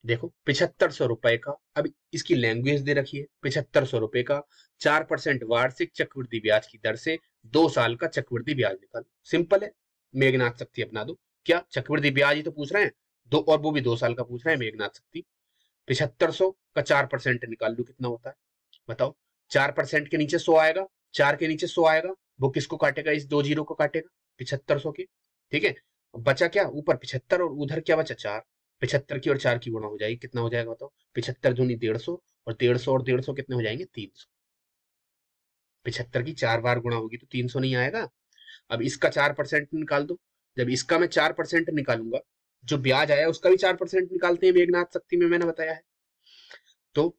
देखो 7500 रुपए का, अब इसकी लैंग्वेज दे रखी है। 7500 रुपए का 4% वार्षिक चक्रवृद्धि ब्याज की दर से 2 साल का चक्रवृद्धि ब्याज निकालो। सिंपल है, मेघनाथ शक्ति अपना दो। क्या चक्रवृद्धि ब्याज ही तो पूछ रहे हैं दो, और वो भी 2 साल का पूछ रहे हैं मेघनाथ शक्ति। 7500 का 4% निकाल लो, कितना होता है बताओ? 4% के नीचे 100 आएगा, 4 के नीचे 100 आएगा, वो किसको काटेगा? इस 2 जीरो को काटेगा, 7500 के। ठीक है, बचा क्या? ऊपर 75 और उधर क्या बचा? 4। 75 की और 4 की गुणा हो जाएगी, कितना हो जाएगा बताओ? 75 दूनी 150, और 150 और 150 कितने हो जाएंगे? 300। 75 की 4 बार गुणा होगी तो 300 नहीं आएगा। अब इसका 4% निकाल दो। जब इसका मैं 4% निकालूंगा, जो ब्याज आया उसका भी 4% निकालते हैं मेघनाथ शक्ति में, मैंने बताया है। तो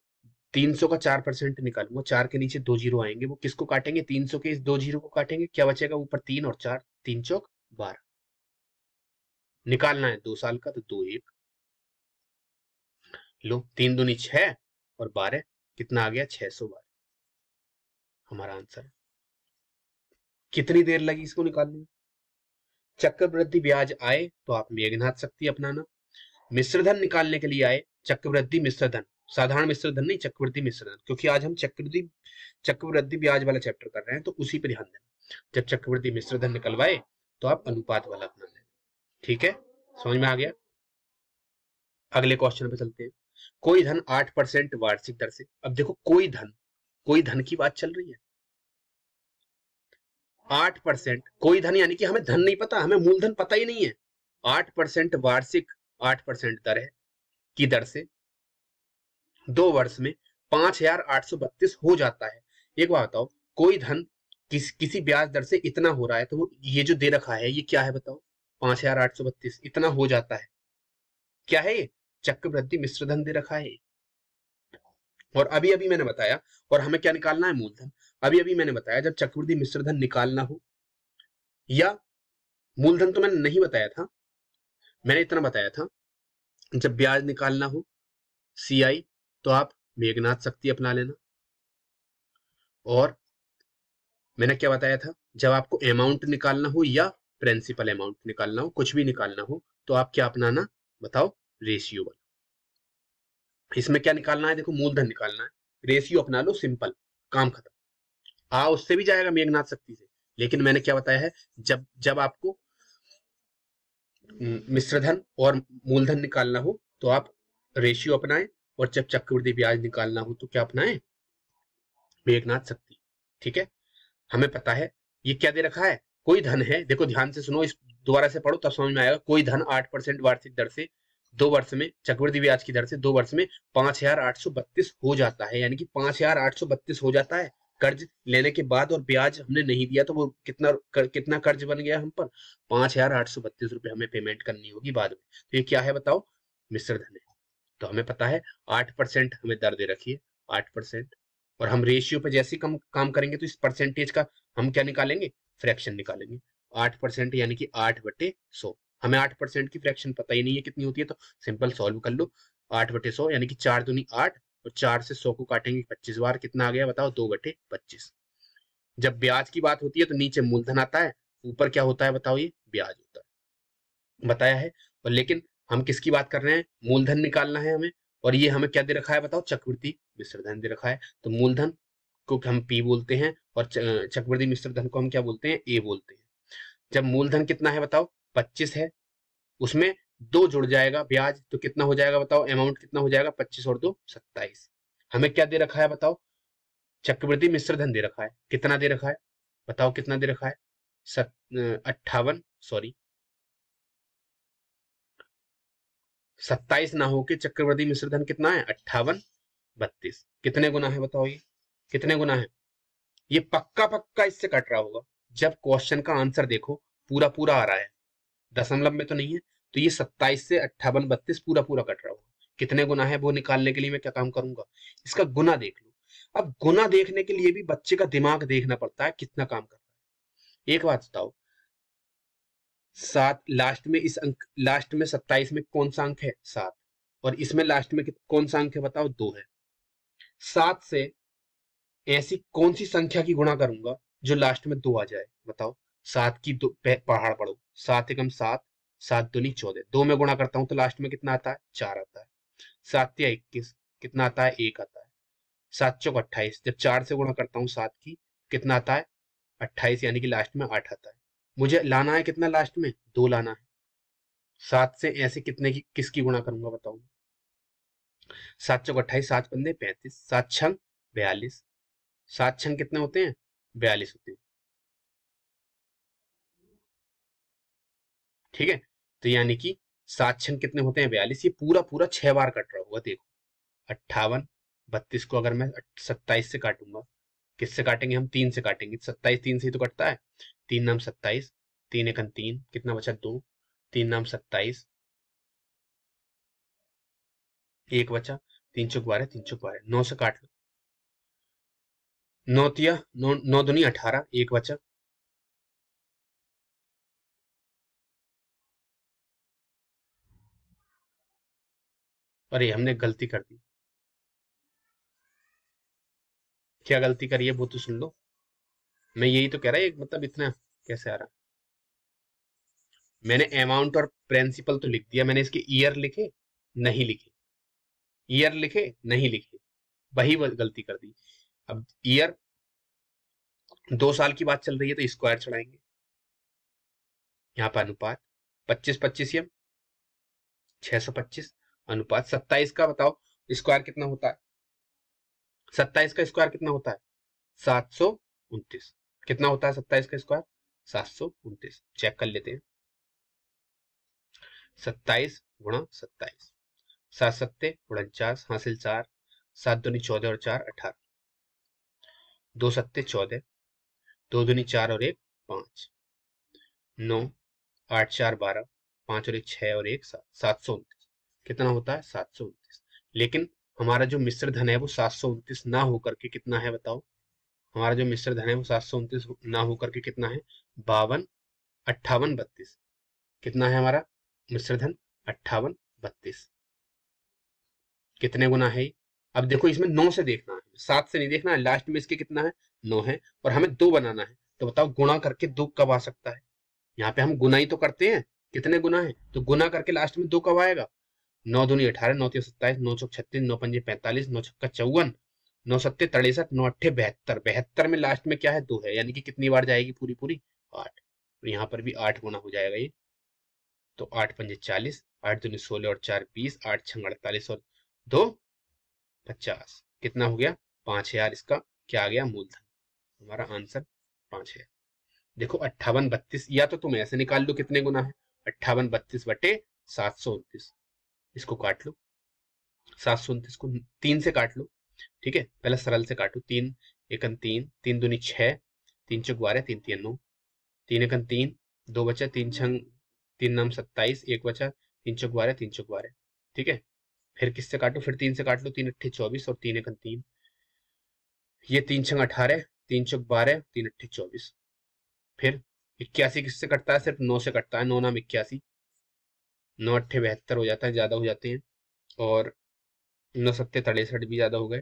300 का 4% निकालूंगा, 4 के नीचे 2 जीरो आएंगे, वो किसको काटेंगे? 300 के इस 2 जीरो को काटेंगे, क्या बचेगा? ऊपर 3 और 4, 3 चौक 12। निकालना है 2 साल का, तो 2 1 लो, 3 दूनी 6 और 12 कितना आ गया? 612 हमारा आंसर है। कितनी देर लगी इसको निकालने में? चक्रवृद्धि ब्याज आए तो आप मेघनाथ शक्ति अपनाना। मिश्रधन निकालने के लिए आए, चक्रवृद्धि मिश्रधन, साधारण मिश्रधन नहीं, चक्रवृद्धि मिश्रधन, क्योंकि आज हम चक्रवृद्धि ब्याज वाला चैप्टर कर रहे हैं, तो उसी पर ध्यान देना। जब चक्रवृद्धि मिश्रधन निकलवाए तो आप अनुपात वाला अपना लेना। ठीक है, समझ में आ गया? अगले क्वेश्चन पे चलते हैं। कोई धन 8% वार्षिक दर से, अब देखो कोई धन की बात चल रही है। 8% कोई धन, यानी कि हमें धन नहीं पता, हमें मूलधन पता ही नहीं है। 8% वार्षिक, 8% दर है की दर से 2 वर्ष में 5832 हो जाता है। एक बात बताओ, कोई धन किसी ब्याज दर से इतना हो रहा है, तो वो ये जो दे रखा है ये क्या है बताओ? 5832 इतना हो जाता है, क्या है ये? चक्रवृद्धि मिश्रधन दे रखा है। और अभी अभी मैंने बताया, और हमें क्या निकालना है? मूलधन। अभी अभी मैंने बताया, जब चक्रवृद्धि मिश्रधन निकालना हो, या मूलधन तो मैंने नहीं बताया था, मैंने इतना बताया था, जब ब्याज निकालना हो सीआई, तो आप मेघनाथ शक्ति अपना लेना। और मैंने क्या बताया था? जब आपको अमाउंट निकालना हो या प्रिंसिपल अमाउंट निकालना हो, कुछ भी निकालना हो, तो आप क्या अपनाना बताओ? रेशियो वाला। इसमें क्या निकालना है? देखो मूलधन निकालना है, रेशियो अपना लो, सिंपल, काम खत्म। उससे भी जाएगा मेघनाथ शक्ति से, लेकिन मैंने क्या बताया है? जब जब आपको मिश्रधन और मूलधन निकालना हो तो आप रेशियो अपनाएं, और जब चक्रवृद्धि ब्याज निकालना हो तो क्या अपनाएं? मेघनाथ शक्ति। ठीक है, हमें पता है ये क्या दे रखा है। कोई धन है, देखो ध्यान से सुनो, इस दोबारा से पढ़ो तब समझ में आएगा। कोई धन 8% वार्षिक दर से 2 वर्ष में, चक्रवृद्धि ब्याज की दर से 2 वर्ष में 5832 हो जाता है, यानी कि 5832 हो जाता है। कर्ज लेने के बाद और ब्याज हमने नहीं दिया, तो वो कितना कर्ज बन गया हम पर? 5832 रुपए हमें पेमेंट करनी होगी बाद में। तो ये क्या है बताओ? मिश्रधन है। तो हमें पता है 8% हमें दर दे रखी है, 8%। और हम रेशियो पे जैसे कम काम करेंगे तो इस परसेंटेज का हम क्या निकालेंगे? फ्रैक्शन निकालेंगे। 8% यानी कि 8/100। हमें 8% की फ्रैक्शन पता ही नहीं है कितनी होती है, तो सिंपल सॉल्व कर लो। 8/100 यानी कि 4 दूनी 8, और 4 से 100 को काटेंगे 25 बार, कितना आ गया बताओ? 2/25। जब ब्याज की बात होती है तो नीचे मूलधन आता है, ऊपर क्या होता है बताओ? ये ब्याज होता है, बताया है। और लेकिन हम किसकी बात कर रहे हैं? मूलधन निकालना है हमें, और ये हमें क्या दे रखा है बताओ? चक्रवृद्धि मिश्रधन दे रखा है। तो मूलधन को हम पी बोलते हैं, और चक्रवृद्धि मिश्रधन को हम क्या बोलते हैं? ए बोलते हैं। जब मूलधन कितना है बताओ? 25 है, उसमें 2 जुड़ जाएगा ब्याज, तो कितना हो जाएगा बताओ? अमाउंट कितना हो जाएगा? 25 और 2 27। हमें क्या दे रखा है बताओ? चक्रवृद्धि मिश्रधन दे रखा है, कितना दे रखा है बताओ? कितना दे रखा है? 58, सॉरी 27 ना होके चक्रवर्ती मिश्र धन कितना है 58 32। कितने गुना है बताओ, ये कितने गुना है? ये पक्का पक्का इससे कट रहा होगा। जब क्वेश्चन का आंसर देखो पूरा पूरा आ रहा है, दशमलव में तो नहीं है, तो ये 27 से 58 32 पूरा पूरा कट रहा होगा। कितने गुना है वो निकालने के लिए मैं क्या काम करूंगा, इसका गुना देख लो। अब गुना देखने के लिए भी बच्चे का दिमाग देखना पड़ता है कितना काम कर रहा है। एक बात बताओ, 7 लास्ट में, इस अंक लास्ट में 27 में कौन सा अंक है 7, और इसमें लास्ट में कौन सा अंक है बताओ 2 है। 7 से ऐसी कौन सी संख्या की गुणा करूंगा जो लास्ट में 2 आ जाए बताओ। 7 की दो पहाड़ पढ़ो, 7 एकम 7, 7 दूनी 14, 2 में गुणा करता हूं तो लास्ट में कितना आता है 4 आता है। 7 या 21 कितना आता है 1 आता है। 7 चौक 28, जब 4 से गुणा करता हूँ 7 की कितना आता है 28, यानी कि लास्ट में 8 आता है। मुझे लाना है कितना लास्ट में 2 लाना है। 7 से ऐसे कितने की किसकी गुणा करूंगा बताओ। 7 चौक 28, 7 पंजे 35, 7 छंग 42, 7 छंग कितने होते हैं 42 होते हैं। ठीक है, तो यानी कि 7 छंग कितने होते हैं 42। ये पूरा पूरा 6 बार कट रहा होगा देखो। 58 32 को अगर मैं 27 से काटूंगा, किससे काटेंगे हम 3 से काटेंगे, 27 3 से ही तो कटता है। 3 नाम 27, 3 एकन 3, कितना बचा 2, 3 नाम 27, 1 बचा, 3 चौक 12, 3 चौक 12, 9 से काट लो, 9 तिया 9, 9 दूनी 18, 1 बचा। अरे हमने गलती कर दी। क्या गलती करी है वो तो सुन लो। मैं यही तो कह रहा है, मतलब इतना कैसे आ रहा। मैंने अमाउंट और प्रिंसिपल तो लिख दिया, मैंने इसके ईयर लिखे नहीं लिखे, ईयर लिखे नहीं लिखे, वही गलती कर दी। अब ईयर 2 साल की बात चल रही है तो स्क्वायर चढ़ाएंगे, यहाँ पर अनुपात 25 25 या 625, अनुपात 27 का बताओ स्क्वायर कितना होता है। 27 का स्क्वायर कितना होता है 729। कितना होता है 27 का स्क्वायर 729। चेक कर लेते हैं। 27 गुणा 27, 7 सत्ते 49, हासिल 4, 7 दूनी 14 और 4 18, 2 सत्ते 14, 2 दूनी 4 और 1 5, 9 8 4 12, 5 और 1 6 और 1 7, 729। कितना होता है 729। लेकिन हमारा जो मिश्र धन है वो 729 ना होकर के कितना है बताओ। हमारा जो मिश्र धन है वो 729 ना होकर के कितना है 52 58 32। कितना है हमारा मिश्र धन 58 32। कितने गुना है ये? अब देखो इसमें 9 से देखना है, 7 से नहीं देखना है। लास्ट में इसके कितना है 9 है, और हमें 2 बनाना है, तो बताओ गुणा करके 2 कब आ सकता है। यहाँ पे हम गुना ही तो करते हैं, कितने गुना है, तो गुना करके लास्ट में 2 कब आएगा। 9 दूनी 18, 9 तीन 27, 9 चौक 36, 9 पंजे 45, 9 छक्का 54, 9 सत्ते 63, 9 अट्ठे 72। 72 में लास्ट में क्या है 2 है, यानी कि कितनी बार जाएगी पूरी पूरी 8। तो यहाँ पर भी 8 गुना हो जाएगा ये। तो 8 पंजे 40, 8 दूनी 16 और 4 20, 8 छंग 48 और 2 50। कितना हो गया 5000। इसका क्या आ गया मूलधन, हमारा आंसर 5000। देखो 58 32, या तो तुम ऐसे निकाल लो कितने गुना है 58 32 बटे 729। इसको काट लो, 729 को 3 से काट लो। ठीक है, पहले सरल से काटो, 3 एकन 3, 3 दूनी 6, 3 चौक 12, 3 तीन 9, 3 एकन 3, 2 बचा, 3 छंग 3 नाम 27, 1 बचा, 3 चौक 12, 3 चौक 12। ठीक है, फिर किससे काटो, फिर 3 से काट लो, 3 अट्ठे 24 और 3 एकन 3, ये 3 छंग 18, 3 चौक 12, 3 अट्ठे 24। फिर 81 किससे कटता है, सिर्फ 9 से कटता है, 9 नाम 81, 9 अट्ठे 72 हो जाता है, ज्यादा हो जाते हैं, और 9 सत्ते 63 भी ज्यादा हो गए,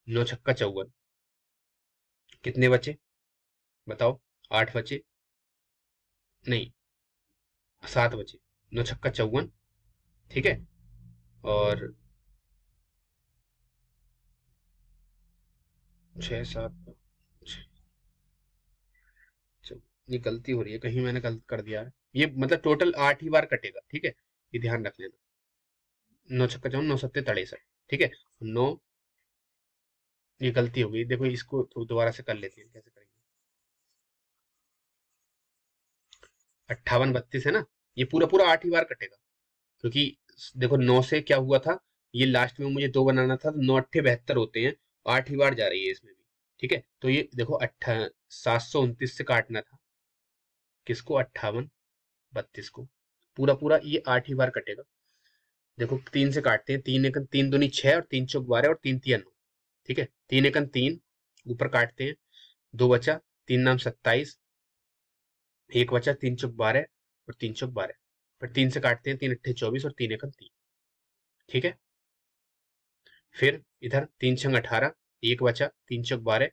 9 छक्का 54। कितने बचे बताओ, 8 बचे, नहीं 7 बचे, 9 छक्का 54। ठीक है, और 6 7 ये गलती हो रही है कहीं, मैंने गलत कर दिया है। ये मतलब टोटल 8 ही बार कटेगा। ठीक है, ये ध्यान रख लेना। 9 छक्का 54, 9 सत्ते 63। ठीक है, 9, ये गलती हो गई, देखो इसको दोबारा से कर लेते हैं, कैसे करेंगे। 58 32 है ना, ये पूरा पूरा 8 ही बार कटेगा, क्योंकि देखो 9 से क्या हुआ था, ये लास्ट में मुझे 2 बनाना था, तो 9 अट्ठे 72 होते हैं, 8 ही बार जा रही है इसमें भी। ठीक है, तो ये देखो 729 से काटना था किसको, 5832 को, पूरा पूरा ये 8 ही बार कटेगा। देखो 3 से काटते हैं, 3 एकन 3 दूनी 6 और 3 चौक 12 और 3 तिया 9। ठीक है, 3 एकन 3, ऊपर काटते हैं, 2 बचा, 3 नाम 27, 1 बचा, 3 चौक 12 और 3 चौक 12, फिर 3 से काटते हैं, 3 अट्ठे 24 और 3 एकन 3। ठीक है, फिर इधर 3 छंग 18, 1 बचा, 3 चौक 12,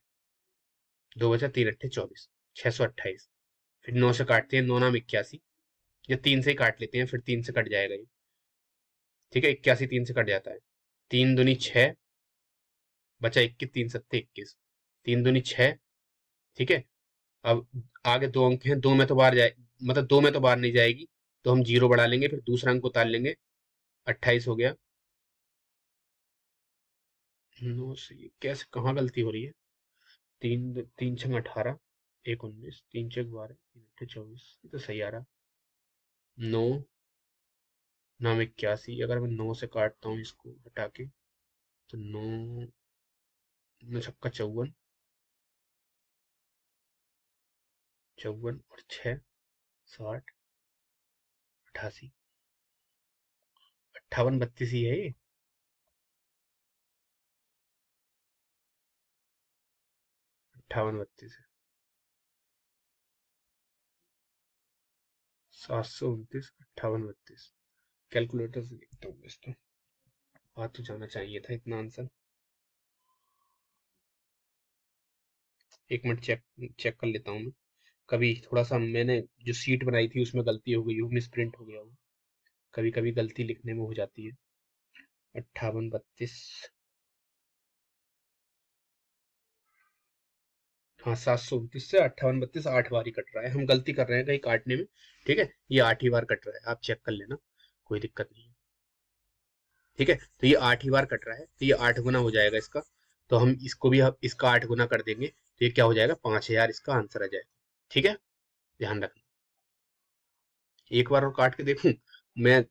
2 बचा, 3 अट्ठे 24, 628। फिर 9 से काटते हैं, 9 नाम 81, या 3 से ही काट लेते हैं, फिर 3 से कट जाएगा ये। ठीक है, 81 3 से कट जाता है, 3 दूनी 6, बचा 21, 3 सत्ते 21, 3 दूनी 6। ठीक है, अब आगे 2 अंक हैं, 2 में तो बाहर जाए, मतलब 2 में तो बाहर नहीं जाएगी, तो हम 0 बढ़ा लेंगे, फिर दूसरा अंक उतार लेंगे, 28 हो गया। 9 से ये कैसे, कहाँ गलती हो रही है, 3 छंग 18, 1 19, 3 चौक 12, 3 अट्ठे 24, ये तो सही आ रहा। 9 नाम 81, अगर मैं 9 से काटता हूँ इसको हटा के, तो 9 9 छक्का 54, 54 और 6 60, 88, 58 32 ही है ये। 58 32 है, 729, 58 32। कैलकुलेटर से देखता हूँ बस, तो आ तो जाना चाहिए था इतना आंसर। एक मिनट चेक चेक कर लेता हूँ मैं, कभी थोड़ा सा मैंने जो सीट बनाई थी उसमें गलती हो गई हो, मिस प्रिंट हो गया हो, कभी कभी गलती लिखने में हो जाती है। 58 32, हाँ 729 से 58 32 8 बार ही कट रहा है, हम गलती कर रहे हैं कहीं काटने में। ठीक है, ये 8 ही बार कट रहा है, आप चेक कर लेना, कोई दिक्कत नहीं है। ठीक है, तो ये 8 ही बार कट रहा है, तो ये 8 गुना हो जाएगा इसका, तो हम इसको भी इसका 8 गुना कर देंगे, तो ये क्या हो जाएगा, 5000 इसका आंसर आ जाएगा। ठीक है, ध्यान रखना। एक बार और काट के देखूं मैं,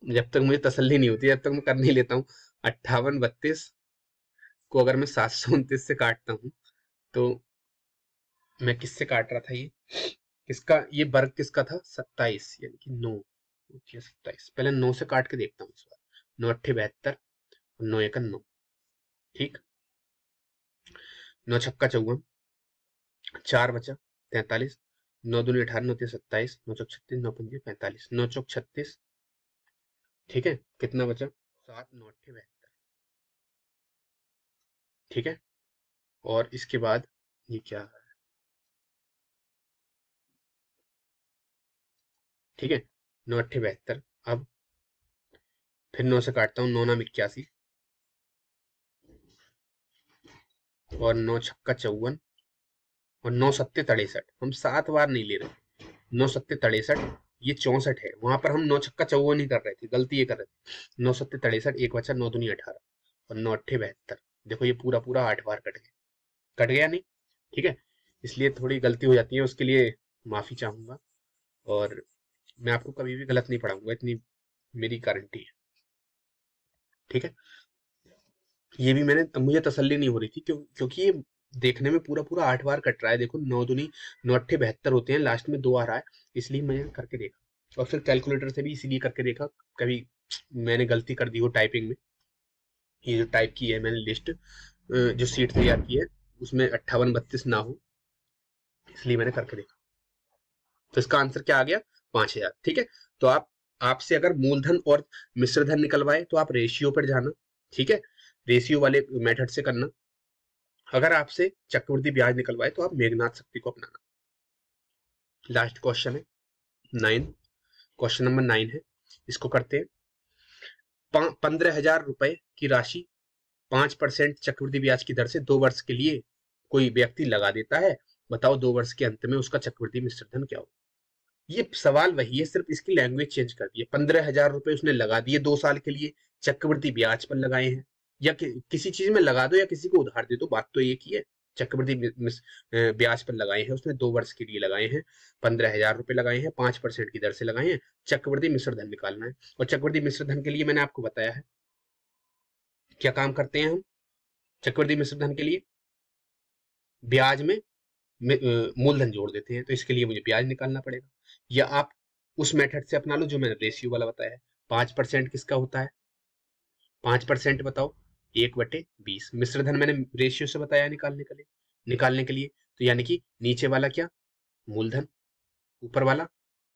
जब तक मुझे तसल्ली नहीं होती, जब तक मैं कर नहीं लेता हूँ। 58 32 को अगर मैं 729 से काटता हूँ, तो मैं किससे काट रहा था ये, किसका ये वर्ग किसका था, 27, यानी कि 9, 27, पहले 9 से काट के देखता हूँ इस बार, 9 अट्ठे 72 और 9 एकन 9। ठीक, 9 छक्का 54, 4 बचा, 43, 9 दूनी 18, 9 तीन 27, 9 चौक 36, 9 पंजे 45, 9 चौक 36। ठीक है, कितना बचा, 7 9 अट्ठे 72। ठीक है, और इसके बाद ये क्या है, ठीक है, 9 अट्ठे 72। अब फिर 9 से काटता हूँ, 9 नाम 81 और 9 छक्का 54 और 9 सत्ते 63, हम 7 बार नहीं ले रहे, 9 सत्ते 63, ये 64 है, वहां पर हम 9 छक्का 54 ही कर रहे थे, गलती ये कर रहे थे, 9 सत्ते 63, एक बचा, 9 दूनी 18 और 9 अट्ठे 72। देखो ये पूरा पूरा 8 बार कट गया नहीं। ठीक है, इसलिए थोड़ी गलती हो जाती है, उसके लिए माफी चाहूंगा, और मैं आपको कभी भी गलत नहीं पढ़ाऊंगा, इतनी मेरी गारंटी है। ठीक है, ये भी मैंने, मुझे तसल्ली नहीं हो रही थी, क्योंकि ये देखने में पूरा पूरा 8 बार कट रहा है, देखो 9 दूनी 9 अट्ठे 72 होते हैं, लास्ट में 2 आ रहा है, इसलिए मैंने करके देखा, और फिर कैलकुलेटर से भी इसीलिए करके देखा, कभी मैंने गलती कर दी हो टाइपिंग में। ये जो टाइप की है मैंने लिस्ट, जो सीट तैयार की है, उसमें 58 32 ना हो, इसलिए मैंने करके देखा, तो इसका आंसर क्या आ गया, 5000। ठीक है, तो आपसे अगर मूलधन और मिश्र धन निकलवाए तो आप रेशियो पर जाना। ठीक है, रेशियो वाले मेथड से करना। अगर आपसे चक्रवृद्धि ब्याज निकलवाए तो आप मेघनाथ शक्ति को अपनाना। लास्ट क्वेश्चन है 9, क्वेश्चन नंबर 9 है, इसको करते हैं। 15,000 रुपए की राशि 5% चक्रवृद्धि ब्याज की दर से 2 वर्ष के लिए कोई व्यक्ति लगा देता है, बताओ 2 वर्ष के अंत में उसका चक्रवृद्धि मिश्र धन क्या हो। ये सवाल वही है, सिर्फ इसकी लैंग्वेज चेंज कर दी है। 15,000 रुपए उसने लगा दिए 2 साल के लिए, चक्रवृद्धि ब्याज पर लगाए हैं, या किसी चीज में लगा दो या किसी को उधार दे दो, बात तो एक ही है, चक्रवृद्धि ब्याज पर लगाए हैं, उसने 2 वर्ष के लिए लगाए हैं, 15,000 रुपए लगाए हैं, 5% की दर से लगाए हैं। चक्रवृद्धि मिश्र धन निकालना है, और चक्रवृद्धि मिश्र धन के लिए मैंने आपको बताया है क्या काम करते हैं हम। चक्रवृद्धि मिश्र धन के लिए ब्याज में मूलधन जोड़ देते हैं, तो इसके लिए मुझे ब्याज निकालना पड़ेगा। या आप उस मेथड से अपना लो जो मैंने रेशियो वाला बताया है। 5% किसका होता है? 5% बताओ, 1/20। मिश्र धन मैंने रेशियो से बताया निकालने के लिए, तो यानी कि नीचे वाला क्या? मूलधन, ऊपर वाला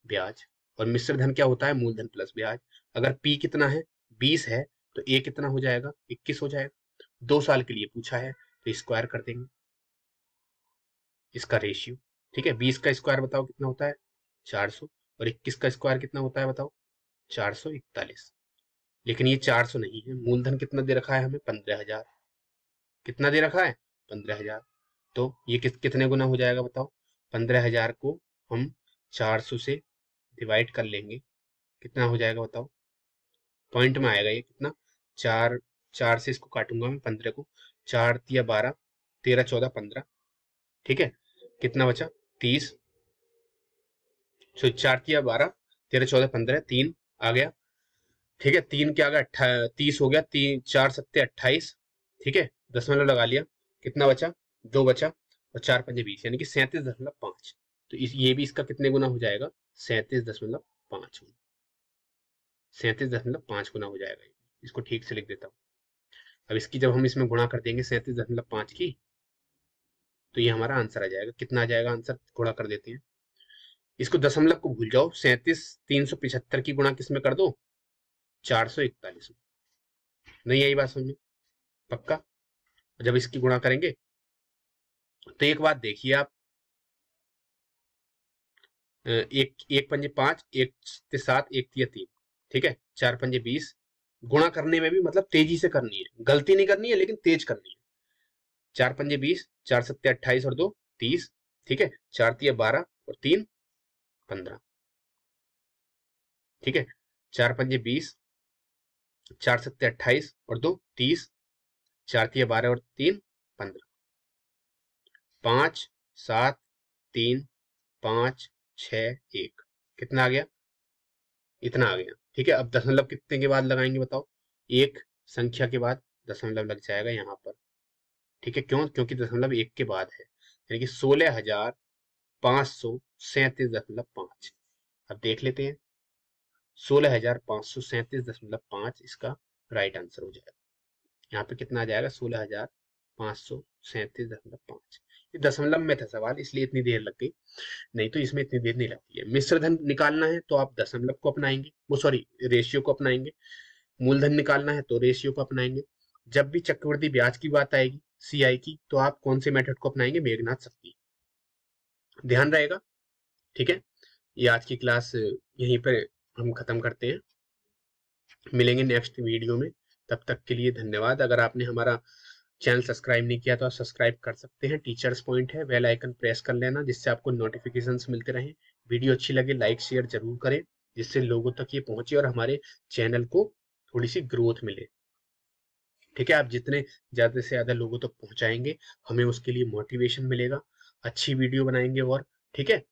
ब्याज। और मिश्र धन क्या होता है? मूलधन प्लस ब्याज। अगर P कितना है? 20 है, तो A कितना हो जाएगा? 21 हो जाएगा। 2 साल के लिए पूछा है, तो स्क्वायर कर देंगे इसका रेशियो। ठीक है, 20 का स्क्वायर बताओ कितना होता है? 400। और 21 का स्क्वायर कितना होता है बताओ? 441। लेकिन ये 400 नहीं है, मूलधन कितना दे रखा है हमें? 15,000। कितना दे रखा है? 15,000। तो ये कितने गुना हो जाएगा बताओ? 15,000 को हम 400 से डिवाइड कर लेंगे, कितना हो जाएगा बताओ? पॉइंट में आएगा ये कितना? 4 से इसको काटूंगा मैं 15 को, 4 तिया 12, 13 14 15। ठीक है, कितना बचा? 30। 4 तिया 12, 13 14 15, 3 आ गया। ठीक है, 3 क्या आ गया? 30 हो गया। 4 सत्ते 28। ठीक है, दशमलव लगा लिया, कितना बचा? 2 बचा, और 4 पंजे 20, यानी कि 37.5। तो ये भी इसका कितने गुना हो जाएगा? 37.5 गुना। 37.5 गुना हो जाएगा। इसको ठीक से लिख देता हूँ। अब इसकी जब हम इसमें गुणा कर देंगे 37.5 की, तो ये हमारा आंसर आ जाएगा। कितना आ जाएगा आंसर? गुणा कर देते हैं। इसको दशमलव को भूल जाओ, 37,375 की गुणा किसमें कर दो? 441 में। नहीं आई बात समझ में? पक्का? जब इसकी गुणा करेंगे तो एक बात देखिए आप, एक पंजे 5, 1 से 7, 1 तिया 3। ठीक है, 4 पंजे 20। गुणा करने में भी मतलब तेजी से करनी है, गलती नहीं करनी है, लेकिन तेज करनी है। 4 पंजे 20, 4 सत्ते 28 और 2 30। ठीक है, 4 तिया 12 और 3 15। ठीक है, 4 पंजे 20, 4 सत्ते 28 और 2 30, 4 तिया 12 और 3 15। 5 7 3 5 6 1। कितना आ गया? इतना आ गया। ठीक है, अब दशमलव कितने के बाद लगाएंगे बताओ? एक संख्या के बाद दशमलव लग जाएगा यहाँ पर। ठीक है, क्यों? क्योंकि दशमलव 1 के बाद है, यानी कि 16,537.5। अब देख लेते हैं, 16,537.5 इसका राइट आंसर हो जाएगा। यहाँ पे कितना आ जाएगा? 16,537.5। ये दशमलव में था सवाल, इसलिए इतनी देर लग गई, नहीं तो इसमें इतनी देर नहीं लगती है। मिश्र धन निकालना है तो आप दशमलव को अपनाएंगे, वो सॉरी रेशियो को अपनाएंगे। मूलधन निकालना है तो रेशियो को अपनाएंगे। जब भी चक्रवृद्धि ब्याज की बात आएगी, सीआई की, तो आप कौन से मेथड को अपनाएंगे? मेघनाथ सक्ती। ध्यान रहेगा। ठीक है, ये आज की क्लास यहीं पर हम खत्म करते हैं, मिलेंगे नेक्स्ट वीडियो में। तब तक के लिए धन्यवाद। अगर आपने हमारा चैनल सब्सक्राइब नहीं किया तो आप सब्सक्राइब कर सकते हैं। टीचर्स पॉइंट है, बेल आइकन प्रेस कर लेना, जिससे आपको नोटिफिकेशंस मिलते रहें। वीडियो अच्छी लगे लाइक शेयर जरूर करें, जिससे लोगों तक ये पहुंचे और हमारे चैनल को थोड़ी सी ग्रोथ मिले। ठीक है, आप जितने ज्यादा से ज्यादा लोगों तक पहुंचाएंगे, हमें उसके लिए मोटिवेशन मिलेगा, अच्छी वीडियो बनाएंगे। और ठीक है,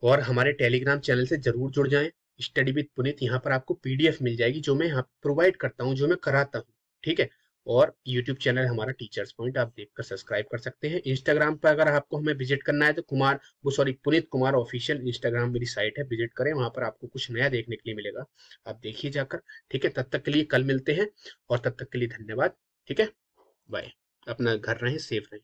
और हमारे टेलीग्राम चैनल से जरूर जुड़ जाएं, स्टडी विद पुनीत। यहाँ पर आपको पीडीएफ मिल जाएगी जो मैं यहाँ प्रोवाइड करता हूँ, जो मैं कराता हूँ। ठीक है, और यूट्यूब चैनल हमारा टीचर्स पॉइंट, आप देखकर सब्सक्राइब कर सकते हैं। इंस्टाग्राम पर अगर आपको हमें विजिट करना है तो पुनीत कुमार ऑफिशियल इंस्टाग्राम मेरी साइट है, विजिट करें, वहां पर आपको कुछ नया देखने के लिए मिलेगा, आप देखिए जाकर। ठीक है, तब तक के लिए कल मिलते हैं, और तब तक के लिए धन्यवाद। ठीक है, बाय। अपना घर रहें, सेफ रहें।